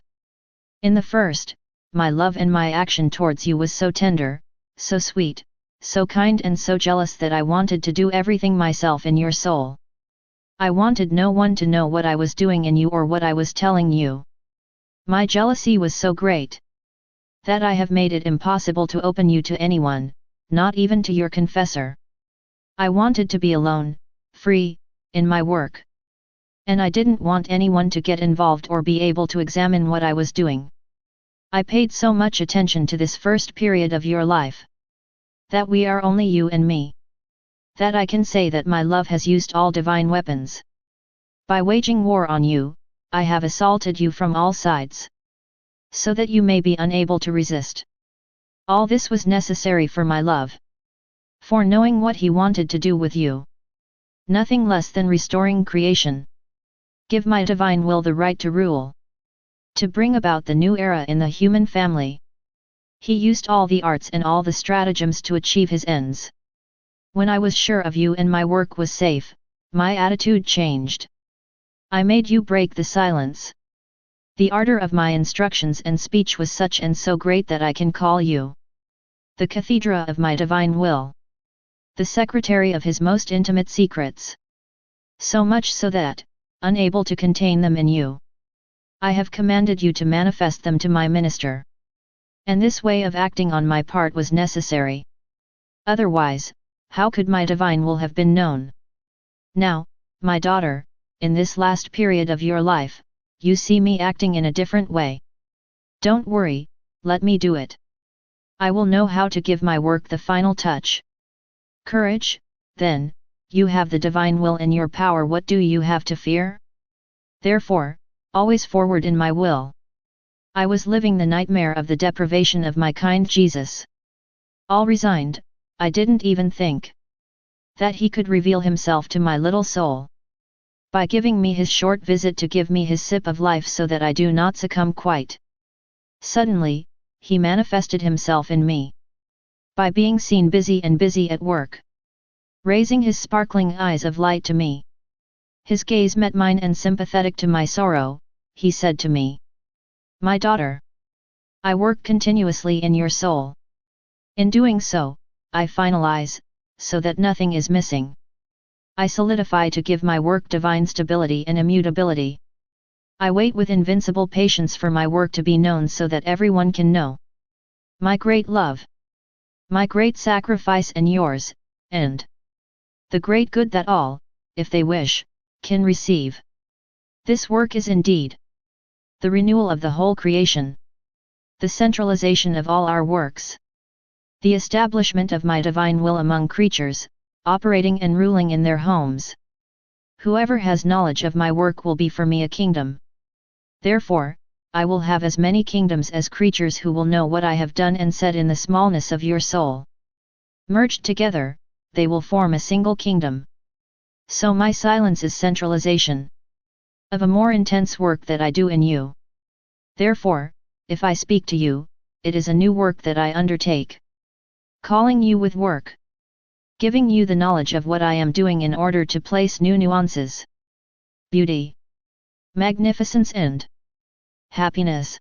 In the first, my love and my action towards you was so tender, so sweet, so kind and so jealous that I wanted to do everything myself in your soul. I wanted no one to know what I was doing in you or what I was telling you. My jealousy was so great that I have made it impossible to open you to anyone, not even to your confessor. I wanted to be alone, free, in my work. And I didn't want anyone to get involved or be able to examine what I was doing. I paid so much attention to this first period of your life, that we are only you and me, that I can say that my love has used all divine weapons. By waging war on you, I have assaulted you from all sides, so that you may be unable to resist. All this was necessary for my love, for knowing what he wanted to do with you. Nothing less than restoring creation. Give my divine will the right to rule, to bring about the new era in the human family. He used all the arts and all the stratagems to achieve his ends. When I was sure of you and my work was safe, my attitude changed. I made you break the silence. The ardor of my instructions and speech was such and so great that I can call you the cathedra of my divine will, the secretary of his most intimate secrets. So much so that, unable to contain them in you, I have commanded you to manifest them to my minister. And this way of acting on my part was necessary. Otherwise, how could my divine will have been known? Now, my daughter, in this last period of your life, you see me acting in a different way. Don't worry, let me do it. I will know how to give my work the final touch. Courage, then, you have the divine will in your power. What do you have to fear? Therefore, always forward in my will. I was living the nightmare of the deprivation of my kind Jesus. All resigned, I didn't even think that he could reveal himself to my little soul. By giving me his short visit to give me his sip of life so that I do not succumb quite. Suddenly, he manifested himself in me. By being seen busy at work. Raising his sparkling eyes of light to me. His gaze met mine and sympathetic to my sorrow, he said to me, "My daughter, I work continuously in your soul. In doing so, I finalize, so that nothing is missing. I solidify to give my work divine stability and immutability. I wait with invincible patience for my work to be known so that everyone can know my great love, my great sacrifice and yours, and the great good that all, if they wish, can receive. This work is indeed the renewal of the whole creation, the centralization of all our works, the establishment of my divine will among creatures, operating and ruling in their homes. Whoever has knowledge of my work will be for me a kingdom. Therefore, I will have as many kingdoms as creatures who will know what I have done and said in the smallness of your soul. Merged together, they will form a single kingdom. So my silence is centralization of a more intense work that I do in you. Therefore, if I speak to you, it is a new work that I undertake. Calling you with work. Giving you the knowledge of what I am doing in order to place new nuances. Beauty. Magnificence and happiness.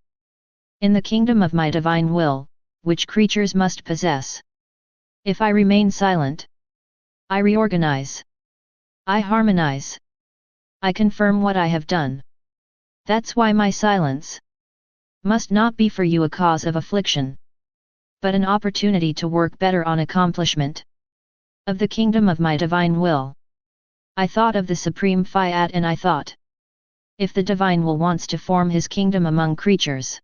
In the kingdom of my divine will, which creatures must possess. If I remain silent, I reorganize. I harmonize. I confirm what I have done. That's why my silence must not be for you a cause of affliction, but an opportunity to work better on accomplishment of the kingdom of my divine will. I thought of the supreme Fiat and I thought, if the divine will wants to form his kingdom among creatures,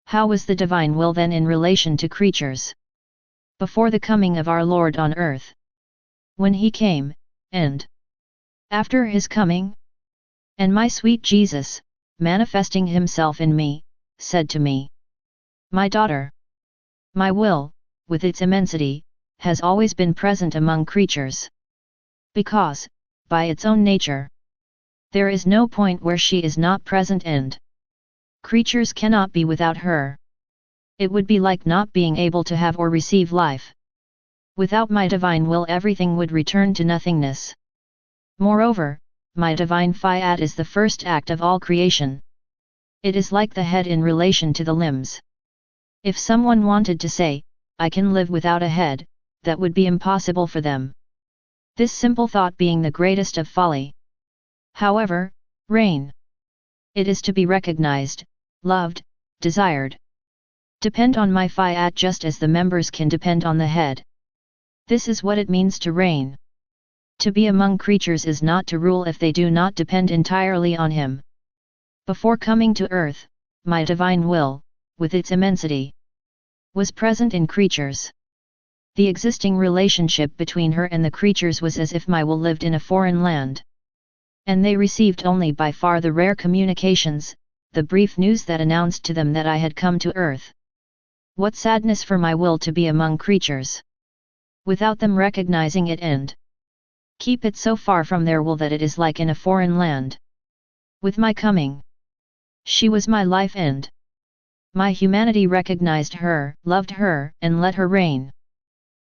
how was the divine will then in relation to creatures? Before the coming of our Lord on earth, when he came, and after his coming, and my sweet Jesus, manifesting himself in me, said to me, "My daughter, my will, with its immensity, has always been present among creatures. Because, by its own nature, there is no point where she is not present and creatures cannot be without her. It would be like not being able to have or receive life. Without my divine will everything would return to nothingness. Moreover, my divine Fiat is the first act of all creation. It is like the head in relation to the limbs. If someone wanted to say, I can live without a head, that would be impossible for them. This simple thought being the greatest of folly. However, reign. It is to be recognized, loved, desired. Depend on my Fiat just as the members can depend on the head. This is what it means to reign. To be among creatures is not to rule if they do not depend entirely on him. Before coming to earth, my divine will, with its immensity, was present in creatures. The existing relationship between her and the creatures was as if my will lived in a foreign land. And they received only by far the rare communications, the brief news that announced to them that I had come to earth. What sadness for my will to be among creatures, without them recognizing it and keep it so far from their will that it is like in a foreign land. With my coming, she was my life and my humanity recognized her, loved her, and let her reign.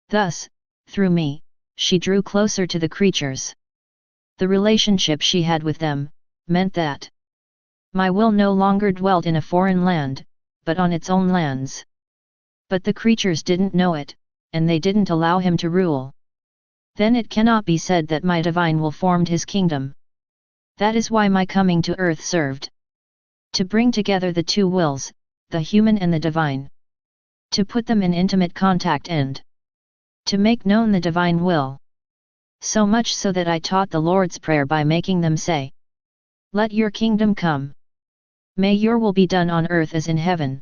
Thus, through me, she drew closer to the creatures. The relationship she had with them meant that my will no longer dwelt in a foreign land, but on its own lands. But the creatures didn't know it, and they didn't allow him to rule. Then it cannot be said that my divine will formed his kingdom. That is why my coming to earth served to bring together the two wills, the human and the divine. To put them in intimate contact and to make known the divine will. So much so that I taught the Lord's Prayer by making them say, "Let your kingdom come. May your will be done on earth as in heaven."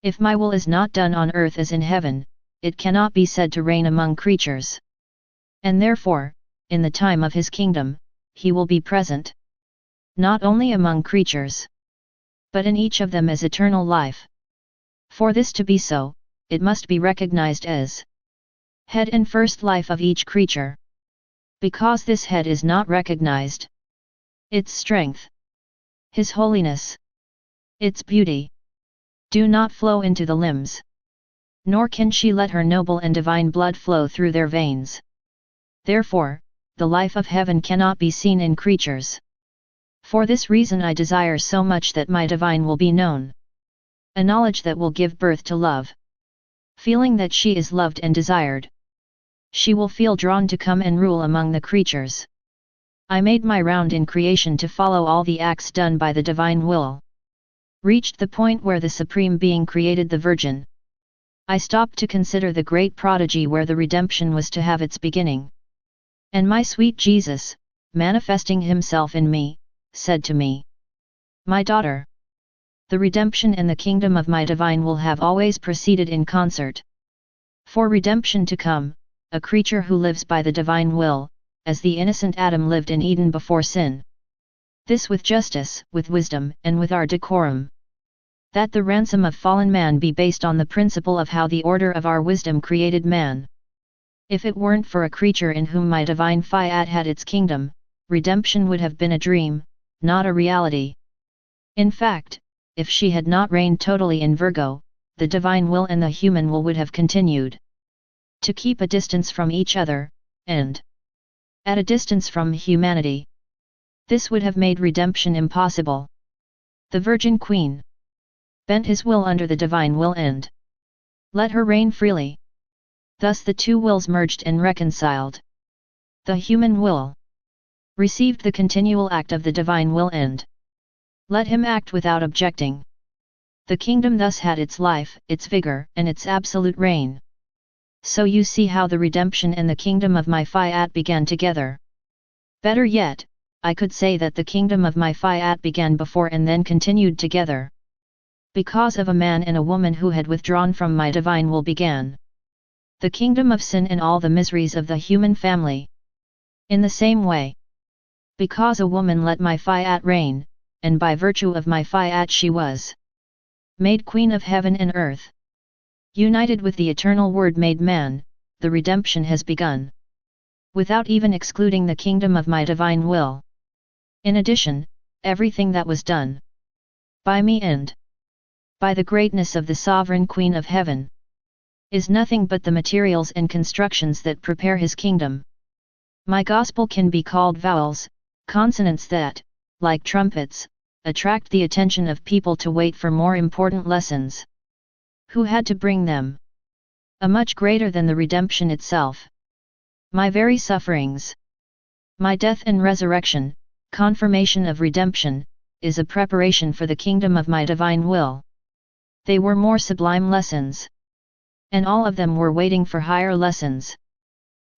If my will is not done on earth as in heaven, it cannot be said to reign among creatures. And therefore, in the time of his kingdom, he will be present. Not only among creatures, but in each of them as eternal life. For this to be so, it must be recognized as head and first life of each creature. Because this head is not recognized, its strength, his holiness, its beauty, do not flow into the limbs. Nor can she let her noble and divine blood flow through their veins. Therefore, the life of heaven cannot be seen in creatures. For this reason I desire so much that my divine will be known. A knowledge that will give birth to love. Feeling that she is loved and desired, she will feel drawn to come and rule among the creatures. I made my round in creation to follow all the acts done by the divine will. Reached the point where the Supreme Being created the Virgin. I stopped to consider the great prodigy where the redemption was to have its beginning. And my sweet Jesus, manifesting himself in me, said to me, "My daughter, the redemption and the kingdom of my divine will have always proceeded in concert. For redemption to come, a creature who lives by the divine will, as the innocent Adam lived in Eden before sin. This with justice, with wisdom, and with our decorum. That the ransom of fallen man be based on the principle of how the order of our wisdom created man. If it weren't for a creature in whom my divine Fiat had its kingdom, redemption would have been a dream, not a reality. In fact, if she had not reigned totally in Virgo, the divine will and the human will would have continued to keep a distance from each other, and at a distance from humanity. This would have made redemption impossible. The Virgin Queen bent his will under the divine will and let her reign freely. Thus the two wills merged and reconciled. The human will received the continual act of the divine will and let him act without objecting. The kingdom thus had its life, its vigor, and its absolute reign. So you see how the redemption and the kingdom of my Fiat began together. Better yet, I could say that the kingdom of my Fiat began before and then continued together. Because of a man and a woman who had withdrawn from my divine will began the kingdom of sin and all the miseries of the human family. In the same way, because a woman let my Fiat reign, and by virtue of my Fiat she was made queen of heaven and earth. United with the eternal Word made man, the redemption has begun. Without even excluding the kingdom of my divine will. In addition, everything that was done by me and by the greatness of the sovereign Queen of Heaven is nothing but the materials and constructions that prepare his kingdom. My gospel can be called vowels, consonants that, like trumpets, attract the attention of people to wait for more important lessons. Who had to bring them? A much greater than the redemption itself. My very sufferings, my death and resurrection, confirmation of redemption, is a preparation for the kingdom of my divine will. They were more sublime lessons. And all of them were waiting for higher lessons.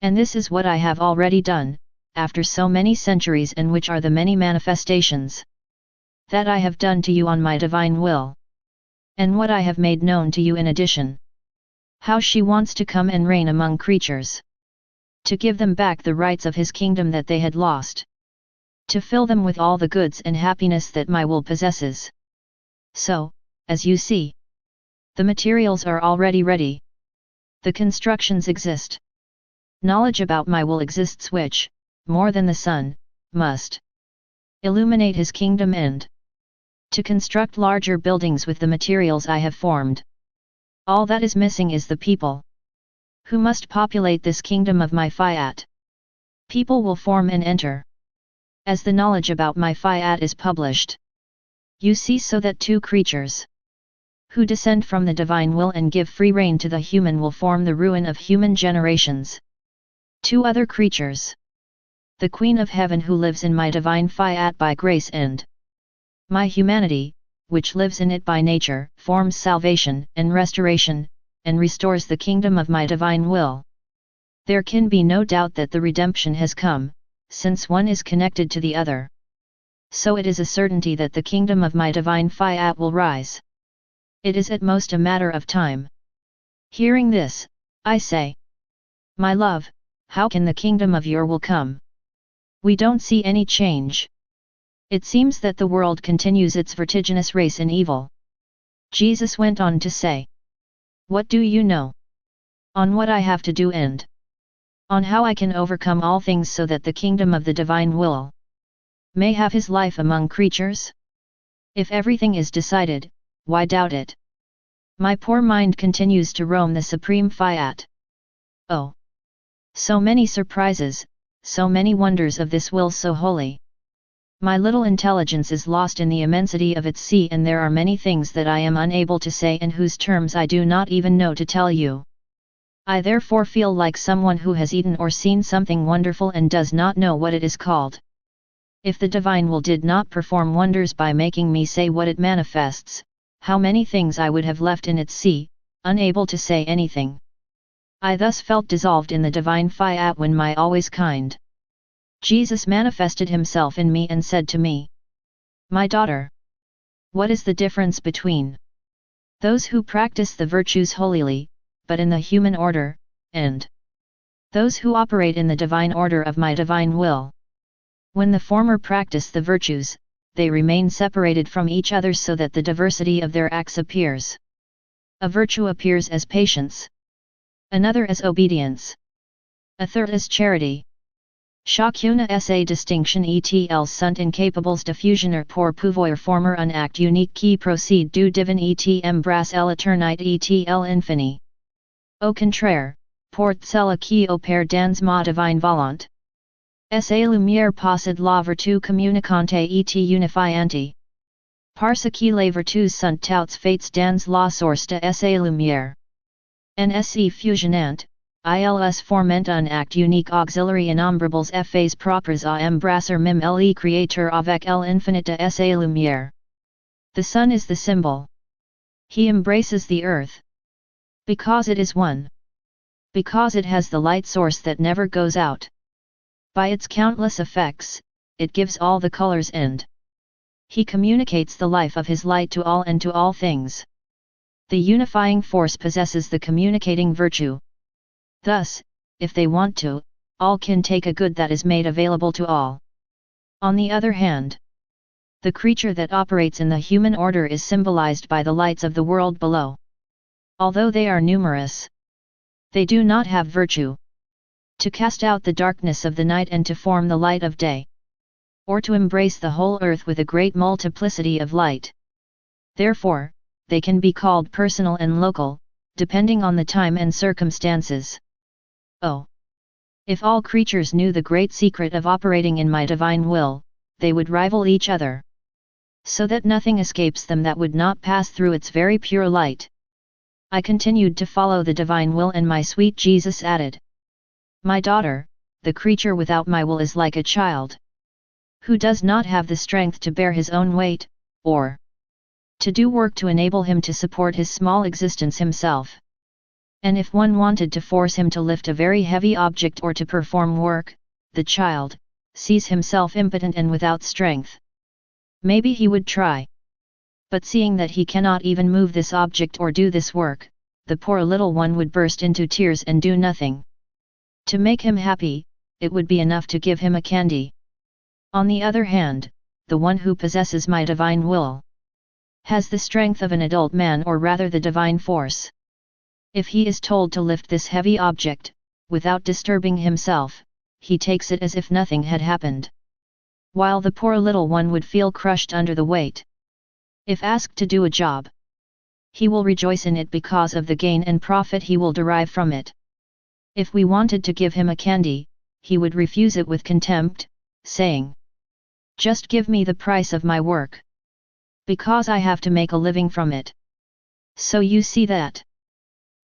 And this is what I have already done, after so many centuries, and which are the many manifestations that I have done to you on my divine will. And what I have made known to you in addition. How she wants to come and reign among creatures. To give them back the rights of his kingdom that they had lost. To fill them with all the goods and happiness that my will possesses. So, as you see, the materials are already ready. The constructions exist. Knowledge about my will exists which, more than the sun, must illuminate his kingdom and to construct larger buildings with the materials I have formed. All that is missing is the people Who must populate this kingdom of my Fiat? People will form and enter. As the knowledge about my Fiat is published, you see, so that two creatures who descend from the divine will and give free rein to the human will form the ruin of human generations. Two other creatures, the Queen of Heaven who lives in my divine Fiat by grace, and my humanity, which lives in it by nature, forms salvation and restoration, and restores the kingdom of my divine will. There can be no doubt that the redemption has come, since one is connected to the other. So it is a certainty that the kingdom of my divine Fiat will rise. It is at most a matter of time. Hearing this, I say, my love, how can the kingdom of your will come? We don't see any change. It seems that the world continues its vertiginous race in evil. Jesus went on to say, what do you know? On what I have to do and on how I can overcome all things so that the kingdom of the divine will may have his life among creatures? If everything is decided, why doubt it? My poor mind continues to roam the supreme Fiat. Oh! So many surprises, so many wonders of this will so holy. My little intelligence is lost in the immensity of its sea, and there are many things that I am unable to say and whose terms I do not even know to tell you. I therefore feel like someone who has eaten or seen something wonderful and does not know what it is called. If the divine will did not perform wonders by making me say what it manifests, how many things I would have left in its sea, unable to say anything. I thus felt dissolved in the divine Fiat when my always kind Jesus manifested himself in me and said to me, my daughter, what is the difference between those who practice the virtues holily, but in the human order, and those who operate in the divine order of my divine will? When the former practice the virtues, they remain separated from each other so that the diversity of their acts appears. A virtue appears as patience, another as obedience, a third as charity. Chacune sa distinction etl sunt incapables diffusioner pour pouvoir former un acte unique qui procede du divin et embrasse l'éternité et l'infini. Au contraire, pour cela qui opère dans ma divine volonté. Sa lumière possède la vertu communicante et unifiante. Parce que les vertus sont toutes faites dans la source de sa lumière. Nsc fusionnant, ils forment un acte unique auxiliary innombrables effets propres à embrasser même le créateur avec l'infinite de sa lumière. The sun is the symbol. He embraces the earth. Because it is one. Because it has the light source that never goes out. By its countless effects, it gives all the colors and he communicates the life of his light to all and to all things. The unifying force possesses the communicating virtue. Thus, if they want to, all can take a good that is made available to all. On the other hand, the creature that operates in the human order is symbolized by the lights of the world below. Although they are numerous, they do not have virtue to cast out the darkness of the night and to form the light of day, or to embrace the whole earth with a great multiplicity of light. Therefore, they can be called personal and local, depending on the time and circumstances. Oh! If all creatures knew the great secret of operating in my divine will, they would rival each other, so that nothing escapes them that would not pass through its very pure light. I continued to follow the divine will, and my sweet Jesus added, my daughter, the creature without my will is like a child who does not have the strength to bear his own weight, or to do work to enable him to support his small existence himself. And if one wanted to force him to lift a very heavy object or to perform work, the child sees himself impotent and without strength. Maybe he would try. But seeing that he cannot even move this object or do this work, the poor little one would burst into tears and do nothing. To make him happy, it would be enough to give him a candy. On the other hand, the one who possesses my divine will has the strength of an adult man, or rather the divine force. If he is told to lift this heavy object, without disturbing himself, he takes it as if nothing had happened, while the poor little one would feel crushed under the weight. If asked to do a job, he will rejoice in it because of the gain and profit he will derive from it. If we wanted to give him a candy, he would refuse it with contempt, saying, "Just give me the price of my work. Because I have to make a living from it." So you see that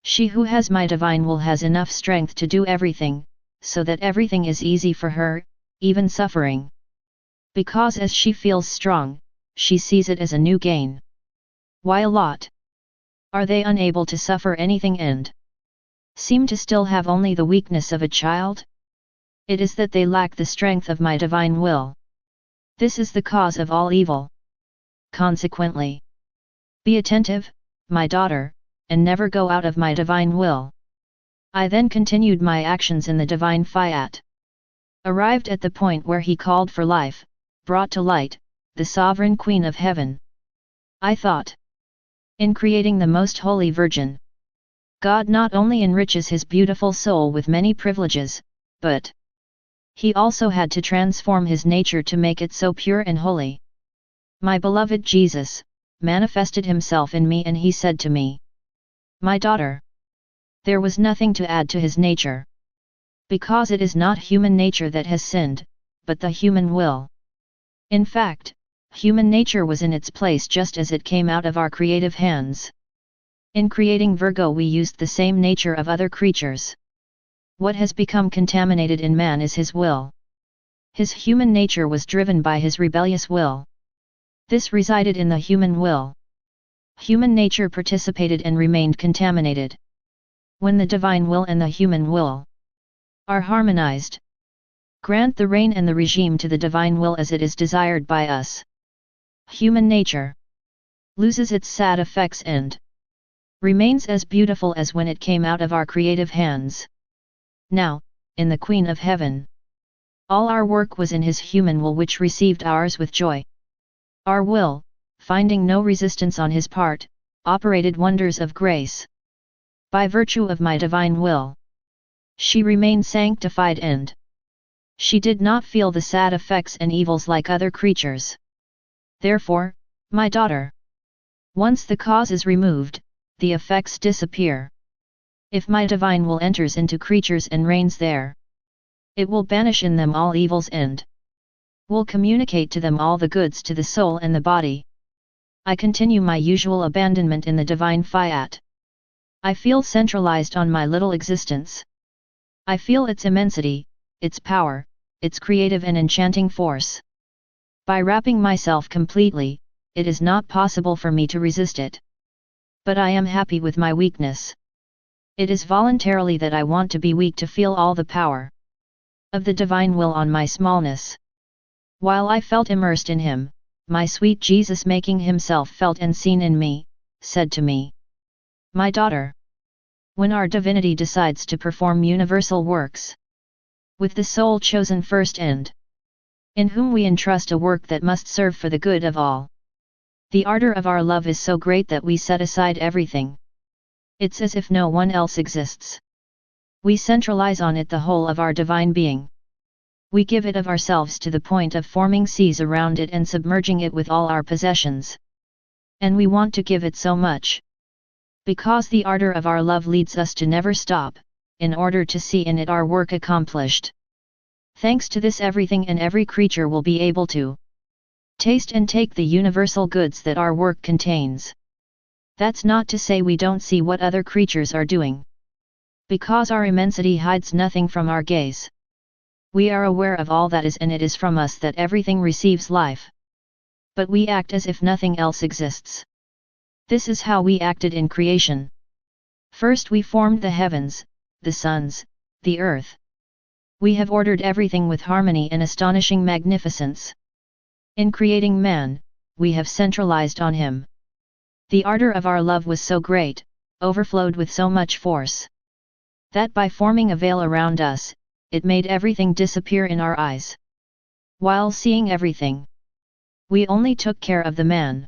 she who has my divine will has enough strength to do everything, so that everything is easy for her, even suffering. Because as she feels strong, she sees it as a new gain. Why a lot? Are they unable to suffer anything and seem to still have only the weakness of a child? It is that they lack the strength of my divine will. This is the cause of all evil. Consequently, be attentive, my daughter, and never go out of my divine will. I then continued my actions in the divine fiat. Arrived at the point where he called for life, brought to light, the sovereign Queen of Heaven. I thought, in creating the Most Holy Virgin, God not only enriches his beautiful soul with many privileges, but he also had to transform his nature to make it so pure and holy. My beloved Jesus manifested himself in me and he said to me, "My daughter, there was nothing to add to his nature. Because it is not human nature that has sinned, but the human will. In fact, human nature was in its place just as it came out of our creative hands. In creating Virgo we used the same nature of other creatures. What has become contaminated in man is his will. His human nature was driven by his rebellious will. This resided in the human will. Human nature participated and remained contaminated. When the divine will and the human will are harmonized, grant the reign and the regime to the divine will as it is desired by us. Human nature loses its sad effects and remains as beautiful as when it came out of our creative hands. Now, in the Queen of Heaven, all our work was in his human will which received ours with joy. Our will, finding no resistance on his part, operated wonders of grace. By virtue of my divine will, she remained sanctified and she did not feel the sad effects and evils like other creatures. Therefore, my daughter, once the cause is removed, the effects disappear. If my divine will enters into creatures and reigns there, it will banish in them all evils and will communicate to them all the goods to the soul and the body. I continue my usual abandonment in the divine fiat. I feel centralized on my little existence. I feel its immensity, its power, its creative and enchanting force. By wrapping myself completely, it is not possible for me to resist it. But I am happy with my weakness. It is voluntarily that I want to be weak to feel all the power of the divine will on my smallness. While I felt immersed in him, my sweet Jesus making himself felt and seen in me, said to me, "My daughter, when our divinity decides to perform universal works, with the soul chosen first and in whom we entrust a work that must serve for the good of all, the ardor of our love is so great that we set aside everything. It's as if no one else exists. We centralize on it the whole of our divine being. We give it of ourselves to the point of forming seas around it and submerging it with all our possessions. And we want to give it so much, because the ardor of our love leads us to never stop, in order to see in it our work accomplished. Thanks to this everything and every creature will be able to taste and take the universal goods that our work contains. That's not to say we don't see what other creatures are doing. Because our immensity hides nothing from our gaze. We are aware of all that is and it is from us that everything receives life. But we act as if nothing else exists. This is how we acted in creation. First we formed the heavens, the suns, the earth. We have ordered everything with harmony and astonishing magnificence. In creating man, we have centralized on him. The ardor of our love was so great, overflowed with so much force, that by forming a veil around us, it made everything disappear in our eyes. While seeing everything, we only took care of the man.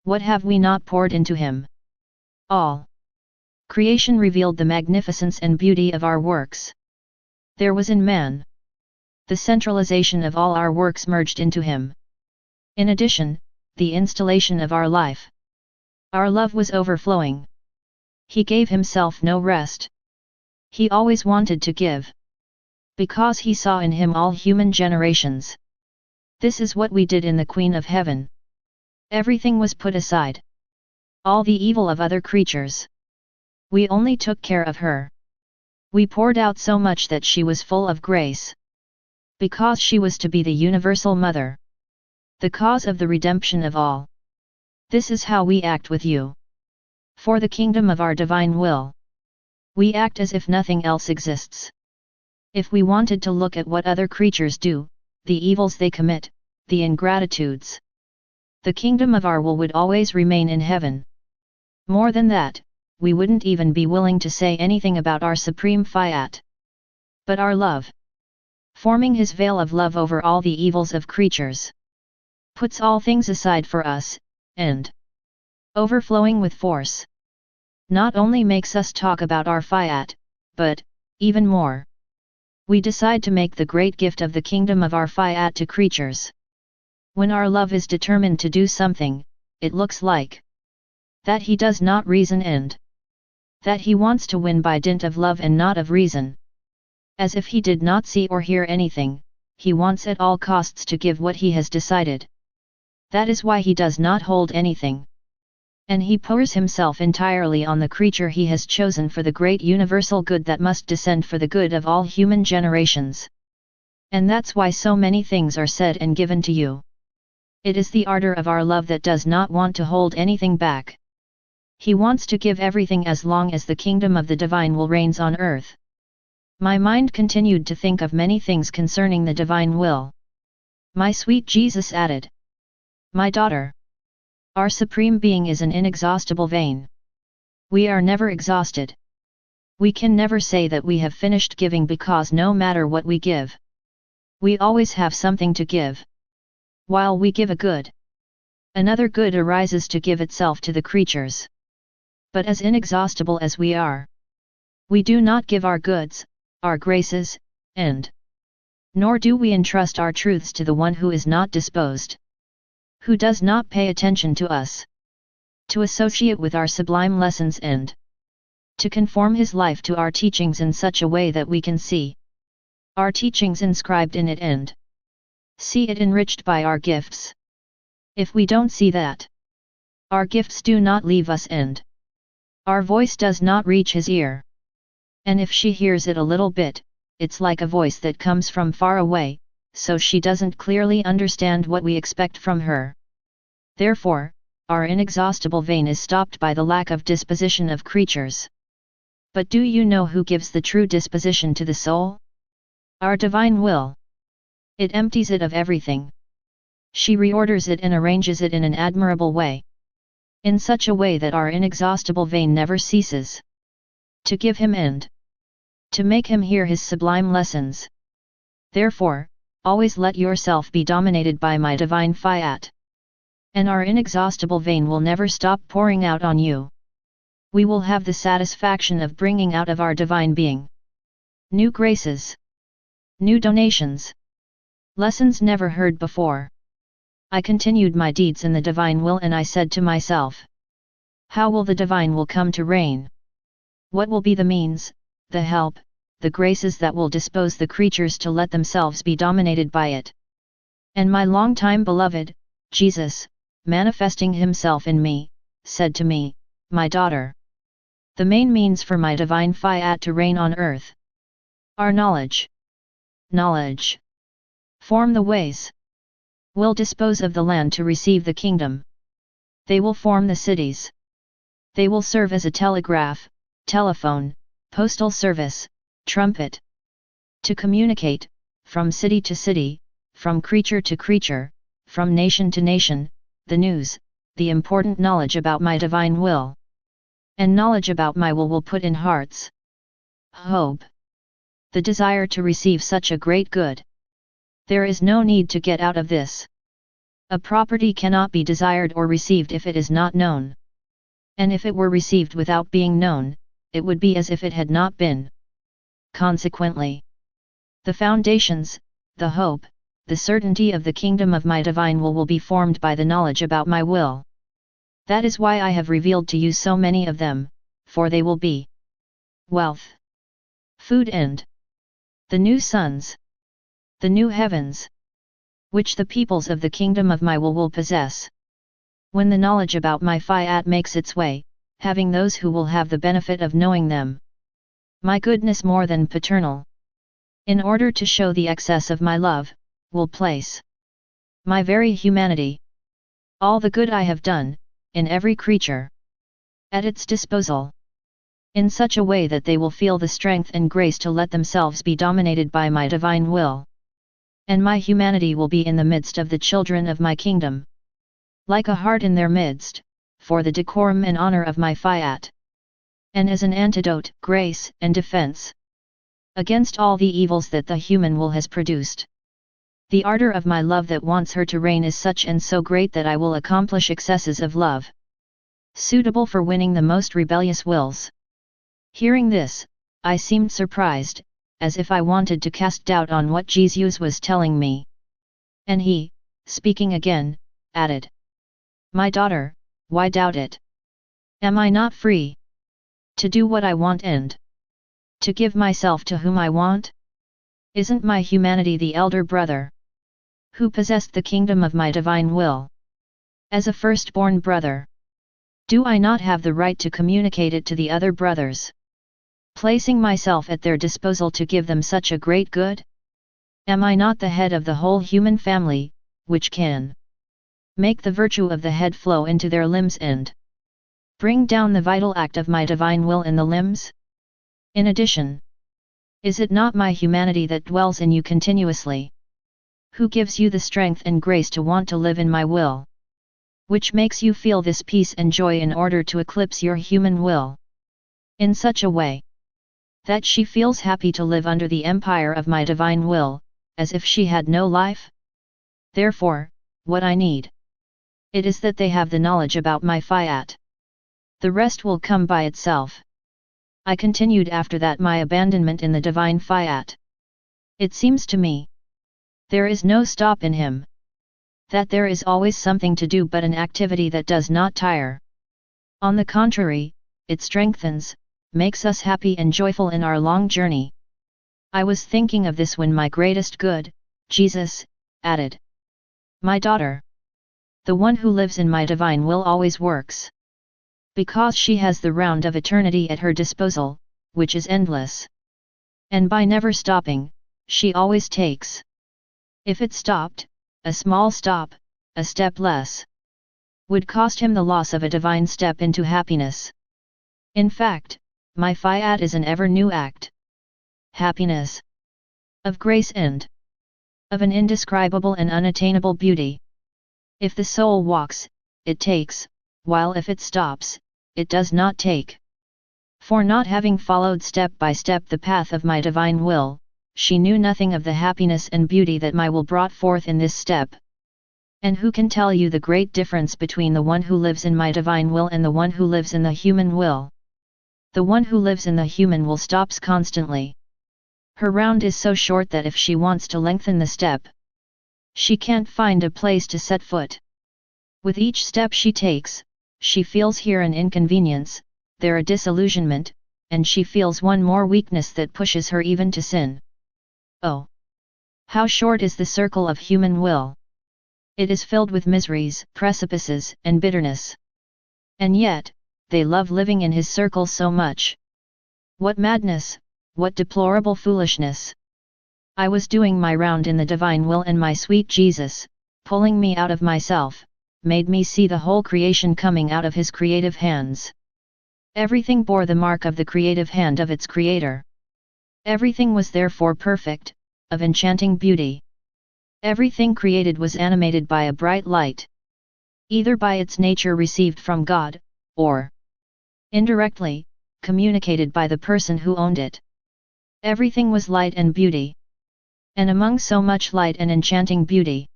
What have we not poured into him? All creation revealed the magnificence and beauty of our works. There was in man the centralization of all our works merged into him. In addition, the installation of our life. Our love was overflowing. He gave himself no rest. He always wanted to give. Because he saw in him all human generations. This is what we did in the Queen of Heaven. Everything was put aside. All the evil of other creatures. We only took care of her. We poured out so much that she was full of grace. Because she was to be the universal mother. The cause of the redemption of all. This is how we act with you. For the kingdom of our divine will. We act as if nothing else exists. If we wanted to look at what other creatures do, the evils they commit, the ingratitudes. The kingdom of our will would always remain in heaven. More than that, we wouldn't even be willing to say anything about our supreme Fiat. But our love, forming his veil of love over all the evils of creatures, puts all things aside for us, and, overflowing with force, not only makes us talk about our Fiat, but, even more, we decide to make the great gift of the kingdom of our Fiat to creatures. When our love is determined to do something, it looks like that he does not reason and that he wants to win by dint of love and not of reason. As if he did not see or hear anything, he wants at all costs to give what he has decided. That is why he does not hold anything. And he pours himself entirely on the creature he has chosen for the great universal good that must descend for the good of all human generations. And that's why so many things are said and given to you. It is the ardor of our love that does not want to hold anything back. He wants to give everything as long as the kingdom of the divine will reigns on earth. My mind continued to think of many things concerning the divine will. My sweet Jesus added, "My daughter, our Supreme Being is an inexhaustible vein. We are never exhausted. We can never say that we have finished giving because no matter what we give, we always have something to give. While we give a good, another good arises to give itself to the creatures. But as inexhaustible as we are, we do not give our goods, our graces, and nor do we entrust our truths to the one who is not disposed, who does not pay attention to us, to associate with our sublime lessons and to conform his life to our teachings in such a way that we can see our teachings inscribed in it and see it enriched by our gifts. If we don't see that, our gifts do not leave us and our voice does not reach his ear. And if she hears it a little bit, it's like a voice that comes from far away, so she doesn't clearly understand what we expect from her. Therefore, our inexhaustible vein is stopped by the lack of disposition of creatures. But do you know who gives the true disposition to the soul? Our divine will. It empties it of everything. She reorders it and arranges it in an admirable way. In such a way that our inexhaustible vein never ceases to give him and to make him hear his sublime lessons. Therefore, always let yourself be dominated by my divine Fiat. And our inexhaustible vein will never stop pouring out on you. We will have the satisfaction of bringing out of our divine being new graces, new donations, lessons never heard before. I continued my deeds in the divine will and I said to myself, how will the divine will come to reign? What will be the means, the help, the graces that will dispose the creatures to let themselves be dominated by it? And my long-time beloved, Jesus, manifesting himself in me, said to me, my daughter, the main means for my divine Fiat to reign on earth are knowledge. Knowledge. Form the ways. Will dispose of the land to receive the kingdom. They will form the cities. They will serve as a telegraph, telephone, postal service, trumpet. To communicate, from city to city, from creature to creature, from nation to nation, the news, the important knowledge about my divine will. And knowledge about my will put in hearts hope. The desire to receive such a great good. There is no need to get out of this. A property cannot be desired or received if it is not known. And if it were received without being known, it would be as if it had not been. Consequently, the foundations, the hope, the certainty of the kingdom of my divine will be formed by the knowledge about my will. That is why I have revealed to you so many of them, for they will be wealth, food and the new suns, the new heavens, which the peoples of the kingdom of my will possess. When the knowledge about my Fiat makes its way, having those who will have the benefit of knowing them. My goodness more than paternal. In order to show the excess of my love, will place my very humanity, all the good I have done, in every creature, at its disposal, in such a way that they will feel the strength and grace to let themselves be dominated by my divine will. And my humanity will be in the midst of the children of my kingdom, like a heart in their midst, for the decorum and honor of my Fiat, and as an antidote, grace and defense, against all the evils that the human will has produced. The ardor of my love that wants her to reign is such and so great that I will accomplish excesses of love, suitable for winning the most rebellious wills. Hearing this, I seemed surprised, as if I wanted to cast doubt on what Jesus was telling me. And he, speaking again, added, "My daughter, why doubt it? Am I not free to do what I want and to give myself to whom I want? Isn't my humanity the elder brother, who possessed the kingdom of my divine will, as a firstborn brother? Do I not have the right to communicate it to the other brothers, placing myself at their disposal to give them such a great good? Am I not the head of the whole human family, which can make the virtue of the head flow into their limbs and bring down the vital act of my divine will in the limbs? In addition, is it not my humanity that dwells in you continuously, who gives you the strength and grace to want to live in my will, which makes you feel this peace and joy in order to eclipse your human will, in such a way that she feels happy to live under the empire of my divine will, as if she had no life? Therefore, what I need, it is that they have the knowledge about my Fiat. The rest will come by itself." I continued after that my abandonment in the divine Fiat. It seems to me, there is no stop in him, that there is always something to do but an activity that does not tire. On the contrary, it strengthens, makes us happy and joyful in our long journey. I was thinking of this when my greatest good, Jesus, added, "My daughter, the one who lives in my divine will always works, because she has the round of eternity at her disposal, which is endless. And by never stopping, she always takes. If it stopped, a small stop, a step less, would cost him the loss of a divine step into happiness. In fact, my Fiat is an ever-new act. Happiness, of grace and of an indescribable and unattainable beauty. If the soul walks, it takes, while if it stops, it does not take. For not having followed step by step the path of my divine will, she knew nothing of the happiness and beauty that my will brought forth in this step. And who can tell you the great difference between the one who lives in my divine will and the one who lives in the human will? The one who lives in the human will stops constantly. Her round is so short that if she wants to lengthen the step, she can't find a place to set foot. With each step she takes, she feels here an inconvenience, there a disillusionment, and she feels one more weakness that pushes her even to sin. Oh! How short is the circle of human will! It is filled with miseries, precipices, and bitterness. And yet, they love living in his circle so much. What madness, what deplorable foolishness! I was doing my round in the divine will and my sweet Jesus, pulling me out of myself, made me see the whole creation coming out of his creative hands. Everything bore the mark of the creative hand of its creator. Everything was therefore perfect, of enchanting beauty. Everything created was animated by a bright light, either by its nature received from God, or indirectly, communicated by the person who owned it. Everything was light and beauty. And among so much light and enchanting beauty,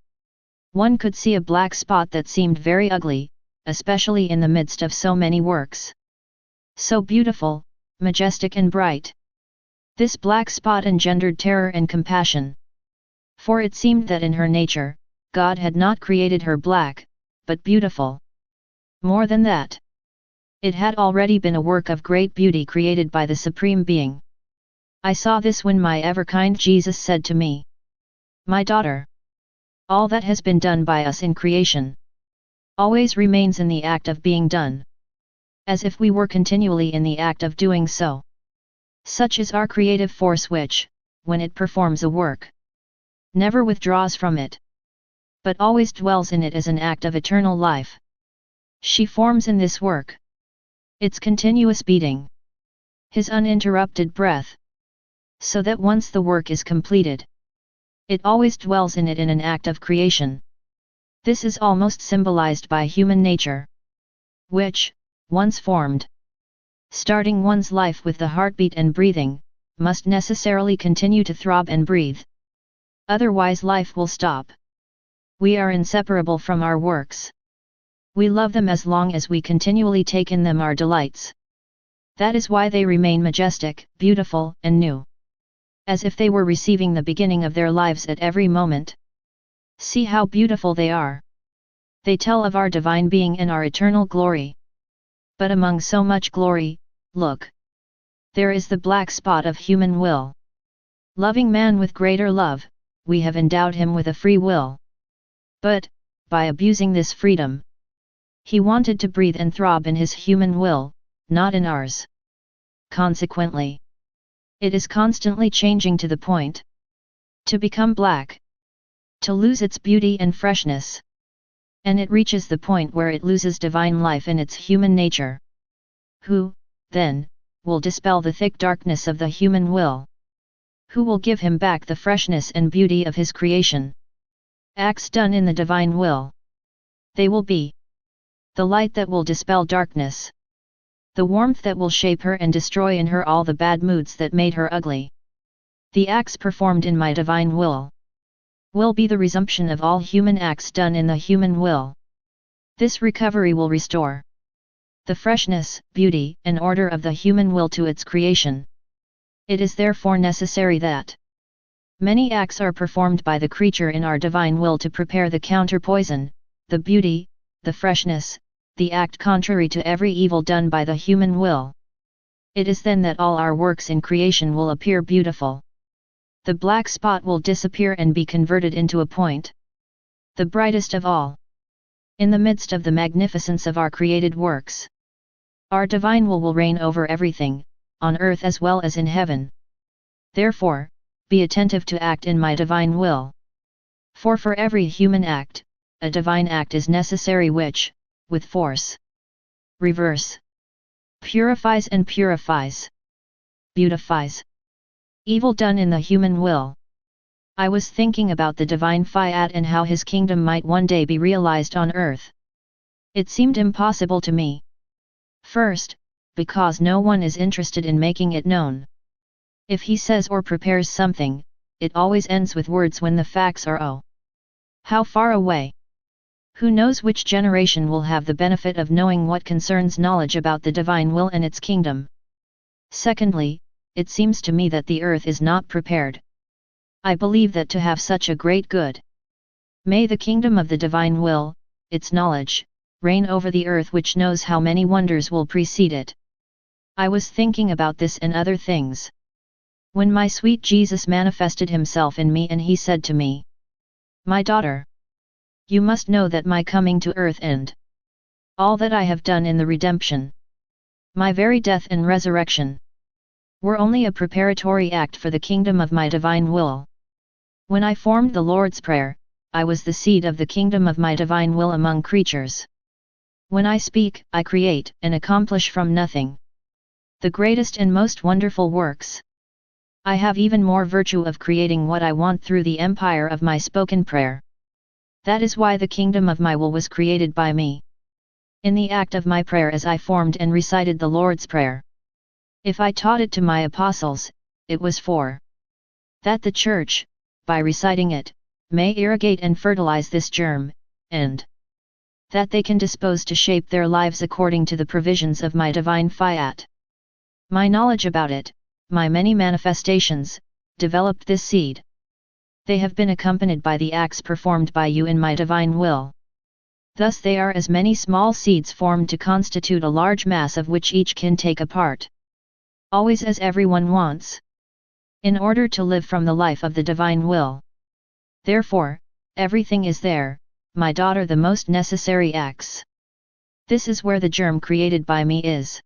one could see a black spot that seemed very ugly, especially in the midst of so many works, so beautiful, majestic and bright. This black spot engendered terror and compassion. For it seemed that in her nature, God had not created her black, but beautiful. More than that, it had already been a work of great beauty created by the Supreme Being. I saw this when my ever-kind Jesus said to me, "My daughter, all that has been done by us in creation always remains in the act of being done, as if we were continually in the act of doing so. Such is our creative force which, when it performs a work, never withdraws from it, but always dwells in it as an act of eternal life. She forms in this work its continuous beating, His uninterrupted breath, so that once the work is completed, it always dwells in it in an act of creation. This is almost symbolized by human nature, which, once formed, starting one's life with the heartbeat and breathing, must necessarily continue to throb and breathe. Otherwise life will stop. We are inseparable from our works. We love them as long as we continually take in them our delights. That is why they remain majestic, beautiful, and new, as if they were receiving the beginning of their lives at every moment. See how beautiful they are. They tell of our divine being and our eternal glory. But among so much glory, look! There is the black spot of human will. Loving man with greater love, we have endowed him with a free will. But, by abusing this freedom, he wanted to breathe and throb in his human will, not in ours. Consequently, it is constantly changing to the point to become black, to lose its beauty and freshness. And it reaches the point where it loses divine life in its human nature. Who, then, will dispel the thick darkness of the human will? Who will give him back the freshness and beauty of his creation? Acts done in the divine will. They will be the light that will dispel darkness, the warmth that will shape her and destroy in her all the bad moods that made her ugly. The acts performed in my divine will be the resumption of all human acts done in the human will. This recovery will restore the freshness, beauty, and order of the human will to its creation. It is therefore necessary that many acts are performed by the creature in our divine will to prepare the counterpoison, the beauty, the freshness, the act contrary to every evil done by the human will. It is then that all our works in creation will appear beautiful. The black spot will disappear and be converted into a point, the brightest of all. In the midst of the magnificence of our created works, our divine will reign over everything, on earth as well as in heaven. Therefore, be attentive to act in my divine will. For every human act, a divine act is necessary which, with force, reverse, purifies and purifies, beautifies evil done in the human will. I was thinking about the divine Fiat and how his kingdom might one day be realized on earth. It seemed impossible to me. First, because no one is interested in making it known. If he says or prepares something, it always ends with words when the facts are oh, how far away. Who knows which generation will have the benefit of knowing what concerns knowledge about the divine will and its kingdom? Secondly, it seems to me that the earth is not prepared. I believe that to have such a great good, may the kingdom of the divine will, its knowledge, reign over the earth, which knows how many wonders will precede it. I was thinking about this and other things, when my sweet Jesus manifested himself in me and he said to me, "My daughter, you must know that my coming to earth and all that I have done in the redemption, my very death and resurrection, were only a preparatory act for the kingdom of my divine will. When I formed the Lord's Prayer, I was the seed of the kingdom of my divine will among creatures. When I speak, I create and accomplish from nothing the greatest and most wonderful works. I have even more virtue of creating what I want through the empire of my spoken prayer. That is why the kingdom of my will was created by me, in the act of my prayer as I formed and recited the Lord's Prayer. If I taught it to my apostles, it was for that the Church, by reciting it, may irrigate and fertilize this germ, and that they can dispose to shape their lives according to the provisions of my divine Fiat. My knowledge about it, my many manifestations, developed this seed. They have been accompanied by the acts performed by you in my divine will. Thus they are as many small seeds formed to constitute a large mass of which each can take a part. Always as everyone wants. in order to live from the life of the divine will. Therefore, everything is there, my daughter, the most necessary acts. This is where the germ created by me is.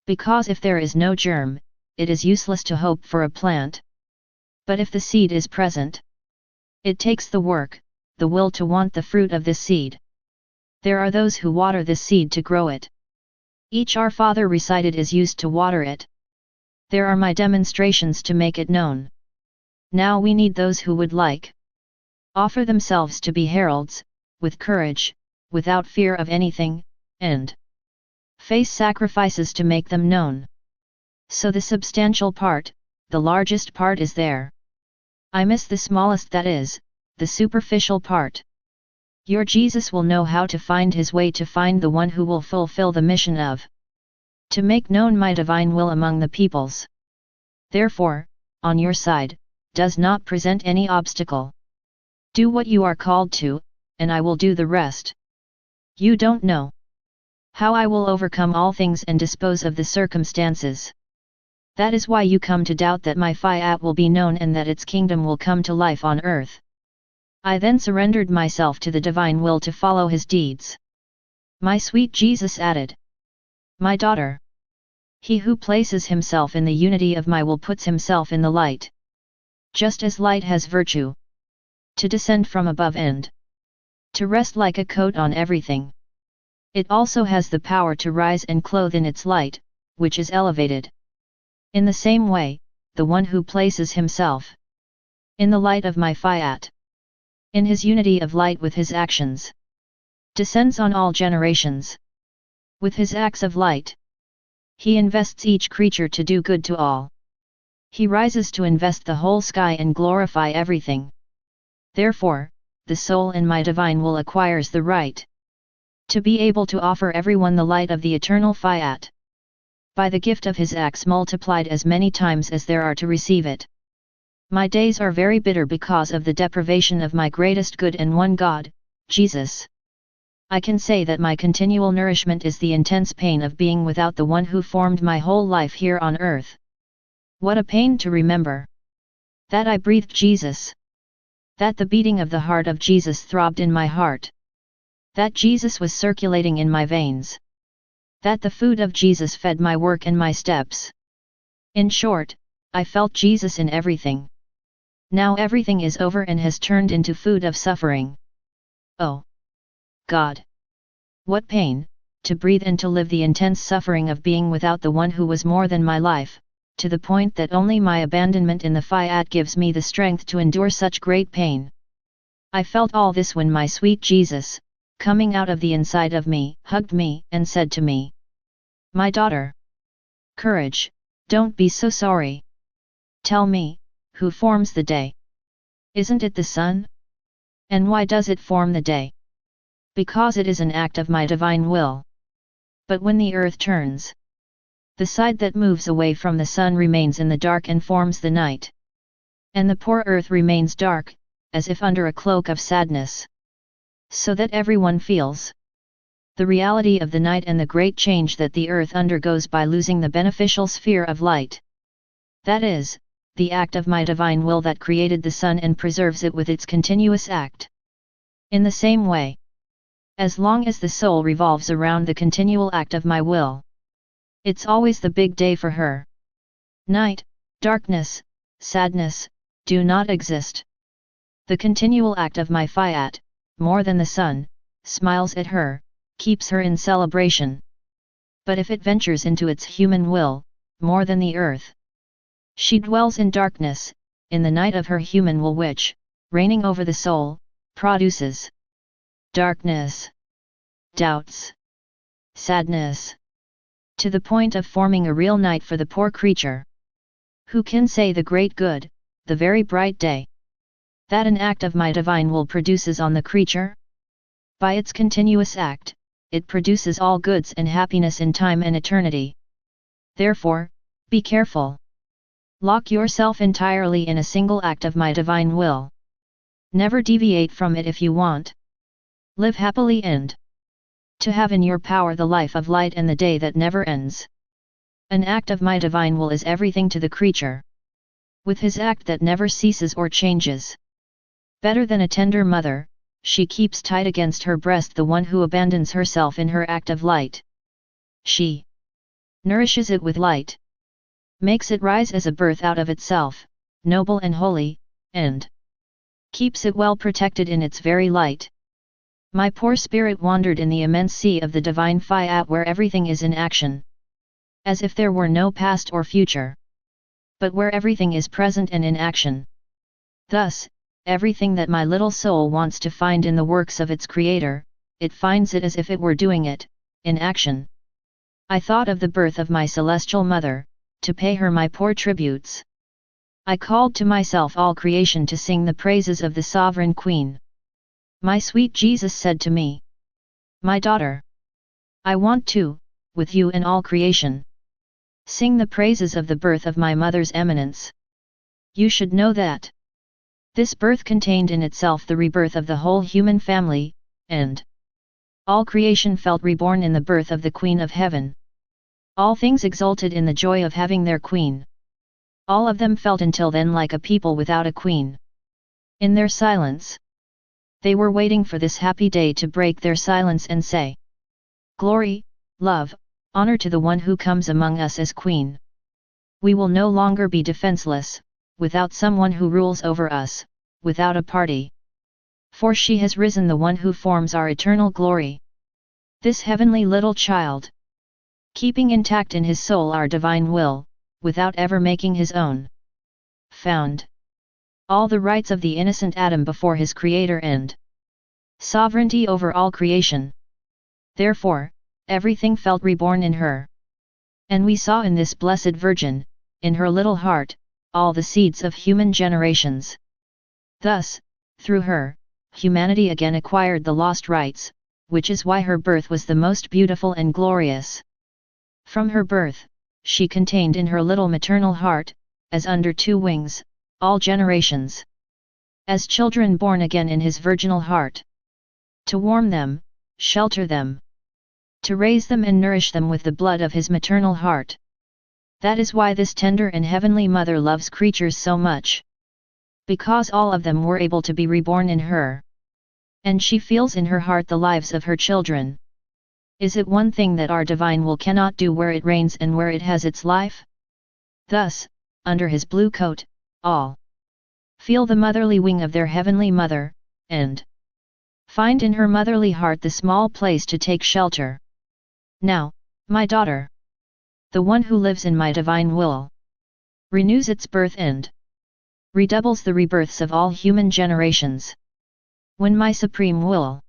Because if there is no germ, it is useless to hope for a plant. But if the seed is present, it takes the work, the will to want the fruit of this seed. There are those who water this seed to grow it. Each Our Father recited is used to water it. There are my demonstrations to make it known. Now we need those who would like offer themselves to be heralds, with courage, without fear of anything, and face sacrifices to make them known. So the substantial part, the largest part is there. I miss the smallest, that is, the superficial part. Your Jesus will know how to find his way to find the one who will fulfill the mission of to make known my divine will among the peoples. Therefore, on your side, does not present any obstacle. Do what you are called to, and I will do the rest. You don't know how I will overcome all things and dispose of the circumstances. That is why you come to doubt that my Fiat will be known and that its kingdom will come to life on earth. I then surrendered myself to the divine will to follow his deeds. My sweet Jesus added, my daughter, he who places himself in the unity of my will puts himself in the light. Just as light has virtue to descend from above and to rest like a coat on everything, it also has the power to rise and clothe in its light, which is elevated. In the same way, the one who places himself in the light of my Fiat, in his unity of light with his actions, descends on all generations. With his acts of light, he invests each creature to do good to all. He rises to invest the whole sky and glorify everything. Therefore, the soul in my divine will acquires the right to be able to offer everyone the light of the eternal Fiat, by the gift of his acts multiplied as many times as there are to receive it. My days are very bitter because of the deprivation of my greatest good and one God, Jesus. I can say that my continual nourishment is the intense pain of being without the one who formed my whole life here on earth. What a pain to remember that I breathed Jesus, that the beating of the heart of Jesus throbbed in my heart, that Jesus was circulating in my veins, that the food of Jesus fed my work and my steps. In short, I felt Jesus in everything. Now everything is over and has turned into food of suffering. Oh God! What pain, to breathe and to live the intense suffering of being without the one who was more than my life, to the point that only my abandonment in the Fiat gives me the strength to endure such great pain. I felt all this when my sweet Jesus, coming out of the inside of me, hugged me and said to me, my daughter, courage, don't be so sorry. Tell me, who forms the day? Isn't it the sun? And why does it form the day? Because it is an act of my divine will. But when the earth turns, the side that moves away from the sun remains in the dark and forms the night. And the poor earth remains dark, as if under a cloak of sadness. So that everyone feels the reality of the night and the great change that the earth undergoes by losing the beneficial sphere of light. That is, the act of my divine will that created the sun and preserves it with its continuous act. In the same way, as long as the soul revolves around the continual act of my will, it's always the big day for her. Night, darkness, sadness, do not exist. The continual act of my Fiat, more than the sun, smiles at her, keeps her in celebration. But if it ventures into its human will, more than the earth, she dwells in darkness, in the night of her human will which, reigning over the soul, produces darkness, doubts, sadness, to the point of forming a real night for the poor creature. Who can say the great good, the very bright day, that an act of my divine will produces on the creature? By its continuous act, it produces all goods and happiness in time and eternity. Therefore, be careful. Lock yourself entirely in a single act of my divine will. Never deviate from it if you want. Live happily and to have in your power the life of light and the day that never ends. An act of my divine will is everything to the creature. with his act that never ceases or changes. Better than a tender mother, she keeps tight against her breast the one who abandons herself in her act of light. She nourishes it with light, makes it rise as a birth out of itself, noble and holy, and keeps it well protected in its very light. My poor spirit wandered in the immense sea of the divine Fiat where everything is in action, as if there were no past or future, but where everything is present and in action. Thus, everything that my little soul wants to find in the works of its Creator, it finds it as if it were doing it, in action. I thought of the birth of my celestial mother, to pay her my poor tributes. I called to myself all creation to sing the praises of the Sovereign Queen. My sweet Jesus said to me, "My daughter, I want to, with you and all creation, sing the praises of the birth of my mother's eminence. You should know that this birth contained in itself the rebirth of the whole human family, and all creation felt reborn in the birth of the Queen of Heaven. All things exulted in the joy of having their queen. All of them felt until then like a people without a queen. In their silence, they were waiting for this happy day to break their silence and say, 'Glory, love, honor to the one who comes among us as queen. We will no longer be defenseless, without someone who rules over us, without a party. For she has risen, the one who forms our eternal glory. This heavenly little child, keeping intact in his soul our divine will, without ever making his own, found all the rights of the innocent Adam before his Creator and sovereignty over all creation. Therefore, everything felt reborn in her. And we saw in this blessed Virgin, in her little heart, all the seeds of human generations. Thus, through her, humanity again acquired the lost rights, which is why her birth was the most beautiful and glorious. From her birth, she contained in her little maternal heart, as under two wings, all generations. As children born again in his virginal heart. To warm them, shelter them. To raise them and nourish them with the blood of his maternal heart. That is why this tender and heavenly mother loves creatures so much. Because all of them were able to be reborn in her. And she feels in her heart the lives of her children. Is it one thing that our divine will cannot do where it reigns and where it has its life? Thus, under his blue coat, all feel the motherly wing of their heavenly mother, and find in her motherly heart the small place to take shelter. Now, my daughter, the one who lives in my divine will, renews its birth and redoubles the rebirths of all human generations. When my supreme will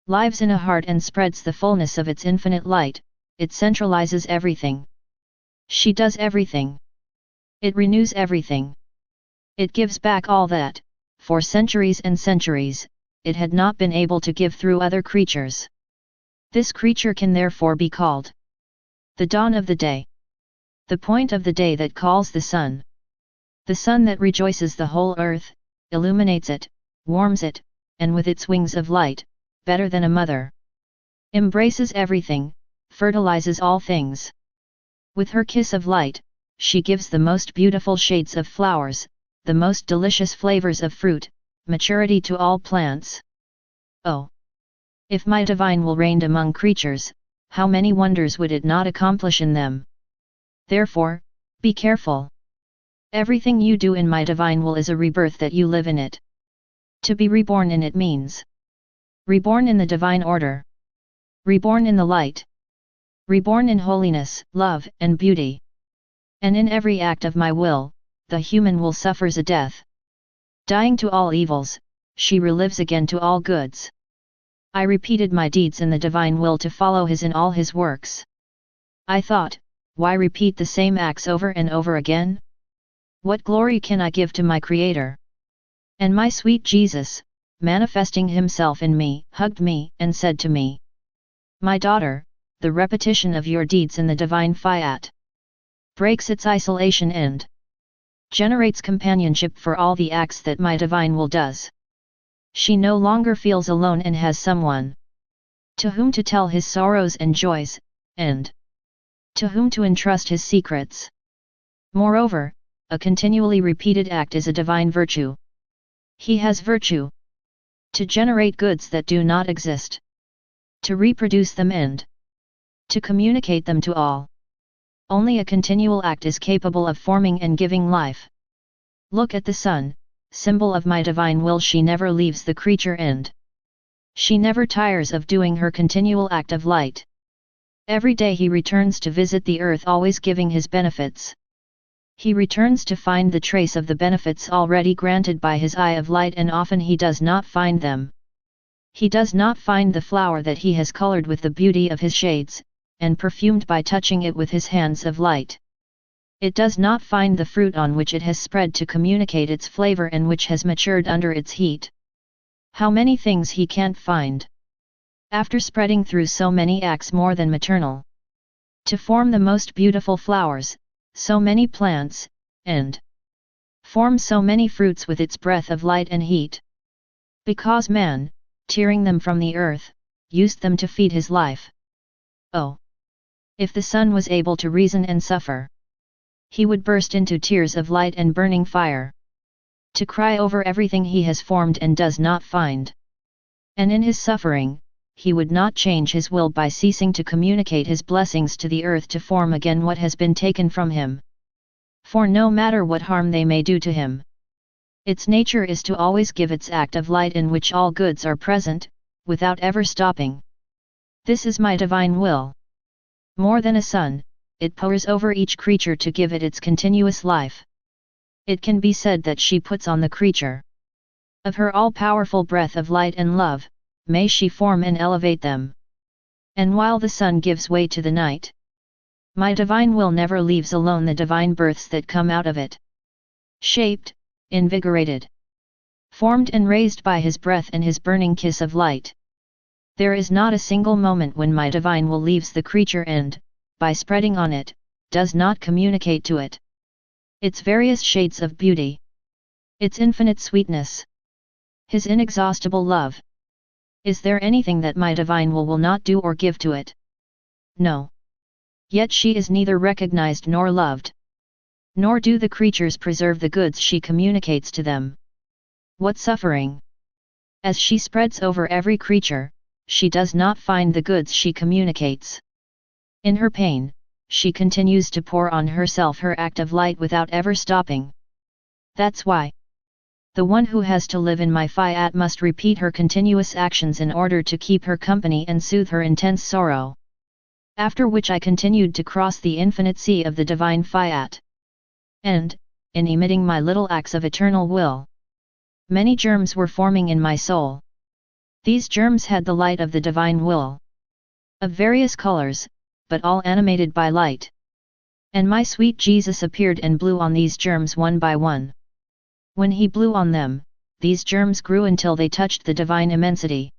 lives in a heart and spreads the fullness of its infinite light, it centralizes everything. She does everything. It renews everything. It gives back all that, for centuries and centuries, it had not been able to give through other creatures. This creature can therefore be called the dawn of the day. The point of the day that calls the sun. The sun that rejoices the whole earth, illuminates it, warms it, and with its wings of light, better than a mother, embraces everything, fertilizes all things. With her kiss of light, she gives the most beautiful shades of flowers, the most delicious flavors of fruit, maturity to all plants. Oh! If my divine will reigned among creatures, how many wonders would it not accomplish in them? Therefore, be careful. Everything you do in my divine will is a rebirth that you live in it. To be reborn in it means reborn in the divine order. Reborn in the light. Reborn in holiness, love, and beauty. And in every act of my will, the human will suffers a death. Dying to all evils, she relives again to all goods. I repeated my deeds in the divine will to follow his in all his works. I thought, why repeat the same acts over and over again? What glory can I give to my Creator? And my sweet Jesus, manifesting himself in me, hugged me, and said to me, "My daughter, the repetition of your deeds in the divine Fiat breaks its isolation and generates companionship for all the acts that my divine will does. She no longer feels alone and has someone to whom to tell his sorrows and joys, and to whom to entrust his secrets. Moreover, a continually repeated act is a divine virtue. He has virtue to generate goods that do not exist, to reproduce them and to communicate them to all. Only a continual act is capable of forming and giving life. Look at the sun, symbol of my divine will. She never leaves the creature and she never tires of doing her continual act of light. Every day he returns to visit the earth, always giving his benefits. He returns to find the trace of the benefits already granted by his eye of light, and often he does not find them. He does not find the flower that he has colored with the beauty of his shades, and perfumed by touching it with his hands of light. It does not find the fruit on which it has spread to communicate its flavor and which has matured under its heat. How many things he can't find! After spreading through so many acts more than maternal, to form the most beautiful flowers, so many plants, and form so many fruits with its breath of light and heat. Because man, tearing them from the earth, used them to feed his life. Oh! If the sun was able to reason and suffer, he would burst into tears of light and burning fire, to cry over everything he has formed and does not find. And in his suffering, he would not change his will by ceasing to communicate his blessings to the earth to form again what has been taken from him. For no matter what harm they may do to him, its nature is to always give its act of light in which all goods are present, without ever stopping. This is my divine will. More than a sun, it pours over each creature to give it its continuous life. It can be said that she puts on the creature of her all-powerful breath of light and love. May she form and elevate them. And while the sun gives way to the night, my divine will never leaves alone the divine births that come out of it. Shaped, invigorated, formed and raised by his breath and his burning kiss of light. There is not a single moment when my divine will leaves the creature and, by spreading on it, does not communicate to it its various shades of beauty, its infinite sweetness, his inexhaustible love. Is there anything that my divine will not do or give to it? No. Yet she is neither recognized nor loved. Nor do the creatures preserve the goods she communicates to them. What suffering! As she spreads over every creature, she does not find the goods she communicates. In her pain, she continues to pour on herself her act of light without ever stopping. That's why the one who has to live in my Fiat must repeat her continuous actions in order to keep her company and soothe her intense sorrow. After which I continued to cross the infinite sea of the divine Fiat. And, in emitting my little acts of eternal will, many germs were forming in my soul. These germs had the light of the divine will, of various colors, but all animated by light. And my sweet Jesus appeared and blew on these germs one by one. When he blew on them, these germs grew until they touched the divine immensity.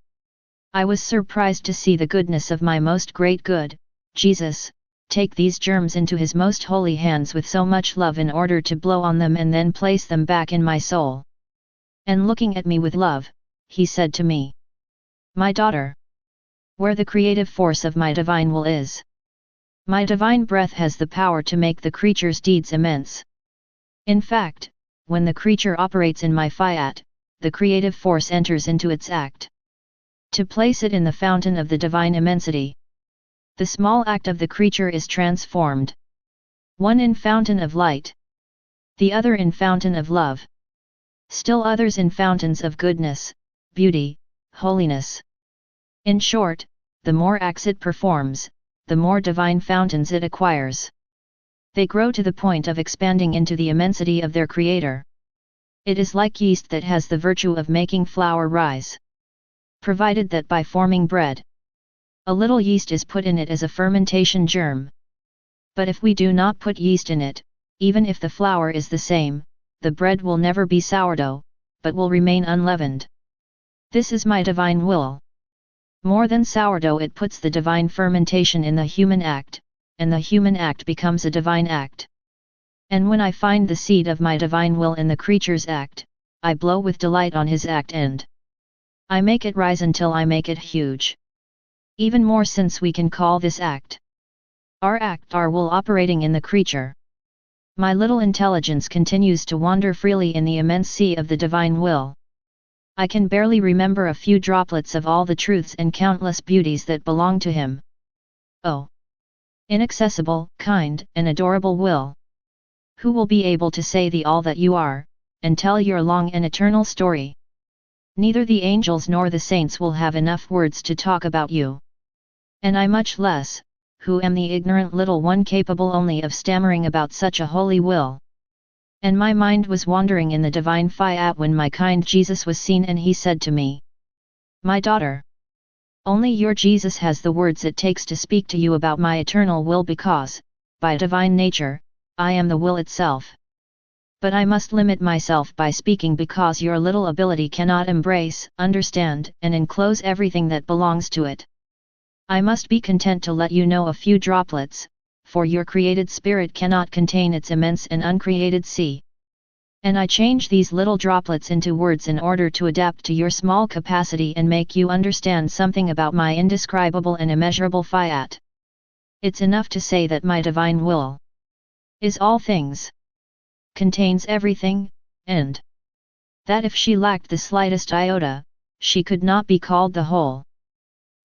I was surprised to see the goodness of my most great good, Jesus, take these germs into his most holy hands with so much love in order to blow on them and then place them back in my soul. And looking at me with love, he said to me, "My daughter, where the creative force of my divine will is, my divine breath has the power to make the creature's deeds immense. In fact, when the creature operates in my Fiat, the creative force enters into its act to place it in the fountain of the divine immensity. The small act of the creature is transformed, one in fountain of light, the other in fountain of love, still others in fountains of goodness, beauty, holiness. In short, the more acts it performs, the more divine fountains it acquires. They grow to the point of expanding into the immensity of their creator. It is like yeast that has the virtue of making flour rise, provided that by forming bread, a little yeast is put in it as a fermentation germ. But if we do not put yeast in it, even if the flour is the same, the bread will never be sourdough, but will remain unleavened. This is my divine will. More than sourdough, it puts the divine fermentation in the human act, and the human act becomes a divine act. And when I find the seed of my divine will in the creature's act, I blow with delight on his act and I make it rise until I make it huge. Even more, since we can call this act our will operating in the creature. My little intelligence continues to wander freely in the immense sea of the divine will. I can barely remember a few droplets of all the truths and countless beauties that belong to him. Oh! Inaccessible, kind, and adorable will! Who will be able to say the all that you are, and tell your long and eternal story? Neither the angels nor the saints will have enough words to talk about you. And I much less, who am the ignorant little one capable only of stammering about such a holy will. And my mind was wandering in the divine Fiat when my kind Jesus was seen, and he said to me, "My daughter, only your Jesus has the words it takes to speak to you about my eternal will, because, by divine nature, I am the will itself. But I must limit myself by speaking because your little ability cannot embrace, understand, and enclose everything that belongs to it. I must be content to let you know a few droplets, for your created spirit cannot contain its immense and uncreated sea. And I change these little droplets into words in order to adapt to your small capacity and make you understand something about my indescribable and immeasurable Fiat. It's enough to say that my divine will is all things, contains everything, and that if she lacked the slightest iota, she could not be called the whole.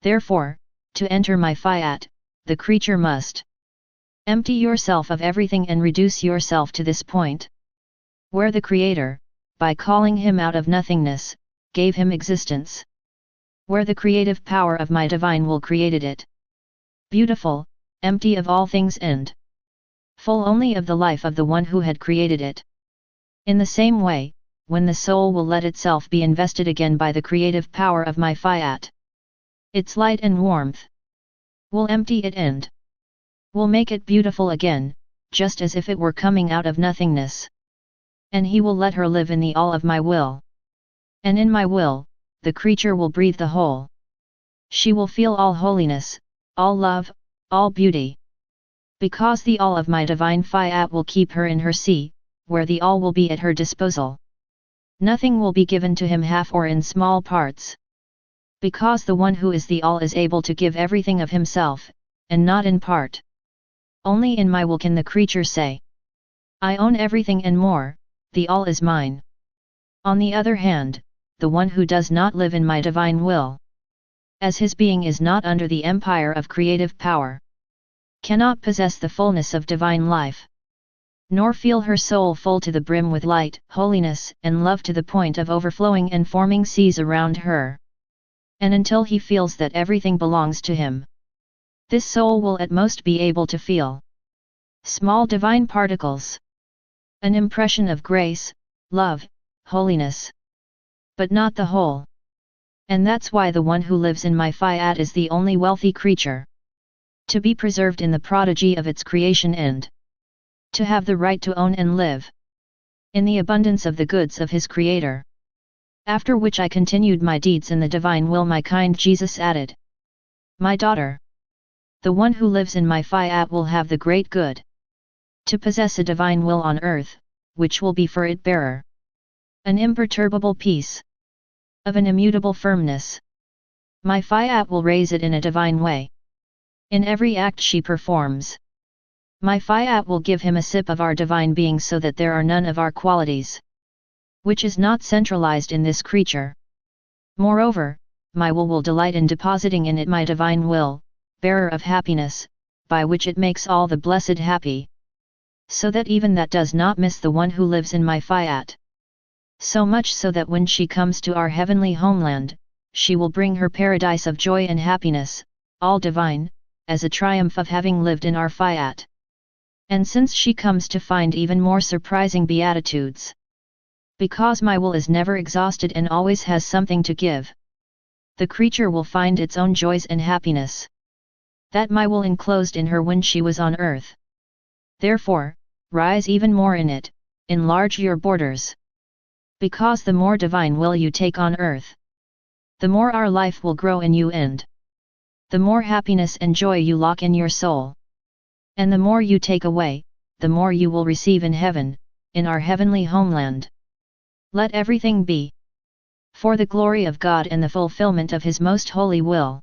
Therefore, to enter my Fiat, the creature must empty yourself of everything and reduce yourself to this point, where the Creator, by calling him out of nothingness, gave him existence. Where the creative power of my divine will created it. Beautiful, empty of all things and full only of the life of the one who had created it. In the same way, when the soul will let itself be invested again by the creative power of my Fiat, its light and warmth will empty it and will make it beautiful again, just as if it were coming out of nothingness. And he will let her live in the all of my will. And in my will, the creature will breathe the whole. She will feel all holiness, all love, all beauty. Because the all of my divine Fiat will keep her in her sea, where the all will be at her disposal. Nothing will be given to him half or in small parts. Because the one who is the all is able to give everything of himself, and not in part. Only in my will can the creature say, I own everything and more, the all is mine. On the other hand, the one who does not live in my divine will, as his being is not under the empire of creative power, cannot possess the fullness of divine life, nor feel her soul full to the brim with light, holiness, and love to the point of overflowing and forming seas around her. And until he feels that everything belongs to him, this soul will at most be able to feel small divine particles, an impression of grace, love, holiness, but not the whole. And that's why the one who lives in my Fiat is the only wealthy creature, to be preserved in the prodigy of its creation and to have the right to own and live in the abundance of the goods of his Creator. After which I continued my deeds in the divine will. My kind Jesus added, My daughter, the one who lives in my Fiat will have the great good to possess a divine will on earth, which will be for it bearer an imperturbable peace of an immutable firmness. My Fiat will raise it in a divine way. In every act she performs, my Fiat will give him a sip of our divine being, so that there are none of our qualities which is not centralized in this creature. Moreover, my will delight in depositing in it my divine will, bearer of happiness, by which it makes all the blessed happy, so that even that does not miss the one who lives in my Fiat. So much so that when she comes to our heavenly homeland, she will bring her paradise of joy and happiness, all divine, as a triumph of having lived in our Fiat. And since she comes to find even more surprising beatitudes, because my will is never exhausted and always has something to give, the creature will find its own joys and happiness, that my will enclosed in her when she was on earth. Therefore, rise even more in it, enlarge your borders. Because the more divine will you take on earth, the more our life will grow in you, and the more happiness and joy you lock in your soul. And the more you take away, the more you will receive in heaven, in our heavenly homeland. Let everything be for the glory of God and the fulfillment of His most holy will.